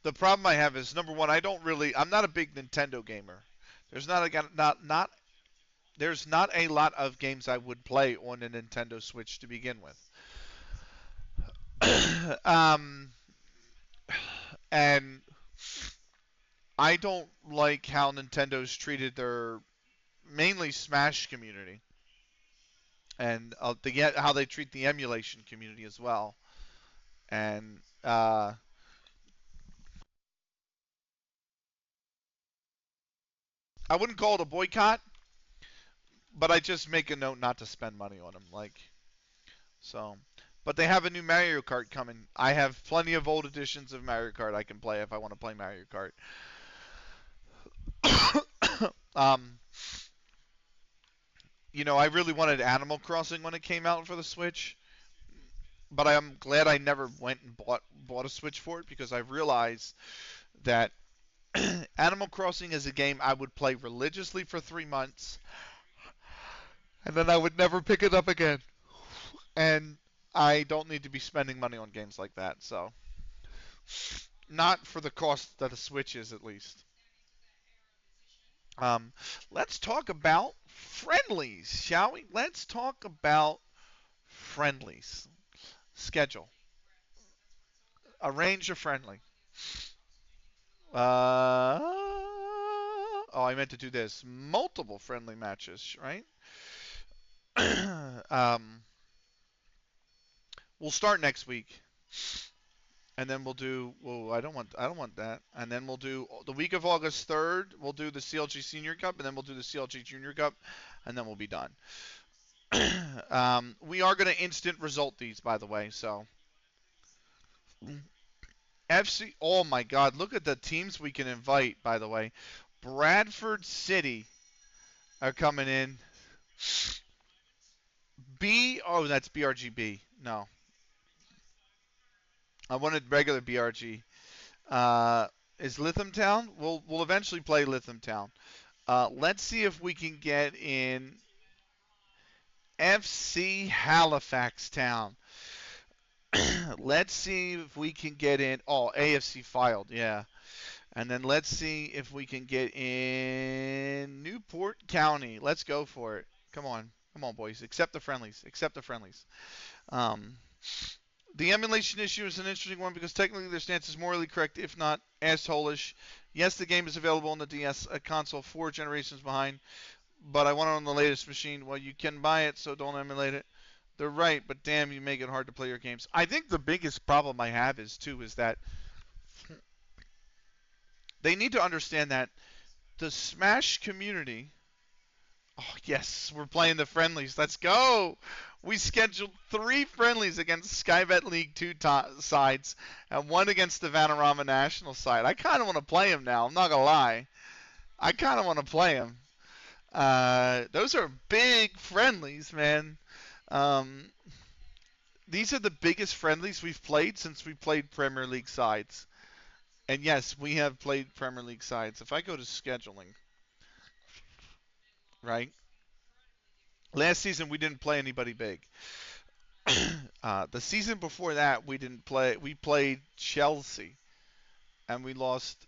[SPEAKER 1] the problem I have is number one, I'm not a big Nintendo gamer. There's there's not a lot of games I would play on a Nintendo Switch to begin with. um, and I don't like how Nintendo's treated their mainly Smash community, and how they treat the emulation community as well. And I wouldn't call it a boycott, but I just make a note not to spend money on them. So, but they have a new Mario Kart coming. I have plenty of old editions of Mario Kart I can play if I want to play Mario Kart. um, I really wanted Animal Crossing when it came out for the Switch, but I'm glad I never went and bought a Switch for it because I realized that Animal Crossing is a game I would play religiously for 3 months, and then I would never pick it up again. And I don't need to be spending money on games like that. So, not for the cost that a Switch is, at least. Um, let's talk about friendlies, shall we? Let's talk about friendlies. Schedule. Arrange a friendly. Oh, I meant to do this. Multiple friendly matches, right? um, we'll start next week, and then we'll do. Well, I don't want that. And then we'll do the week of August 3rd. We'll do the CLG Senior Cup, and then we'll do the CLG Junior Cup, and then we'll be done. We are going to instant result these, by the way. So FC. Oh my God! Look at the teams we can invite. By the way, Bradford City are coming in. B. Oh, that's BRGB. No, I wanted regular BRG. Is Lythamstown? We'll eventually play Lythamstown. Let's see if we can get in FC Halifax Town. Let's see if we can get in. Oh, AFC filed, yeah. And then let's see if we can get in Newport County. Let's go for it. Come on, boys. Accept the friendlies. Accept the friendlies. Um, the emulation issue is an interesting one because technically their stance is morally correct, if not assholish. Yes, the game is available on the DS, a console 4 generations behind, but I want it on the latest machine. Well, you can buy it, so don't emulate it. They're right, but damn, you make it hard to play your games. I think the biggest problem I have is that they need to understand that the Smash community. Oh yes, we're playing the friendlies. Let's go. We scheduled 3 friendlies against Skybet League 2 sides and one against the Vanarama National side. I kind of want to play him now. I'm not gonna lie. I kind of want to play him. Those are big friendlies, man. Um, these are the biggest friendlies we've played since we played Premier League sides. And yes, we have played Premier League sides. If I go to scheduling, right? Last season we didn't play anybody big. The season before that we didn't play. We played Chelsea and we lost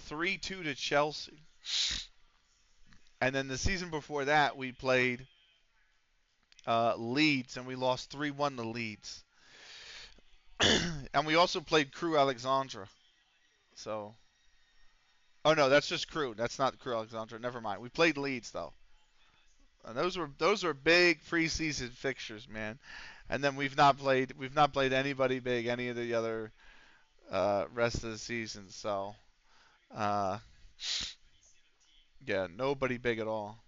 [SPEAKER 1] 3-2 to Chelsea. And then the season before that we played Leeds and we lost 3-1 to Leeds. And we also played Crew Alexandra. So, oh no, that's just Crew. That's not Crew Alexandra. Never mind. We played Leeds though. And those were big preseason fixtures, man. And then we've not played anybody big any of the other rest of the season. So uh, yeah, nobody big at all.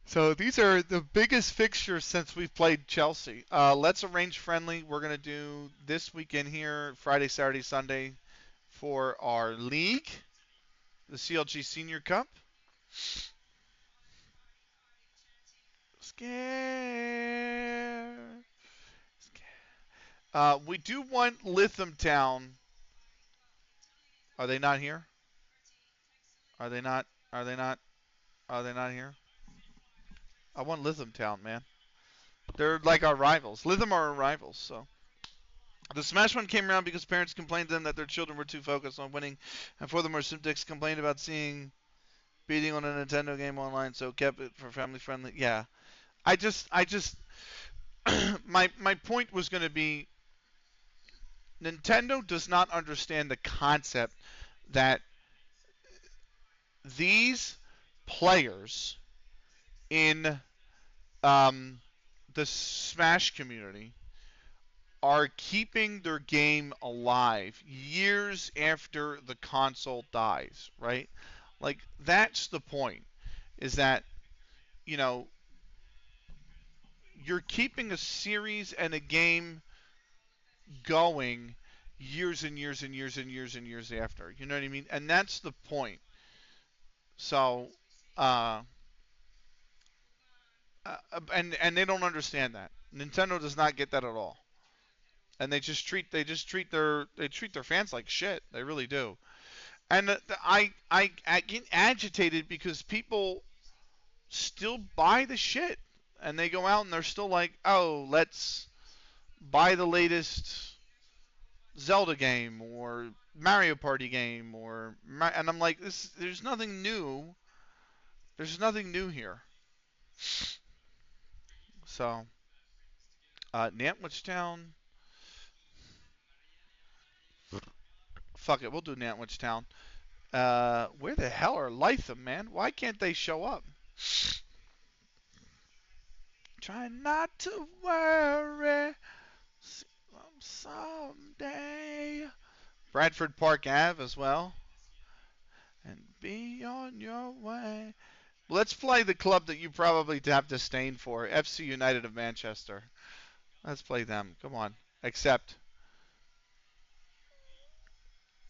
[SPEAKER 1] So these are the biggest fixtures since we've played Chelsea. Let's arrange friendly. We're gonna do this weekend here, Friday, Saturday, Sunday, for our league, the CLG Senior Cup. Scare. We do want Lytham Town. Are they not here? Are they not? Are they not? Are they not here? I want Lythamtown, man. They're like our rivals. Lytham are our rivals, so. The Smash one came around because parents complained to them that their children were too focused on winning, and furthermore, Simtix complained about seeing beating on a Nintendo game online, so kept it for family friendly. Yeah, I just, my point was going to be Nintendo does not understand the concept that these players in the Smash community are keeping their game alive years after the console dies, right? Like that's the point is that, you know, you're keeping a series and a game going years and years and years and years and years after. You know what I mean? And that's the point. So, uh, and they don't understand that. Nintendo does not get that at all. And they treat their fans like shit. They really do. And I get agitated because people still buy the shit, and they go out and they're still like, oh, let's buy the latest Zelda game or Mario Party game and I'm like, this. There's nothing new. There's nothing new here. So, Nantwich Town. Fuck it, we'll do Nantwich Town. Where the hell are Lytham, man? Why can't they show up? Try not to worry someday. Bradford Park Ave as well. And be on your way. Let's play the club that you probably have disdain for, FC United of Manchester. Let's play them. Come on. Accept.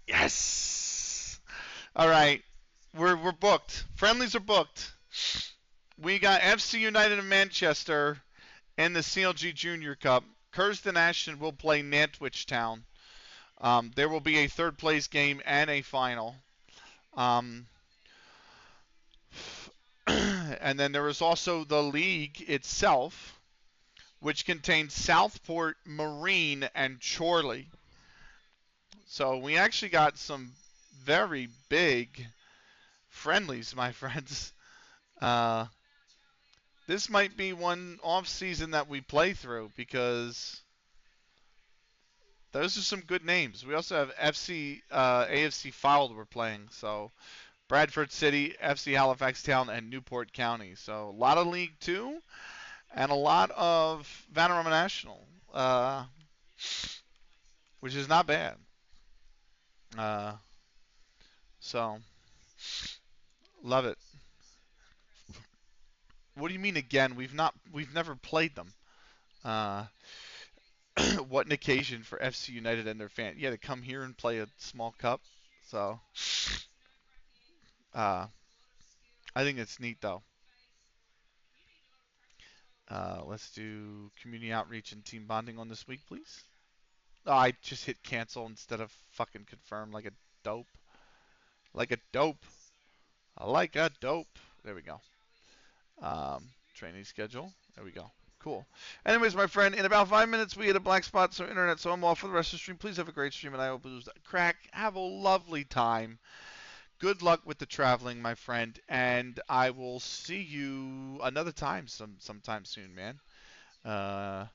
[SPEAKER 1] Yes! All right. We're booked. Friendlies are booked. We got FC United of Manchester in the CLG Junior Cup. Curzon Ashton will play Nantwich Town. There will be a third place game and a final. Um, and then there is also the league itself, which contains Southport, Marine, and Chorley. So we actually got some very big friendlies, my friends. Uh, this might be one off season that we play through because those are some good names. We also have FC AFC Filed we're playing. So Bradford City, FC Halifax Town, and Newport County. So a lot of League Two and a lot of Vanarama National, uh, which is not bad. Uh, so love it. What do you mean again? We've never played them. Uh, what an occasion for FC United and their fans. Yeah, to come here and play a small cup. So, uh, I think it's neat though. Let's do community outreach and team bonding on this week, please. Oh, I just hit cancel instead of fucking confirm like a dope. Like a dope. Like a dope. There we go. Training schedule. There we go. Cool. Anyways, my friend, in about 5 minutes we hit a black spot, so internet, so I'm off for the rest of the stream. Please have a great stream, and I hope it was crack. Have a lovely time. Good luck with the traveling, my friend, and I will see you another time sometime soon, man. Uh,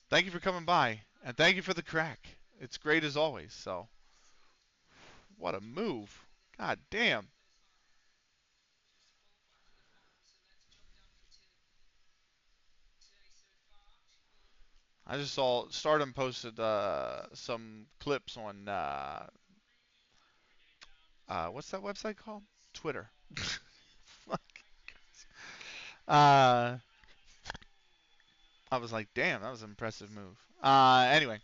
[SPEAKER 1] Thank you for coming by, and thank you for the crack. It's great as always. So, what a move! God damn. I just saw Stardom posted some clips on what's that website called? Twitter. Fuck. Uh, I was like, damn, that was an impressive move. Anyway,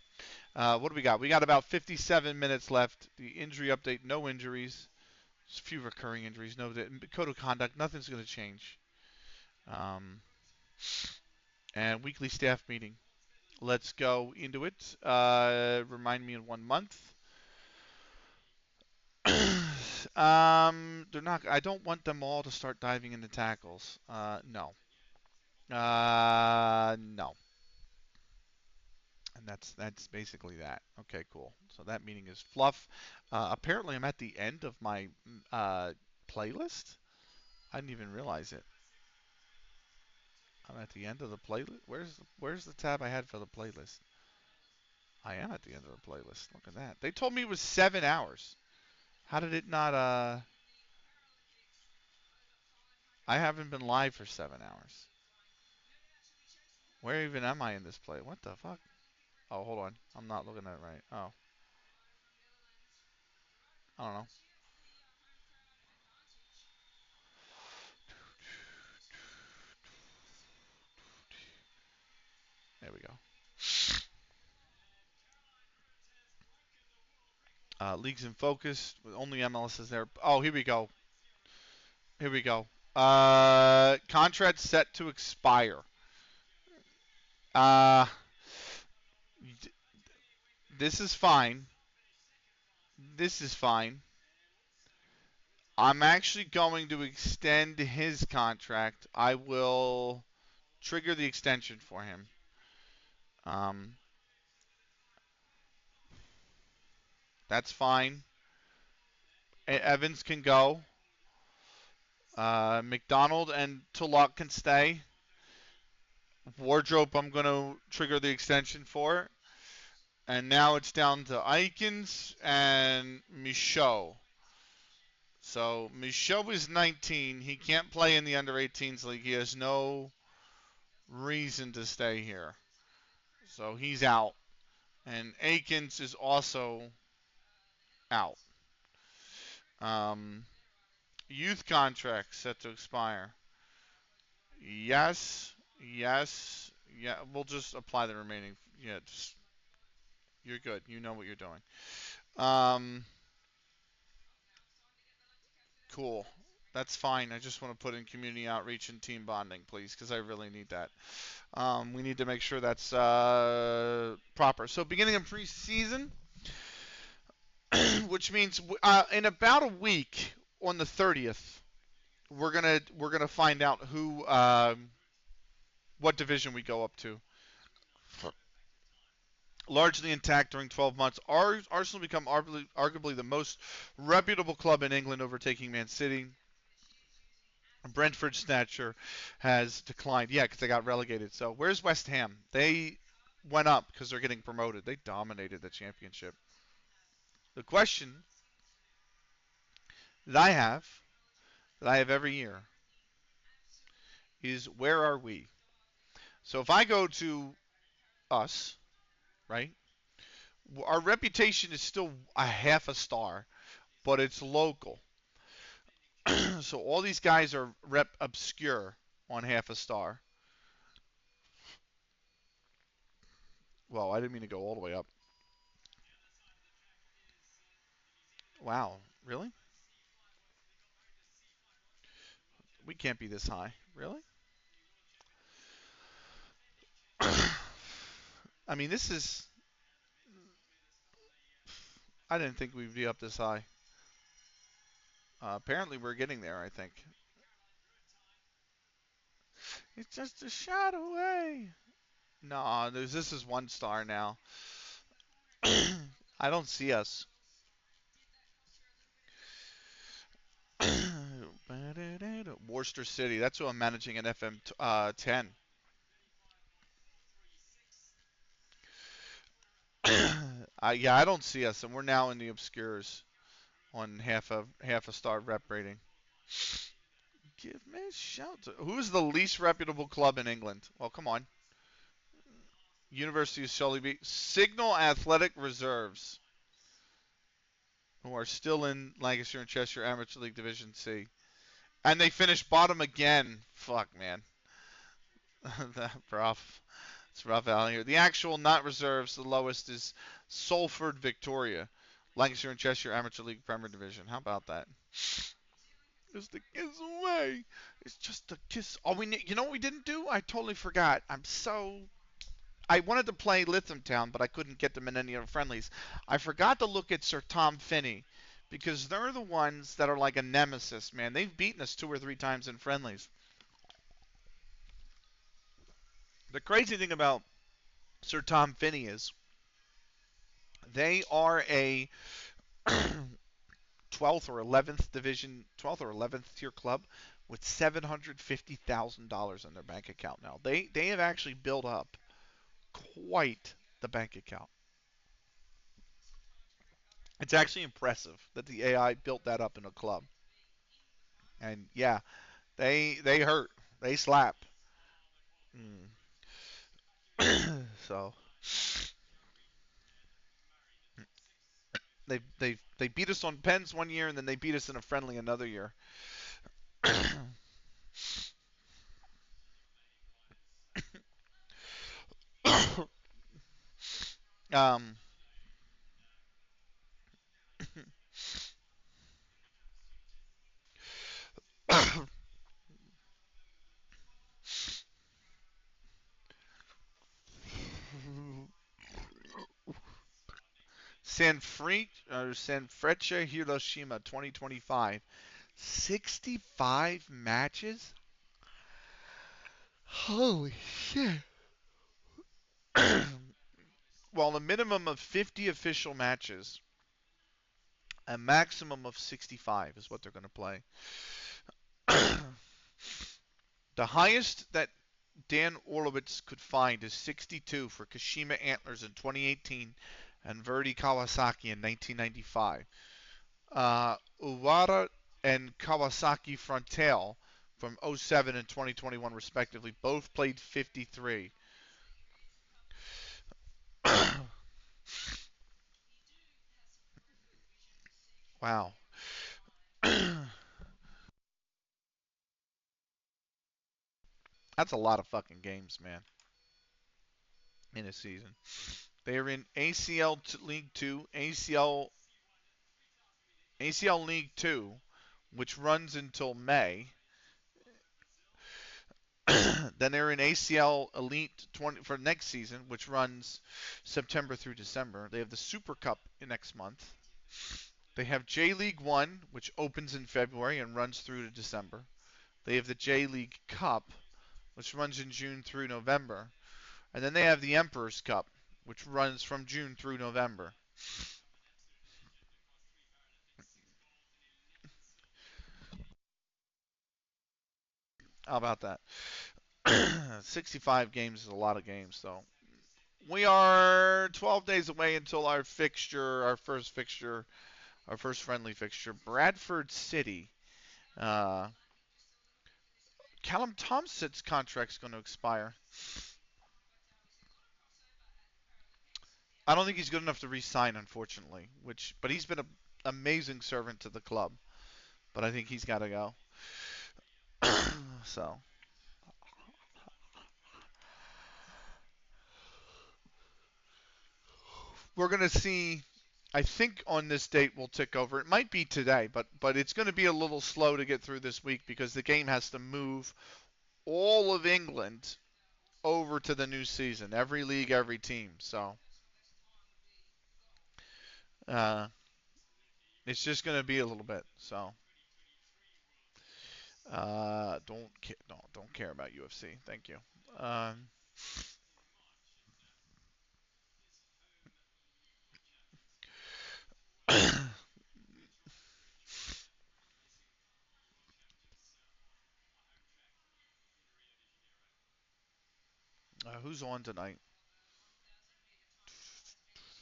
[SPEAKER 1] what do we got? We got about 57 minutes left. The injury update: no injuries. Just a few recurring injuries. No code of conduct. Nothing's going to change. Um, and weekly staff meeting. Let's go into it. Remind me in 1 month. They're not. I don't want them all to start diving into tackles. No. No. And that's basically that. Okay, cool. So that meeting is fluff. Apparently, I'm at the end of my playlist. I didn't even realize it. I'm at the end of the playlist. Where's the tab I had for the playlist? I am at the end of the playlist. Look at that. They told me it was 7 hours. How did it not? I haven't been live for 7 hours. Where even am I in this play? What the fuck? Oh, hold on. I'm not looking at it right. Oh, I don't know. There we go. Leagues in focus with only MLS is there. Oh, here we go. Here we go. Contract set to expire. Uh, this is fine. This is fine. I'm actually going to extend his contract. I will trigger the extension for him. Um, that's fine. Evans can go. McDonald and Tulloch can stay. Wardrobe, I'm going to trigger the extension for. And now it's down to Aikens and Michaud. So Michaud is 19. He can't play in the under 18s league. He has no reason to stay here. So he's out. And Aikens is also out. Um, youth contract set to expire. Yes, yes, yeah. We'll just apply the remaining. Yeah, just, you're good. You know what you're doing. Um, cool. That's fine. I just want to put in community outreach and team bonding, please, because I really need that. We need to make sure that's proper. So beginning of preseason, which means in about a week on the 30th, we're gonna find out who what division we go up to. Largely intact during 12 months, Arsenal become arguably the most reputable club in England, overtaking Man City. Brentford's stature has declined. Yeah, because they got relegated. So where's West Ham? They went up because they're getting promoted. They dominated the championship. The question that I have, that I have every year, is where are we? So if I go to us, right, our reputation is still a half a star, but it's local. So all these guys are rep obscure on half a star. Well, I didn't mean to go all the way up. Wow, really? We can't be this high. Really? I mean, this is. I didn't think we'd be up this high. Apparently, we're getting there, I think. It's just a shot away. No, this is 1 star now. I don't see us. Worcester City. That's who I'm managing at FM 10. Yeah, I don't see us, and we're now in the obscures on half a star rep rating. Give me a shout. Who's the least reputable club in England? Well, come on. University of Shelby. Signal Athletic Reserves, who are still in Lancashire and Cheshire Amateur League Division C. And they finished bottom again. Fuck, man. Rough. It's rough out here. The actual not reserves, the lowest is Salford Victoria. Lancashire and Cheshire Amateur League Premier Division. How about that? It's the kiss away. It's just a kiss. Oh, you know what we didn't do? I totally forgot. I wanted to play Lythamstown, but I couldn't get them in any of the friendlies. I forgot to look at Sir Tom Finney because they're the ones that are like a nemesis, man. They've beaten us 2 or 3 times in friendlies. The crazy thing about Sir Tom Finney is they are a 12th or 11th division, 12th or 11th tier club with $750,000 in their bank account now. They have actually built up quite the bank account. It's actually impressive that the AI built that up in a club. And yeah, they hurt. They slap. Mm. So they beat us on pens one year and then they beat us in a friendly another year. um, Sanfrecce Hiroshima 2025. 65 matches? Holy shit. Well, a minimum of 50 official matches, a maximum of 65 is what they're going to play. The highest that Dan Orlovitz could find is 62 for Kashima Antlers in 2018 and Verdi Kawasaki in 1995. Uwara and Kawasaki Frontale from '07 and 2021 respectively both played 53. Wow. That's a lot of fucking games, man, in a season. They are in ACL League 2, ACL League 2, which runs until May. Then they're in ACL Elite 20 for next season, which runs September through December. They have the Super Cup next month. They have J League 1, which opens in February and runs through to December. They have the J League Cup, which runs in June through November. And then they have the Emperor's Cup, which runs from June through November. How about that? 65 games is a lot of games, though. We are 12 days away until our fixture, our first friendly fixture, Bradford City. Uh, Callum Thompson's contract's going to expire. I don't think he's good enough to re-sign, unfortunately. But he's been an amazing servant to the club. But I think he's got to go. So we're going to see. I think on this date we'll tick over. It might be today, but it's going to be a little slow to get through this week because the game has to move all of England over to the new season. Every league, every team. So uh, it's just going to be a little bit. So don't care about UFC. Thank you. Um, who's on tonight?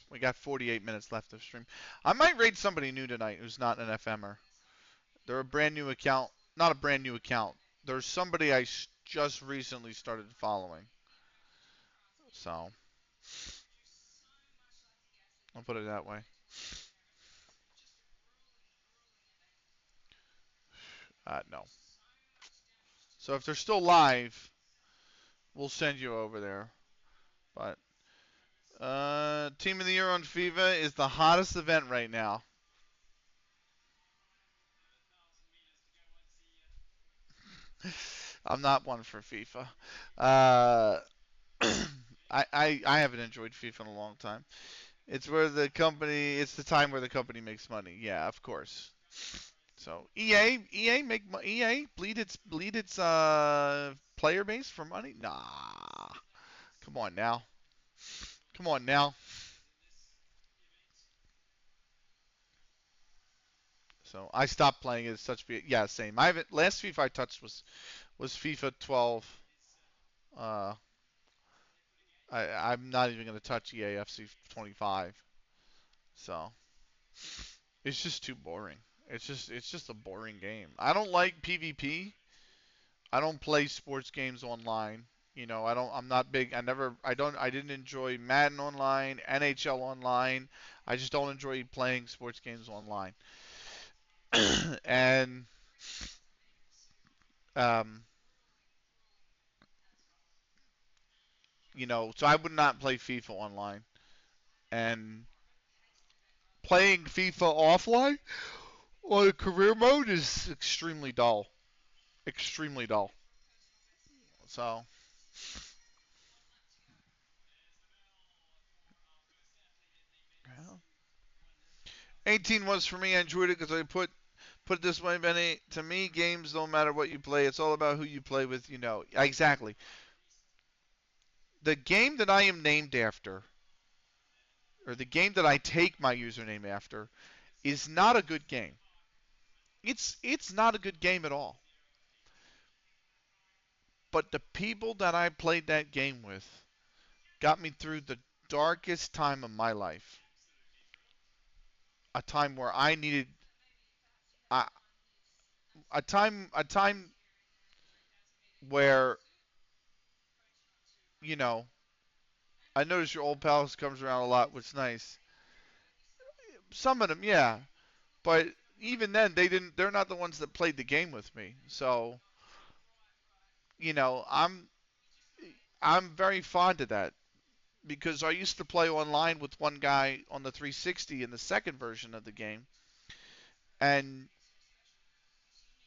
[SPEAKER 1] We got 48 minutes left of stream. I might raid somebody new tonight who's not an FMer. They're a brand new account. Not a brand new account. There's somebody I just recently started following. So I'll put it that way. No. So if they're still live, we'll send you over there. But Team of the Year on FIFA is the hottest event right now. I'm not one for FIFA. Uh, I haven't enjoyed FIFA in a long time. It's the time where the company makes money. Yeah, of course. So EA bleed its player base for money? Nah. Come on now. Come on now. So I stopped playing it. Such yeah, same. I haven't. Last FIFA I touched was FIFA 12. Uh, I'm not even gonna touch EA FC 25. So it's just too boring. It's just a boring game. I don't like PvP. I don't play sports games online. I'm not big. I didn't enjoy Madden online, NHL online. I just don't enjoy playing sports games online. And um, so I would not play FIFA online. And playing FIFA offline on a career mode is extremely dull. Extremely dull. So, 18 was for me. I enjoyed it because I put it this way, Benny. To me, games don't matter what you play. It's all about who you play with. Exactly. The game that I am named after, or the game that I take my username after, is not a good game. It's not a good game at all. But the people that I played that game with got me through the darkest time of my life. A time where I needed a, a time where you know I notice your old pals comes around a lot, which is nice. Some of them, yeah, but even then they didn't. They're not the ones that played the game with me. So you know, I'm I'm very fond of that because I used to play online with one guy on the 360 in the second version of the game, and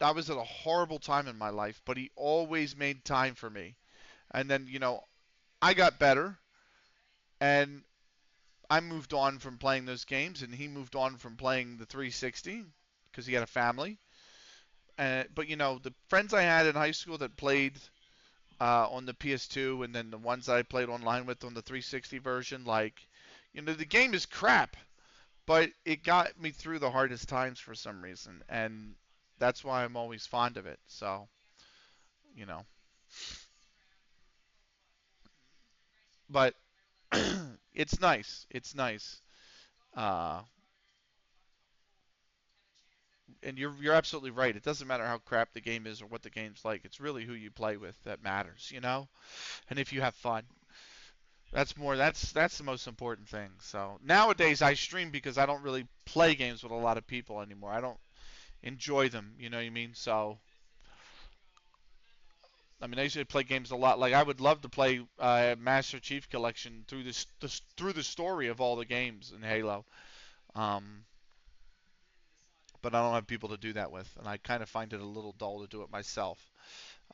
[SPEAKER 1] I was at a horrible time in my life, but he always made time for me. And then, I got better and I moved on from playing those games and he moved on from playing the 360 because he had a family. But the friends I had in high school that played on the PS2 and then the ones that I played online with on the 360 version, like, the game is crap, but it got me through the hardest times for some reason. And that's why I'm always fond of it. So, you know, but it's nice. It's nice. Uh, and you're absolutely right. It doesn't matter how crap the game is or what the game's like. It's really who you play with that matters. And if you have fun, that's the most important thing. So nowadays I stream because I don't really play games with a lot of people anymore. I don't enjoy them. You know what I mean? So I mean, I used to play games a lot. Like I would love to play Master Chief Collection through through the story of all the games in Halo. Um, but I don't have people to do that with, and I kind of find it a little dull to do it myself.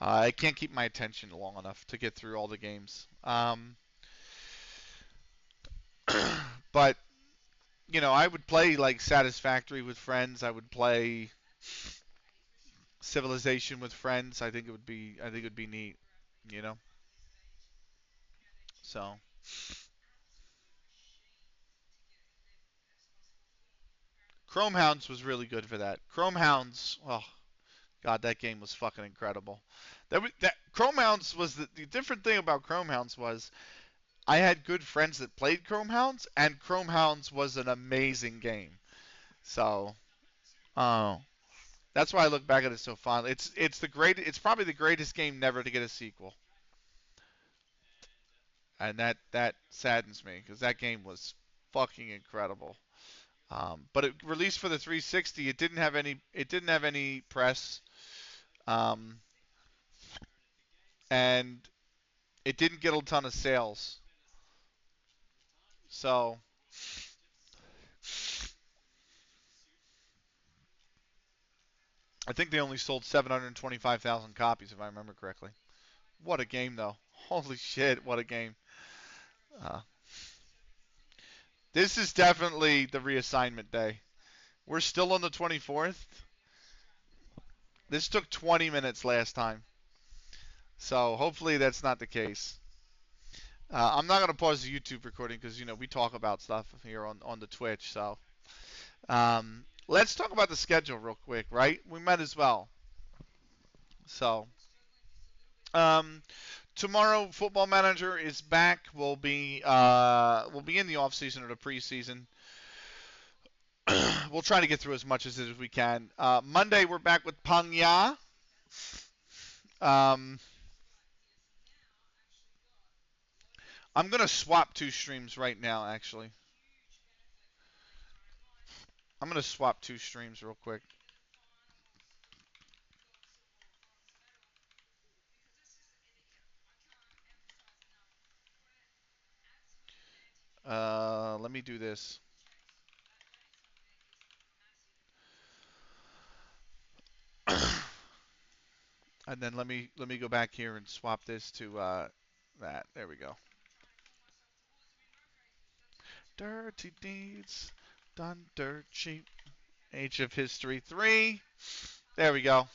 [SPEAKER 1] I can't keep my attention long enough to get through all the games. But I would play like Satisfactory with friends. I would play Civilization with friends. I think it would be neat. You know. So Chrome Hounds was really good for that. Chrome Hounds. Oh God, that game was fucking incredible. That Chrome Hounds was the different thing about Chrome Hounds was I had good friends that played Chrome Hounds, and Chrome Hounds was an amazing game. So, oh, that's why I look back at it so fondly. It's probably the greatest game never to get a sequel, and that saddens me because that game was fucking incredible. But it released for the 360. It didn't have any press, um, and it didn't get a ton of sales. So I think they only sold 725,000 copies if I remember correctly. What a game though! Holy shit, what a game! Uh, this is definitely the reassignment day. We're still on the 24th. This took 20 minutes last time. So hopefully that's not the case. I'm not gonna pause the YouTube recording because we talk about stuff here on the Twitch. So let's talk about the schedule real quick, right? We might as well. So um, tomorrow, Football Manager is back. We'll be in the off season or the preseason. We'll try to get through as much as we can. Monday, we're back with Pangya. Um, I'm gonna swap two streams right now. Actually, I'm gonna swap two streams real quick. Let me do this, and then let me go back here and swap this to that. There we go. Dirty deeds done dirt cheap. Age of History 3. There we go.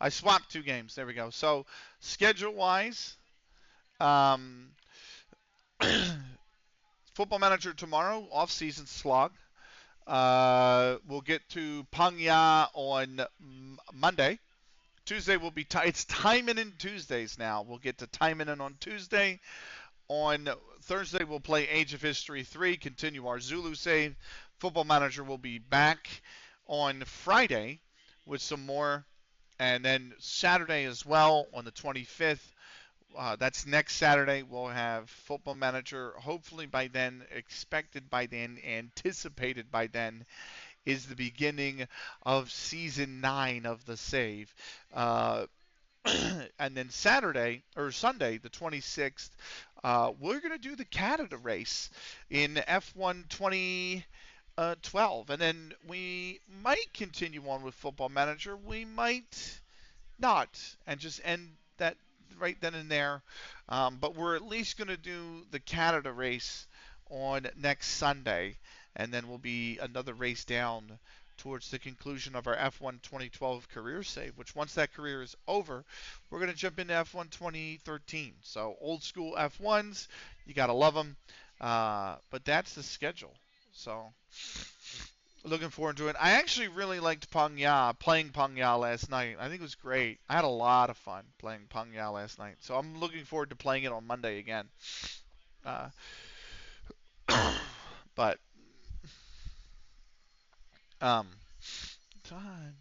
[SPEAKER 1] I swapped two games. There we go. So schedule wise, um, Football Manager tomorrow, off season slog. We'll get to Pangya on Monday. Tuesday will be it's timing in Tuesdays now. We'll get to timing in on Tuesday. On Thursday we'll play Age of History 3, continue our Zulu save. Football Manager will be back on Friday with some more, and then Saturday as well on the 25th. That's next Saturday. We'll have Football Manager. Hopefully by then, expected by then, anticipated by then, is the beginning of season 9 of the save. Uh, and then Saturday or Sunday, the 26th, we're going to do the Canada race in F1 2012. And then we might continue on with Football Manager. We might not, and just end that right then and there. But we're at least going to do the Canada race on next Sunday, and then we'll be another race down towards the conclusion of our F1 2012 career save, which once that career is over, we're going to jump into F1 2013. So old school F1s, you got to love them. But that's the schedule. So looking forward to it. I actually really liked playing Pangya last night. I think it was great. I had a lot of fun playing Pangya last night. So I'm looking forward to playing it on Monday again. Uh, but um, time,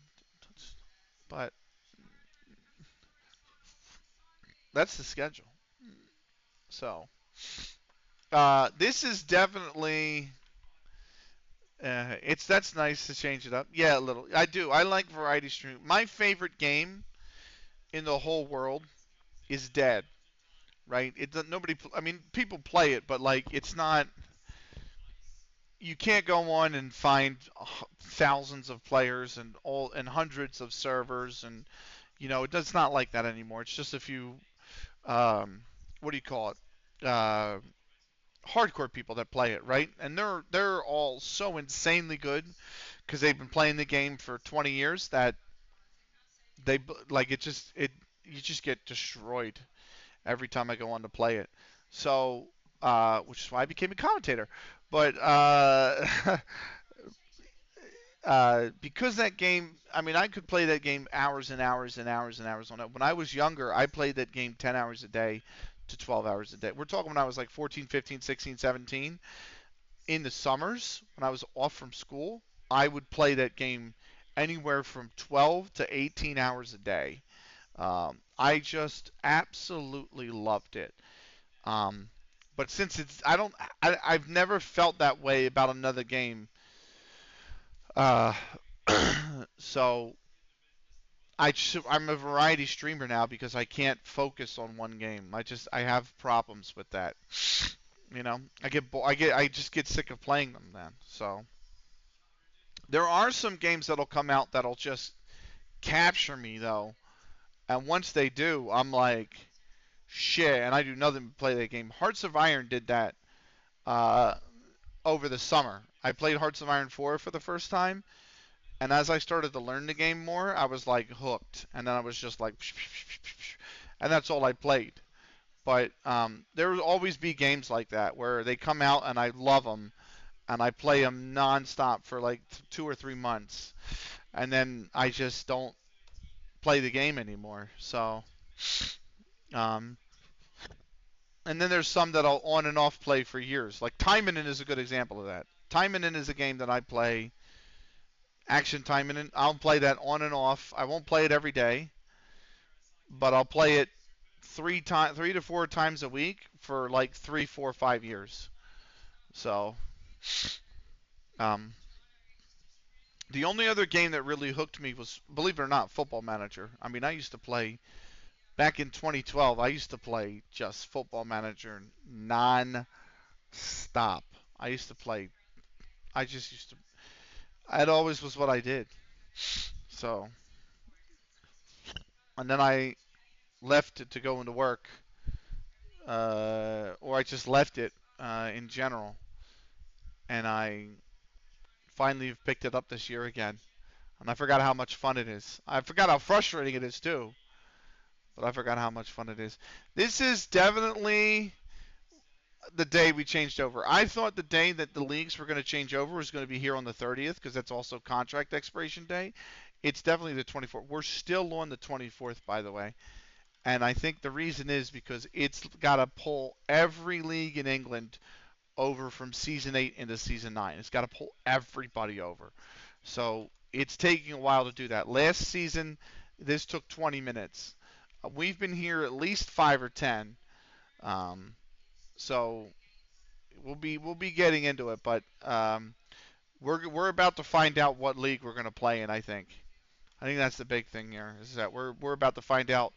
[SPEAKER 1] but that's the schedule. So this is definitely it's that's nice to change it up. Yeah, a little. I do. I like variety stream. My favorite game in the whole world is Dead. Right? Nobody. I mean, people play it, but like it's not. You can't go on and find thousands of players and hundreds of servers and it's not like that anymore. It's just a few. What do you call it? Hardcore people that play it, right? And they're all so insanely good because they've been playing the game for 20 years that they like it. You just get destroyed every time I go on to play it. So, which is why I became a commentator. But because that game, I mean, I could play that game hours and hours and hours and hours on it. When I was younger, I played that game 10 hours a day to 12 hours a day. We're talking when I was like 14, 15, 16, 17. In the summers, when I was off from school, I would play that game anywhere from 12 to 18 hours a day. I just absolutely loved it. Um, but since I've never felt that way about another game. Uh, so I'm a variety streamer now because I can't focus on one game. I have problems with that. I just get sick of playing them then. So there are some games that'll come out that'll just capture me though, and once they do, I'm like shit, and I do nothing but play that game. Hearts of Iron did that uh, over the summer. I played Hearts of Iron 4 for the first time, and as I started to learn the game more, I was like hooked, and then I was just like, and that's all I played. But there will always be games like that where they come out and I love them and I play them nonstop for like 2 or 3 months, and then I just don't play the game anymore. So, um, and then there's some that I'll on and off play for years. Like Timinin is a good example of that. Timinin is a game that I play. Action Timinin, I'll play that on and off. I won't play it every day, but I'll play it 3 to 4 times a week for like 3, 4, 5 years. So, um, the only other game that really hooked me was, believe it or not, Football Manager. I mean, I used to play back in 2012. I used to play just Football Manager non-stop. I used to play. I just used to. It always was what I did. So, and then I left it to go into work, or I just left it in general, and I finally have picked it up this year again. And I forgot how much fun it is. I forgot how frustrating it is too, but I forgot how much fun it is. This is definitely the day we changed over. I thought the day that the leagues were going to change over was going to be here on the 30th because that's also contract expiration day. It's definitely the 24th. We're still on the 24th, by the way. And I think the reason is because it's got to pull every league in England over from season 8 into season 9. It's got to pull everybody over. So it's taking a while to do that. Last season, this took 20 minutes. We've been here at least 5 or 10. Um, so we'll be getting into it, but we're about to find out what league we're going to play in. I think that's the big thing here is that we're about to find out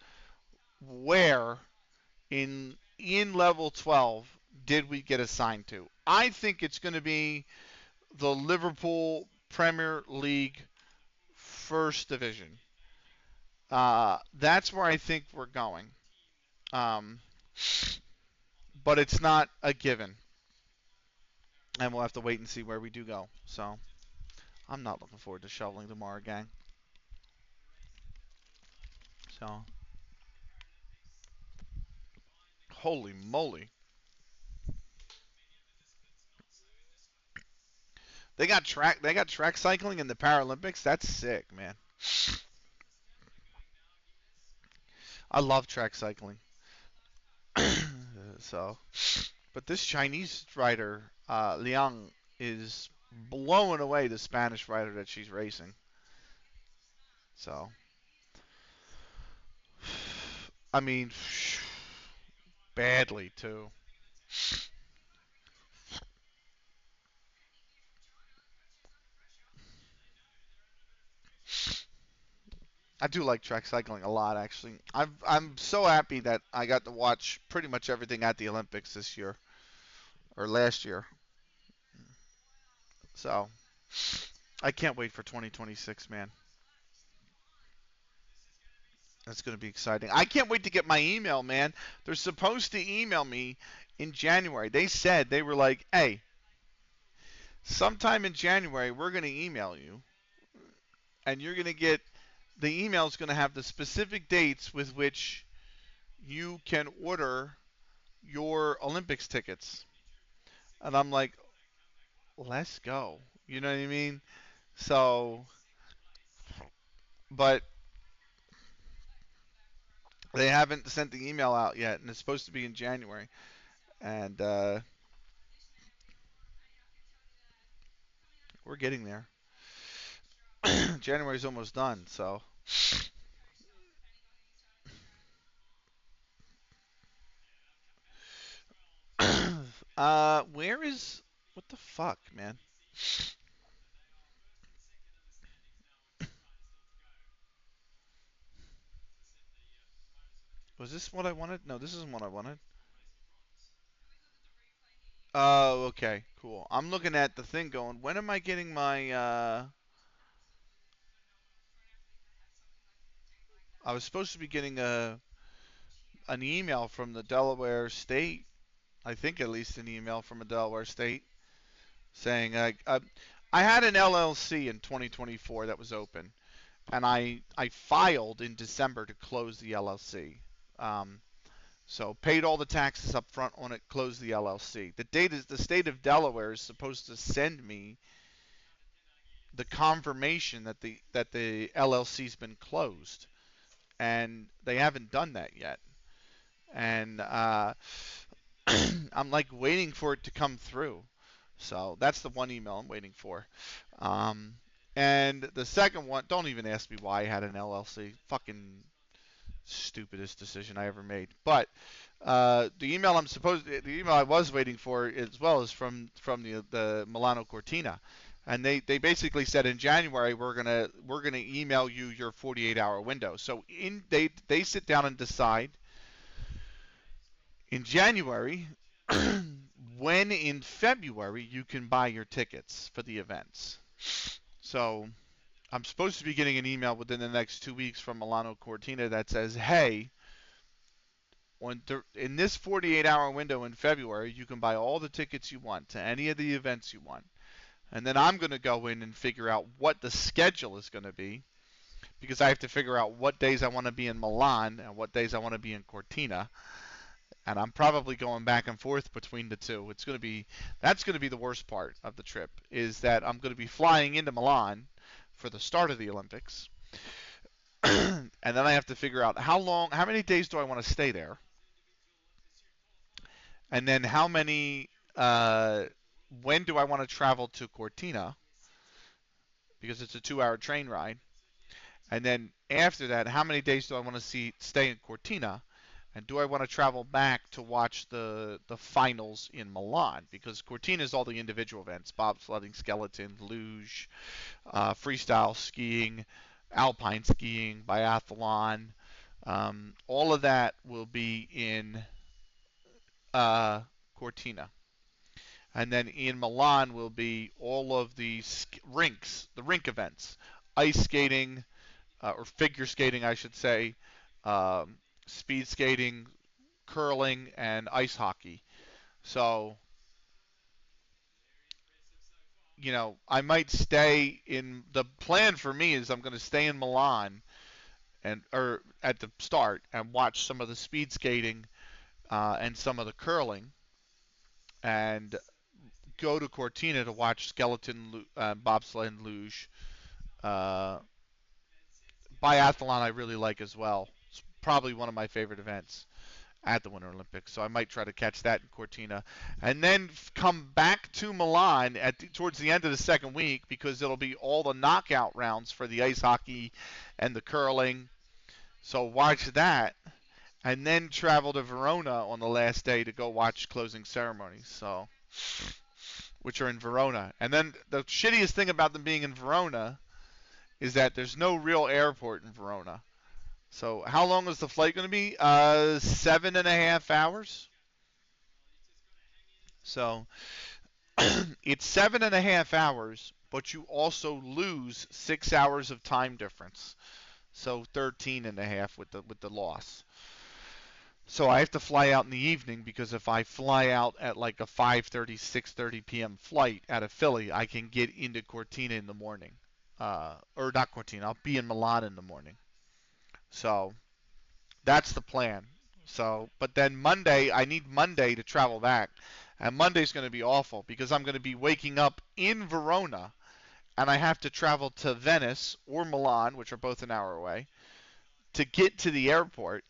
[SPEAKER 1] where in level 12 did we get assigned to. I think it's going to be the Liverpool Premier League First Division. That's where I think we're going. Um, but it's not a given, and we'll have to wait and see where we do go. So I'm not looking forward to shoveling tomorrow, gang. So holy moly, they got track cycling in the Paralympics. That's sick, man. I love track cycling. So, but this Chinese rider, Liang, is blowing away the Spanish rider that she's racing. So, I mean, badly too. I do like track cycling a lot, actually. I'm so happy that I got to watch pretty much everything at the Olympics this year or last year. So I can't wait for 2026, man. That's going to be exciting. I can't wait to get my email, man. They're supposed to email me in January. They said they were like, "Hey, sometime in January we're going to email you, and you're going to get the email is going to have the specific dates with which you can order your Olympics tickets." And I'm like, "Let's go." You know what I mean? So, but they haven't sent the email out yet, and it's supposed to be in January. And we're getting there. January's almost done, so. Where is what the fuck, man? Was this what I wanted? No, this isn't what I wanted. Oh, okay, cool. I'm looking at the thing going, when am I getting my I was supposed to be getting an email from the Delaware State. I think at least an email from a Delaware State saying I had an LLC in 2024 that was open, and I filed in December to close the LLC. Um, So paid all the taxes up front on it, closed the LLC. The state of Delaware is supposed to send me the confirmation that the LLC's been closed, and they haven't done that yet. And I'm like waiting for it to come through. So that's the one email I'm waiting for. Um, and the second one, don't even ask me why I had an LLC. Fucking stupidest decision I ever made. But the email I was waiting for as well is from the Milano Cortina, and they basically said in January we're gonna email you your 48-hour window. So they sit down and decide in January when in February you can buy your tickets for the events. So I'm supposed to be getting an email within the next 2 weeks from Milano Cortina that says, hey, in this 48-hour window in February, you can buy all the tickets you want to any of the events you want. And then I'm going to go in and figure out what the schedule is going to be because I have to figure out what days I want to be in Milan and what days I want to be in Cortina. And I'm probably going back and forth between the two. That's going to be the worst part of the trip is that I'm going to be flying into Milan for the start of the Olympics. And then I have to figure out how many days do I want to stay there? And then when do I want to travel to Cortina? Because it's a 2-hour train ride. And then after that, how many days do I want to stay in Cortina? And do I want to travel back to watch the finals in Milan? Because Cortina is all the individual events: bobsledding, skeleton, luge, freestyle skiing, alpine skiing, biathlon. All of that will be in Cortina. And then in Milan will be all of the the rink events, ice skating, or figure skating, I should say, um, speed skating, curling, and ice hockey. So, I might stay in. The plan for me is I'm going to stay in Milan or at the start and watch some of the speed skating and some of the curling, and go to Cortina to watch skeleton, bobsled, and luge. Uh, Biathlon I really like as well. It's probably one of my favorite events at the Winter Olympics. So I might try to catch that in Cortina, and then come back to Milan towards the end of the second week because it'll be all the knockout rounds for the ice hockey and the curling. So watch that, and then travel to Verona on the last day to go watch closing ceremonies. So, which are in Verona, and then the shittiest thing about them being in Verona is that there's no real airport in Verona. So how long is the flight going to be? 7.5 hours. So it's 7.5 hours, but you also lose 6 hours of time difference. So 13 and a half with the loss. So I have to fly out in the evening because if I fly out at like a 5:30, 6:30 p.m. flight out of Philly, I can get into Cortina in the morning. Or not Cortina, I'll be in Milan in the morning. So that's the plan. So, but then Monday, I need Monday to travel back. And Monday's going to be awful because I'm going to be waking up in Verona and I have to travel to Venice or Milan, which are both an hour away, to get to the airport.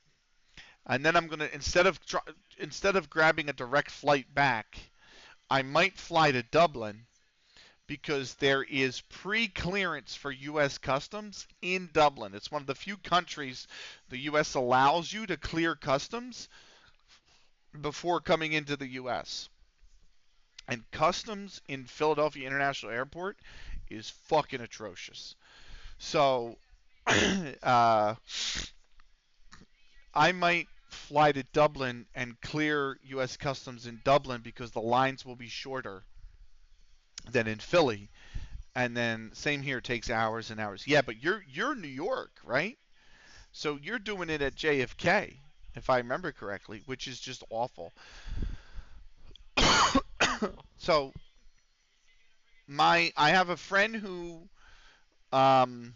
[SPEAKER 1] And then I'm going to instead of grabbing a direct flight back, I might fly to Dublin because there is pre-clearance for U.S. Customs in Dublin. It's one of the few countries the U.S. allows you to clear customs before coming into the U.S. And customs in Philadelphia International Airport is fucking atrocious. So uh, I might fly to Dublin and clear U.S. Customs in Dublin because the lines will be shorter than in Philly. And then same here, takes hours and hours. Yeah, but you're New York, right? So you're doing it at JFK, if I remember correctly, which is just awful. So I have a friend who um,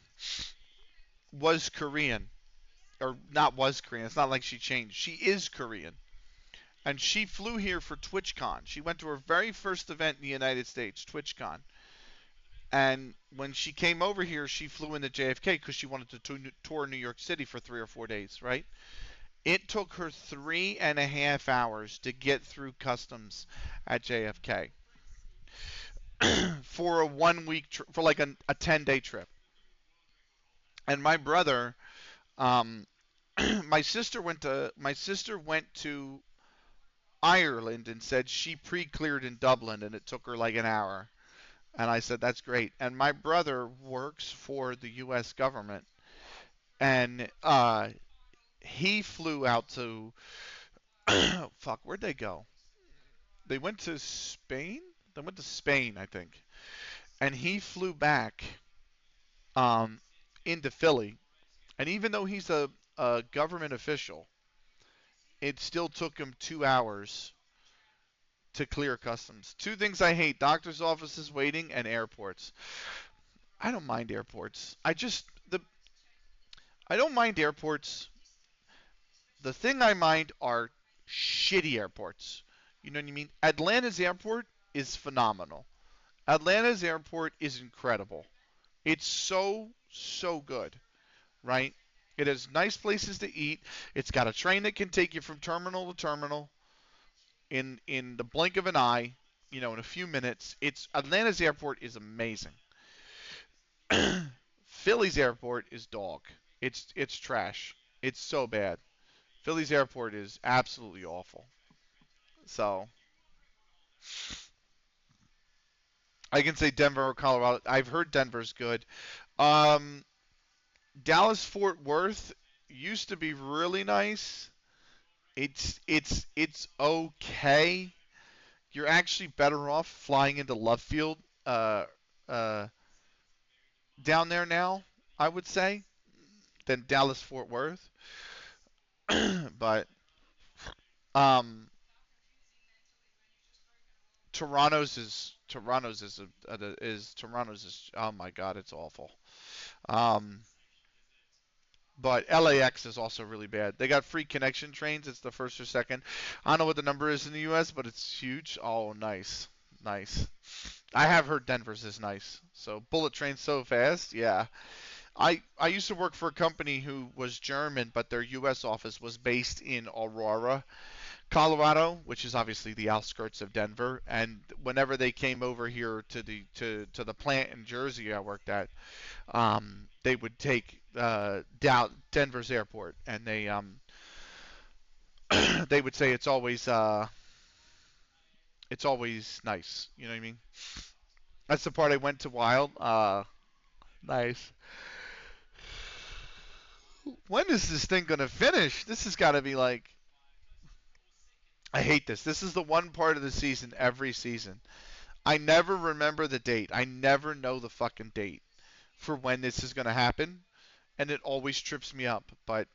[SPEAKER 1] was Korean, or not was Korean. It's not like she changed. She is Korean. And she flew here for TwitchCon. She went to her very first event in the United States, TwitchCon. And when she came over here, she flew into JFK because she wanted to tour New York City for 3 or 4 days, right? It took her 3.5 hours to get through customs at JFK for a 1 week for like a 10-day trip. And my brother, um, my sister went to Ireland and said she pre-cleared in Dublin and it took her like an hour. And I said that's great. And my brother works for the U.S. government, and he flew out to fuck. Where'd they go? They went to Spain. They went to Spain, I think. And he flew back um, into Philly. And even though he's a government official, it still took him 2 hours to clear customs. Two things I hate: doctors' offices waiting and airports. I don't mind airports. I don't mind airports. The thing I mind are shitty airports. You know what I mean? Atlanta's airport is phenomenal. Atlanta's airport is incredible. It's so good, right? It has nice places to eat. It's got a train that can take you from terminal to terminal in the blink of an eye, in a few minutes. It's Atlanta's airport is amazing. Philly's airport is dog. It's trash. It's so bad. Philly's airport is absolutely awful. So I can say Denver or Colorado. I've heard Denver's good. Um, Dallas Fort Worth used to be really nice. It's okay. You're actually better off flying into Love Field uh, uh, down there now, I would say, than Dallas Fort Worth. But um, Toronto's is oh my god, it's awful. Um, but LAX is also really bad. They got free connection trains. It's the first or second. I don't know what the number is in the U.S., but it's huge. Oh, nice, nice. I have heard Denver's is nice. So bullet trains so fast, yeah. I used to work for a company who was German, but their U.S. office was based in Aurora, Colorado, which is obviously the outskirts of Denver. And whenever they came over here to the plant in Jersey I worked at, they would take Denver's airport, and they would say it's always nice. You know what I mean? That's the part I went to Wild. Nice. When is this thing gonna finish? This has got to be like. I hate this. This is the one part of the season every season. I never remember the date. I never know the fucking date for when this is gonna happen, and it always trips me up. But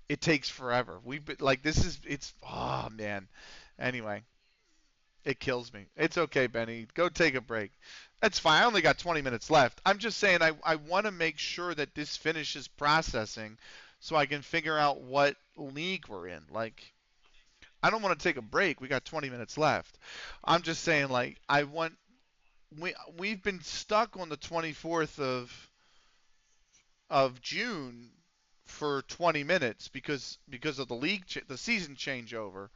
[SPEAKER 1] it takes forever. We've been like this is it's oh man. Anyway, it kills me. It's okay, Benny. Go take a break. That's fine. I only got 20 minutes left. I'm just saying I want to make sure that this finishes processing so I can figure out what league we're in. Like I don't want to take a break. We got 20 minutes left. I'm just saying like we've been stuck on the 24th of June for 20 minutes because of the season changeover,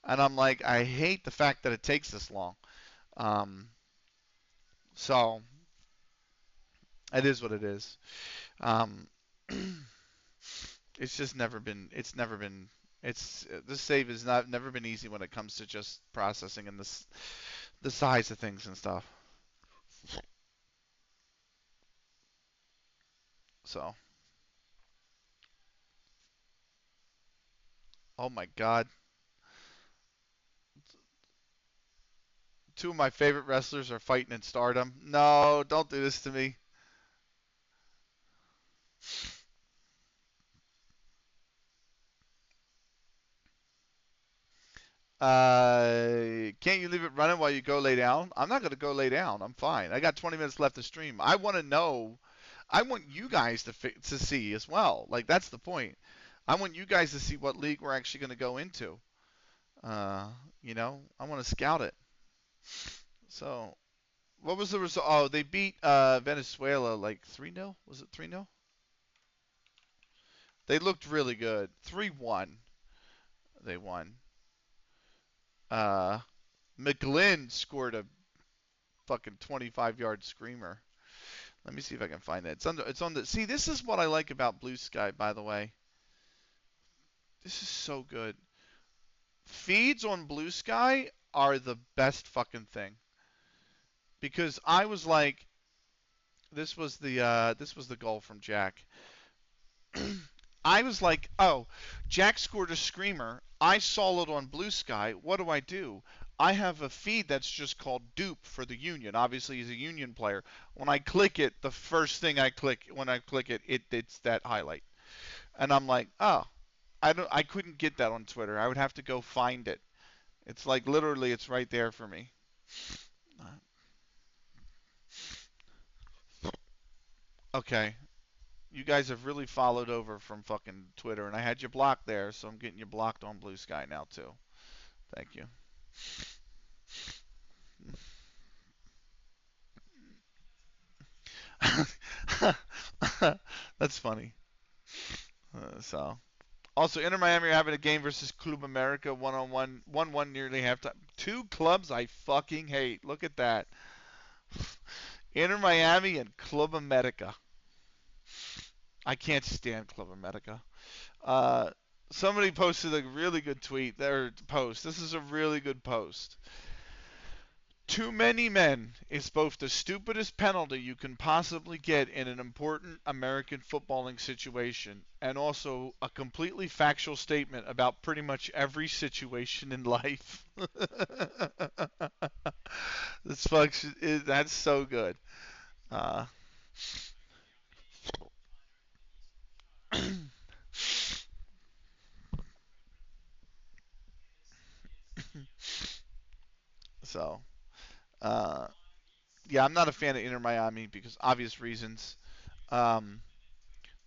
[SPEAKER 1] and I'm like I hate the fact that it takes this long. Um, so it is what it is. Um, it's just never been it's this save has not never been easy when it comes to just processing and the size of things and stuff. So oh my god, two of my favorite wrestlers are fighting in Stardom. No, don't do this to me. Can't you leave it running while you go lay down? I'm not gonna go lay down. I'm fine. I got 20 minutes left to stream. I want to know. I want you guys to see as well. Like that's the point. I want you guys to see what league we're actually going to go into. Uh, I want to scout it. So, what was the result? Oh, they beat Venezuela like 3-0. Was it 3-0? They looked really good. 3-1. They won. Uh, McGlynn scored a fucking 25-yard screamer. Let me see if I can find that. It's on the. See, this is what I like about Blue Sky, by the way. This is so good. Feeds on Blue Sky are the best fucking thing because I was like, this was the goal from Jack. I was like, oh, Jack scored a screamer. I saw it on Blue Sky. What do? I have a feed that's just called Dupe for the Union. Obviously, he's a Union player. When I click it, the first thing I click when I click it, it's that highlight, and I'm like, oh, I couldn't get that on Twitter. I would have to go find it. It's like literally, it's right there for me. Okay, you guys have really followed over from fucking Twitter, and I had you blocked there, so I'm getting you blocked on Blue Sky now too. Thank you. That's funny. Also, Inter Miami are having a game versus Club America 1-1, 1-1 nearly halftime. Two clubs I fucking hate. Look at that. Inter Miami and Club America. I can't stand Club America. Uh, Somebody posted a really good tweet. Their post. This is a really good post. Too many men is both the stupidest penalty you can possibly get in an important American footballing situation and also a completely factual statement about pretty much every situation in life. This function is that's so good. Uh, so, uh, yeah, I'm not a fan of Inter Miami because obvious reasons. Um,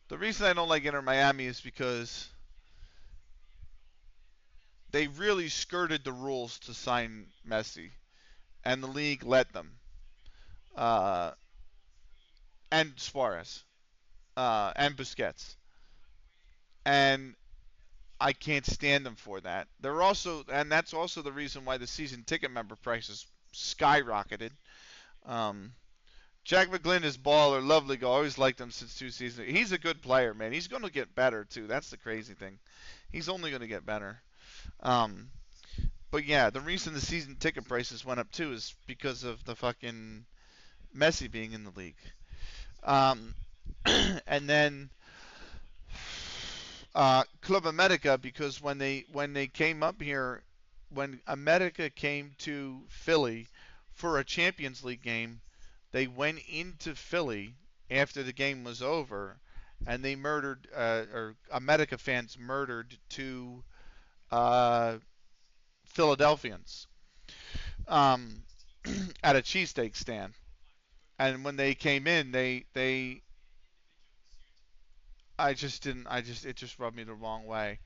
[SPEAKER 1] the reason I don't like Inter Miami is because they really skirted the rules to sign Messi, and the league let them. Uh, and Suarez, and Busquets, and I can't stand them for that. They're also, and that's also the reason why the season ticket member prices skyrocketed. Um, Jack McGlynn is baller, lovely guy. Always liked him since 2 seasons. He's a good player, man. He's going to get better too. That's the crazy thing. He's only going to get better. Um, but yeah, the reason the season ticket prices went up too is because of the fucking Messi being in the league. Um, and then Club America because when they came up here, when America came to Philly for a Champions League game, they went into Philly after the game was over, and they murdered or America fans murdered two uh, Philadelphians um, at a cheesesteak stand. And when they came in, they I just didn't I just it just rubbed me the wrong way.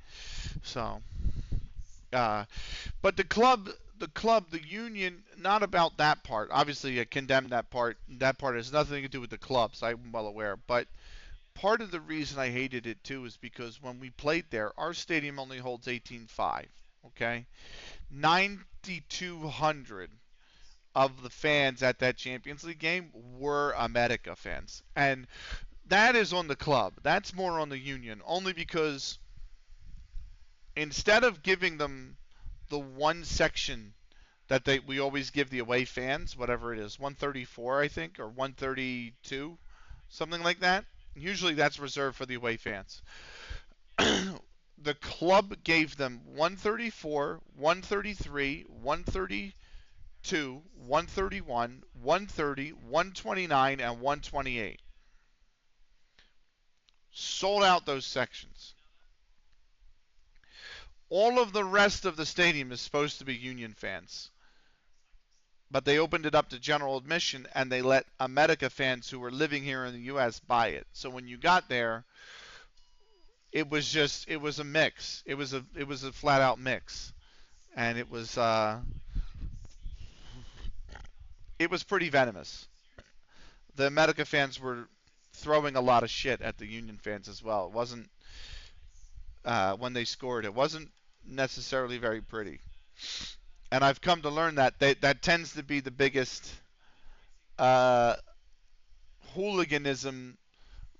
[SPEAKER 1] So uh, but the union, not about that part. Obviously, I condemn that part. That part has nothing to do with the clubs. I'm well aware. But part of the reason I hated it too is because when we played there, our stadium only holds 18,500. Okay, 9,200 of the fans at that Champions League game were America fans, and that is on the club. That's more on the union, only because instead of giving them the one section that we always give the away fans, whatever it is, 134 I think or 132, something like that. Usually that's reserved for the away fans. The club gave them 134, 133, 132, 131, 130, 129, and 128. Sold out those sections. All of the rest of the stadium is supposed to be Union fans. but they opened it up to general admission and they let America fans who were living here in the U.S. buy it. So when you got there, it was a mix. It was a flat out mix, and it was pretty venomous. The America fans were throwing a lot of shit at the Union fans as well. It wasn't when they scored. It wasn't necessarily very pretty, and I've come to learn that that tends to be the biggest uh, hooliganism,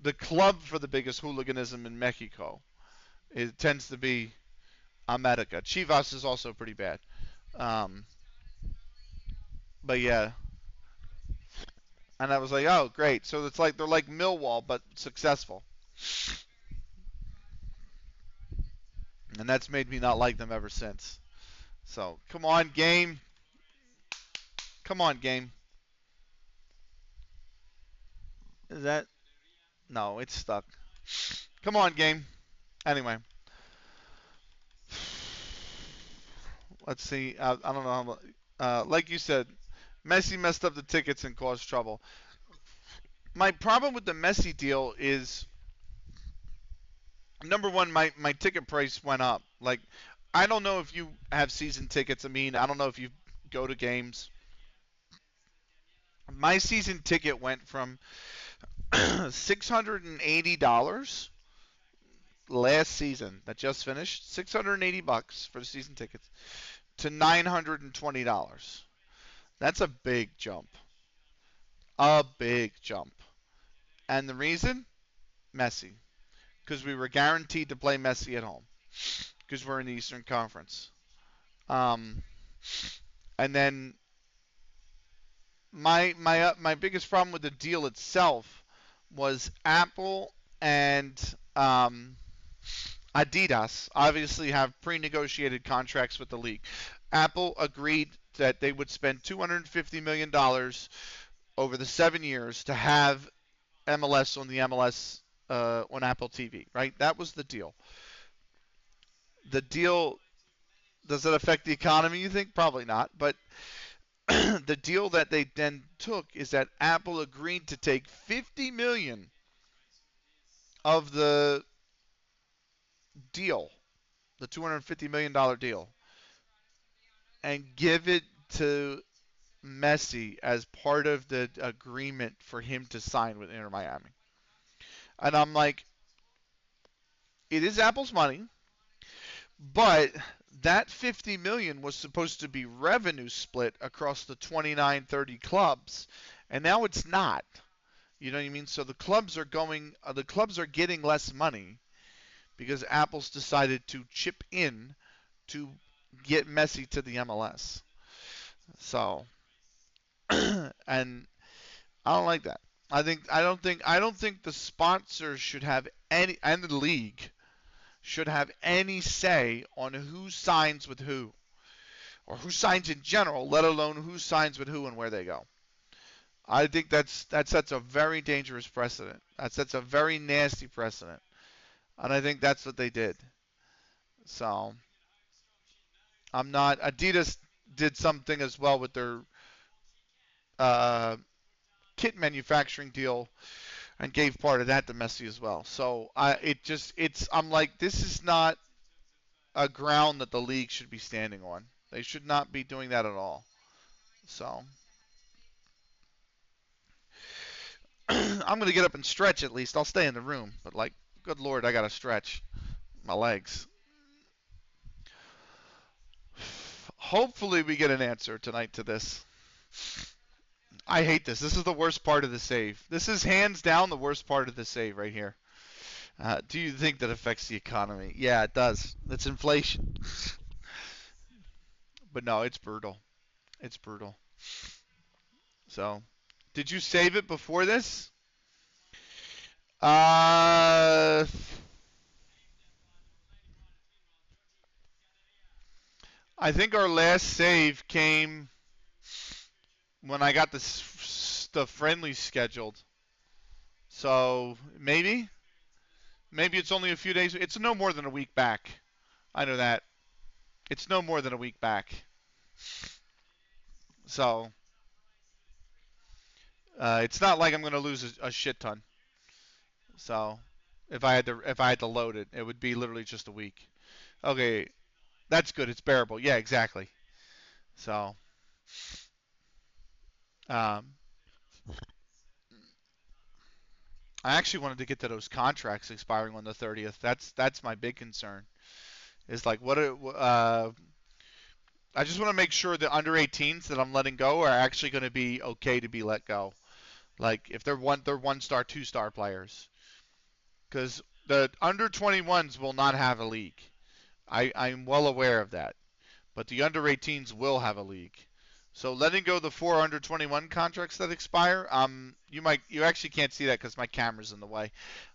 [SPEAKER 1] the club for the biggest hooliganism in Mexico. It tends to be America. Chivas is also pretty bad. Um, but yeah, and I was like, oh great. So it's like they're like Millwall but successful, and that's made me not like them ever since. So come on, game. Come on, game. Is that? No, it's stuck. Come on, game. Anyway, let's see. I don't know how. Like you said, Messi messed up the tickets and caused trouble. My problem with the Messi deal is number one, my ticket price went up. Like, I don't know if you have season tickets. I mean, I don't know if you go to games. My season ticket went from $680 last season that just finished, $680 for the season tickets, to $920. That's a big jump. A big jump. And the reason? Messi. Because we were guaranteed to play Messi at home. Because we're in the Eastern Conference. Um, and then my biggest problem with the deal itself was Apple and Adidas obviously have pre-negotiated contracts with the league. Apple agreed that they would spend $250 million over the 7 years to have MLS on the MLS on Apple TV. Right? That was the deal. The deal, does it affect the economy? You think probably not, but the deal that they then took is that Apple agreed to take 50 million of the deal, the $250 million deal, and give it to Messi as part of the agreement for him to sign with Inter Miami. And I'm like, it is Apple's money, but that 50 million was supposed to be revenue split across the 29, 30 clubs, and now it's not. You know what I mean? So the clubs are getting less money because Apple's decided to chip in to get Messi to the MLS. So, and I don't like that. I don't think the sponsors should have any, and the league should have any say on who signs with who, or who signs in general, let alone who signs with who and where they go. I think that sets a very dangerous precedent. That sets a very nasty precedent, and I think that's what they did. So I'm not. Adidas did something as well with their uh, kit manufacturing deal and gave part of that to Messi as well. So I'm like, this is not a ground that the league should be standing on. They should not be doing that at all. So I'm gonna get up and stretch at least. I'll stay in the room, but like, good lord, I gotta stretch my legs. Hopefully we get an answer tonight to this. I hate this. This is the worst part of the save. This is hands down the worst part of the save right here. Do you think that affects the economy? Yeah, it does. It's inflation. But no, it's brutal. It's brutal. So, did you save it before this? Uh, I think our last save came when I got the friendly scheduled. So maybe it's only a few days. It's no more than a week back. I know that. It's no more than a week back. So it's not like I'm going to lose a shit ton. So if I had to load it, it would be literally just a week. Okay, that's good. It's bearable. Yeah, exactly. So um, I actually wanted to get to those contracts expiring on the 30th. That's my big concern. Is like I just want to make sure the under 18s that I'm letting go are actually going to be okay to be let go. Like if they're 1 star, 2 star players, because the under 21s will not have a league. I'm well aware of that, but the under 18s will have a league. So letting go the 4 under 21 contracts that expire, you actually can't see that because my camera's in the way.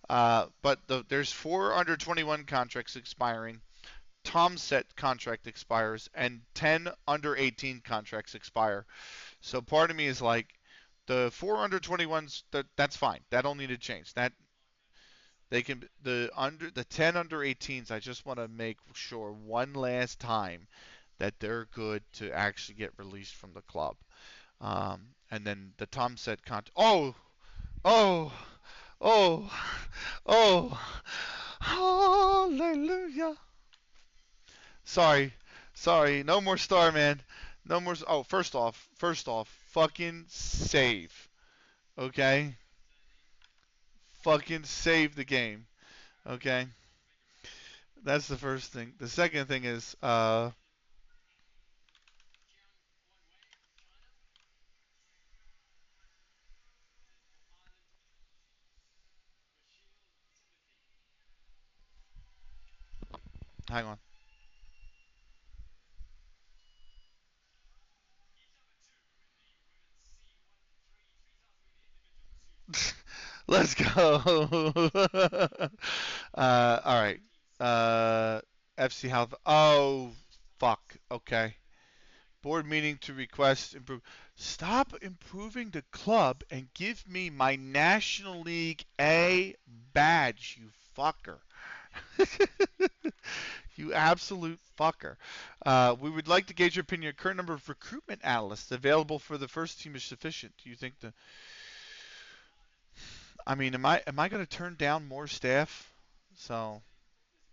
[SPEAKER 1] There's 4 under 21 contracts expiring. Tom's set contract expires, and 10 under 18 contracts expire. So part of me is like, the 4 under 21s, that's fine. That don't need to change. That they can the 10 under 18s. I just want to make sure one last time that they're good to actually get released from the club. And then the Tom said oh, oh, oh, hallelujah. Sorry, sorry, no more Starman, no more. Oh, first off, fucking save, okay? Fucking save the game, okay? That's the first thing. The second thing is, hang on. Let's go. All right. FC Health. Oh, fuck. Okay. Board meeting to request improve. Stop improving the club and give me my National League A badge, you fucker. You absolute fucker. We would like to gauge your opinion. Current number of recruitment analysts available for the first team is sufficient. Do you think the? I mean, am I going to turn down more staff? So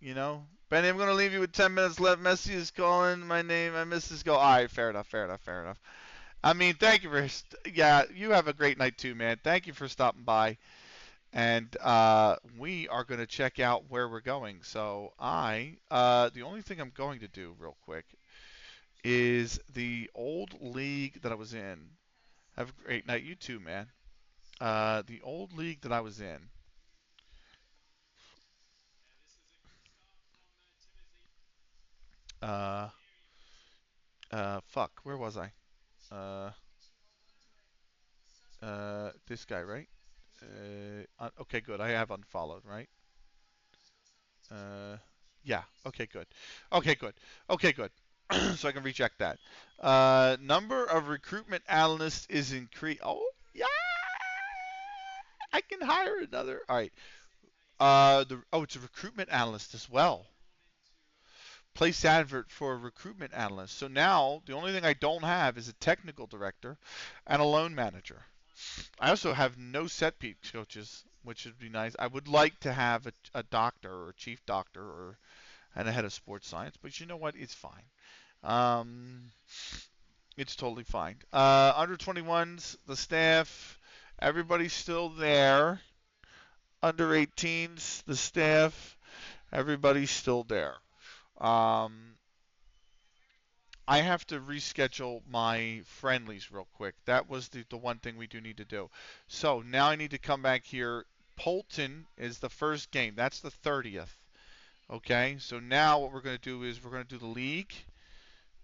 [SPEAKER 1] Benny, I'm going to leave you with 10 minutes left. Messi is calling my name. I miss his goal. All right, fair enough, fair enough, fair enough. I mean, thank you for. Yeah, you have a great night too, man. Thank you for stopping by. And we are going to check out where we're going. So the only thing I'm going to do real quick is the old league that I was in. Have a great night, you too, man. The old league that I was in. Uh, fuck, where was I? Uh, this guy, right? Okay, good. I have unfollowed, right? Uh, yeah. Okay, good. Okay, good. Okay, good. So I can reject that. Number of recruitment analysts is increased. Oh, yeah. I can hire another. All right. It's a recruitment analyst as well. Place advert for a recruitment analyst. So now the only thing I don't have is a technical director and a loan manager. I also have no set piece coaches, which would be nice. I would like to have a doctor or a chief doctor or and a head of sports science, but you know what? It's fine. Um, it's totally fine. Under 21s, the staff, everybody's still there. Under 18s, the staff, everybody's still there. Um, I have to reschedule my friendlies real quick. That was the one thing we do need to do. So now I need to come back here. Polton is the first game. That's the 30th. Okay, so now what we're going to do is we're going to do the league,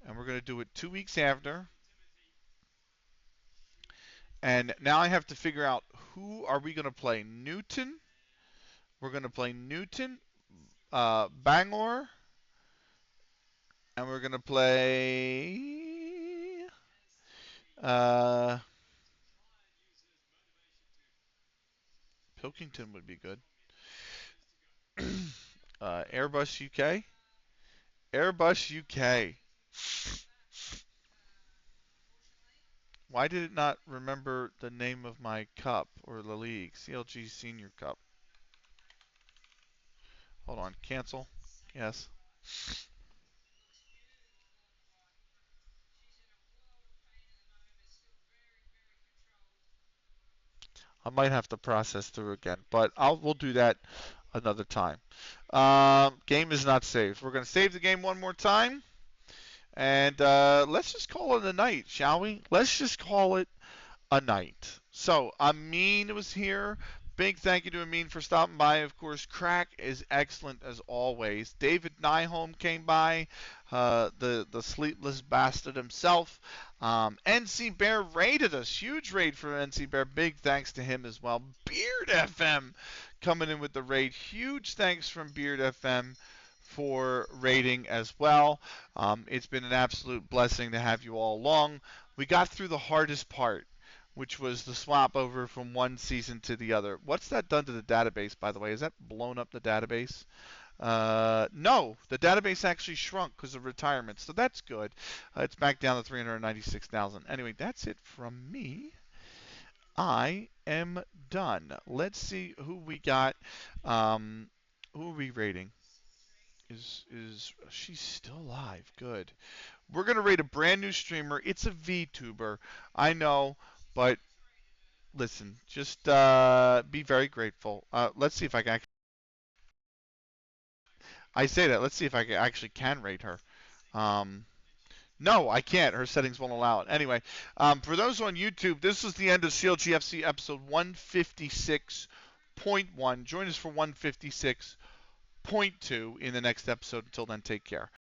[SPEAKER 1] and we're going to do it 2 weeks after. And now I have to figure out who are we going to play. Newton. We're going to play Newton, Bangor, and we're going to play. Uh, Pilkington would be good. Airbus UK. Airbus UK. Why did it not remember the name of my cup or the league? CLG Senior Cup. Hold on. Cancel. Yes. I might have to process through again, but we'll do that another time. Game is not saved. We're going to save the game one more time, and let's just call it a night, shall we? Let's just call it a night. So Amin was here. Big thank you to Amin for stopping by. Of course, Crack is excellent as always. David Nyholm came by, the sleepless bastard himself. NC Bear raided us. Huge raid for NC Bear. Big thanks to him as well. Beard FM coming in with the raid. Huge thanks from Beard FM for raiding as well. It's been an absolute blessing to have you all along. We got through the hardest part, which was the swap over from one season to the other. What's that done to the database, by the way? Has that blown up the database? No, the database actually shrunk because of retirement, so that's good. It's back down to 396,000. Anyway, that's it from me. I am done. Let's see who we got. Who are we rating? Is she's still alive? Good. We're gonna rate a brand new streamer. It's a VTuber, I know, but listen, just be very grateful. Let's see if I can. I say that. Let's see if I actually can rate her. Um, no, I can't. Her settings won't allow it. Anyway, for those on YouTube, this is the end of CLG FC episode 156.1. Join us for 156.2 in the next episode. Until then, take care.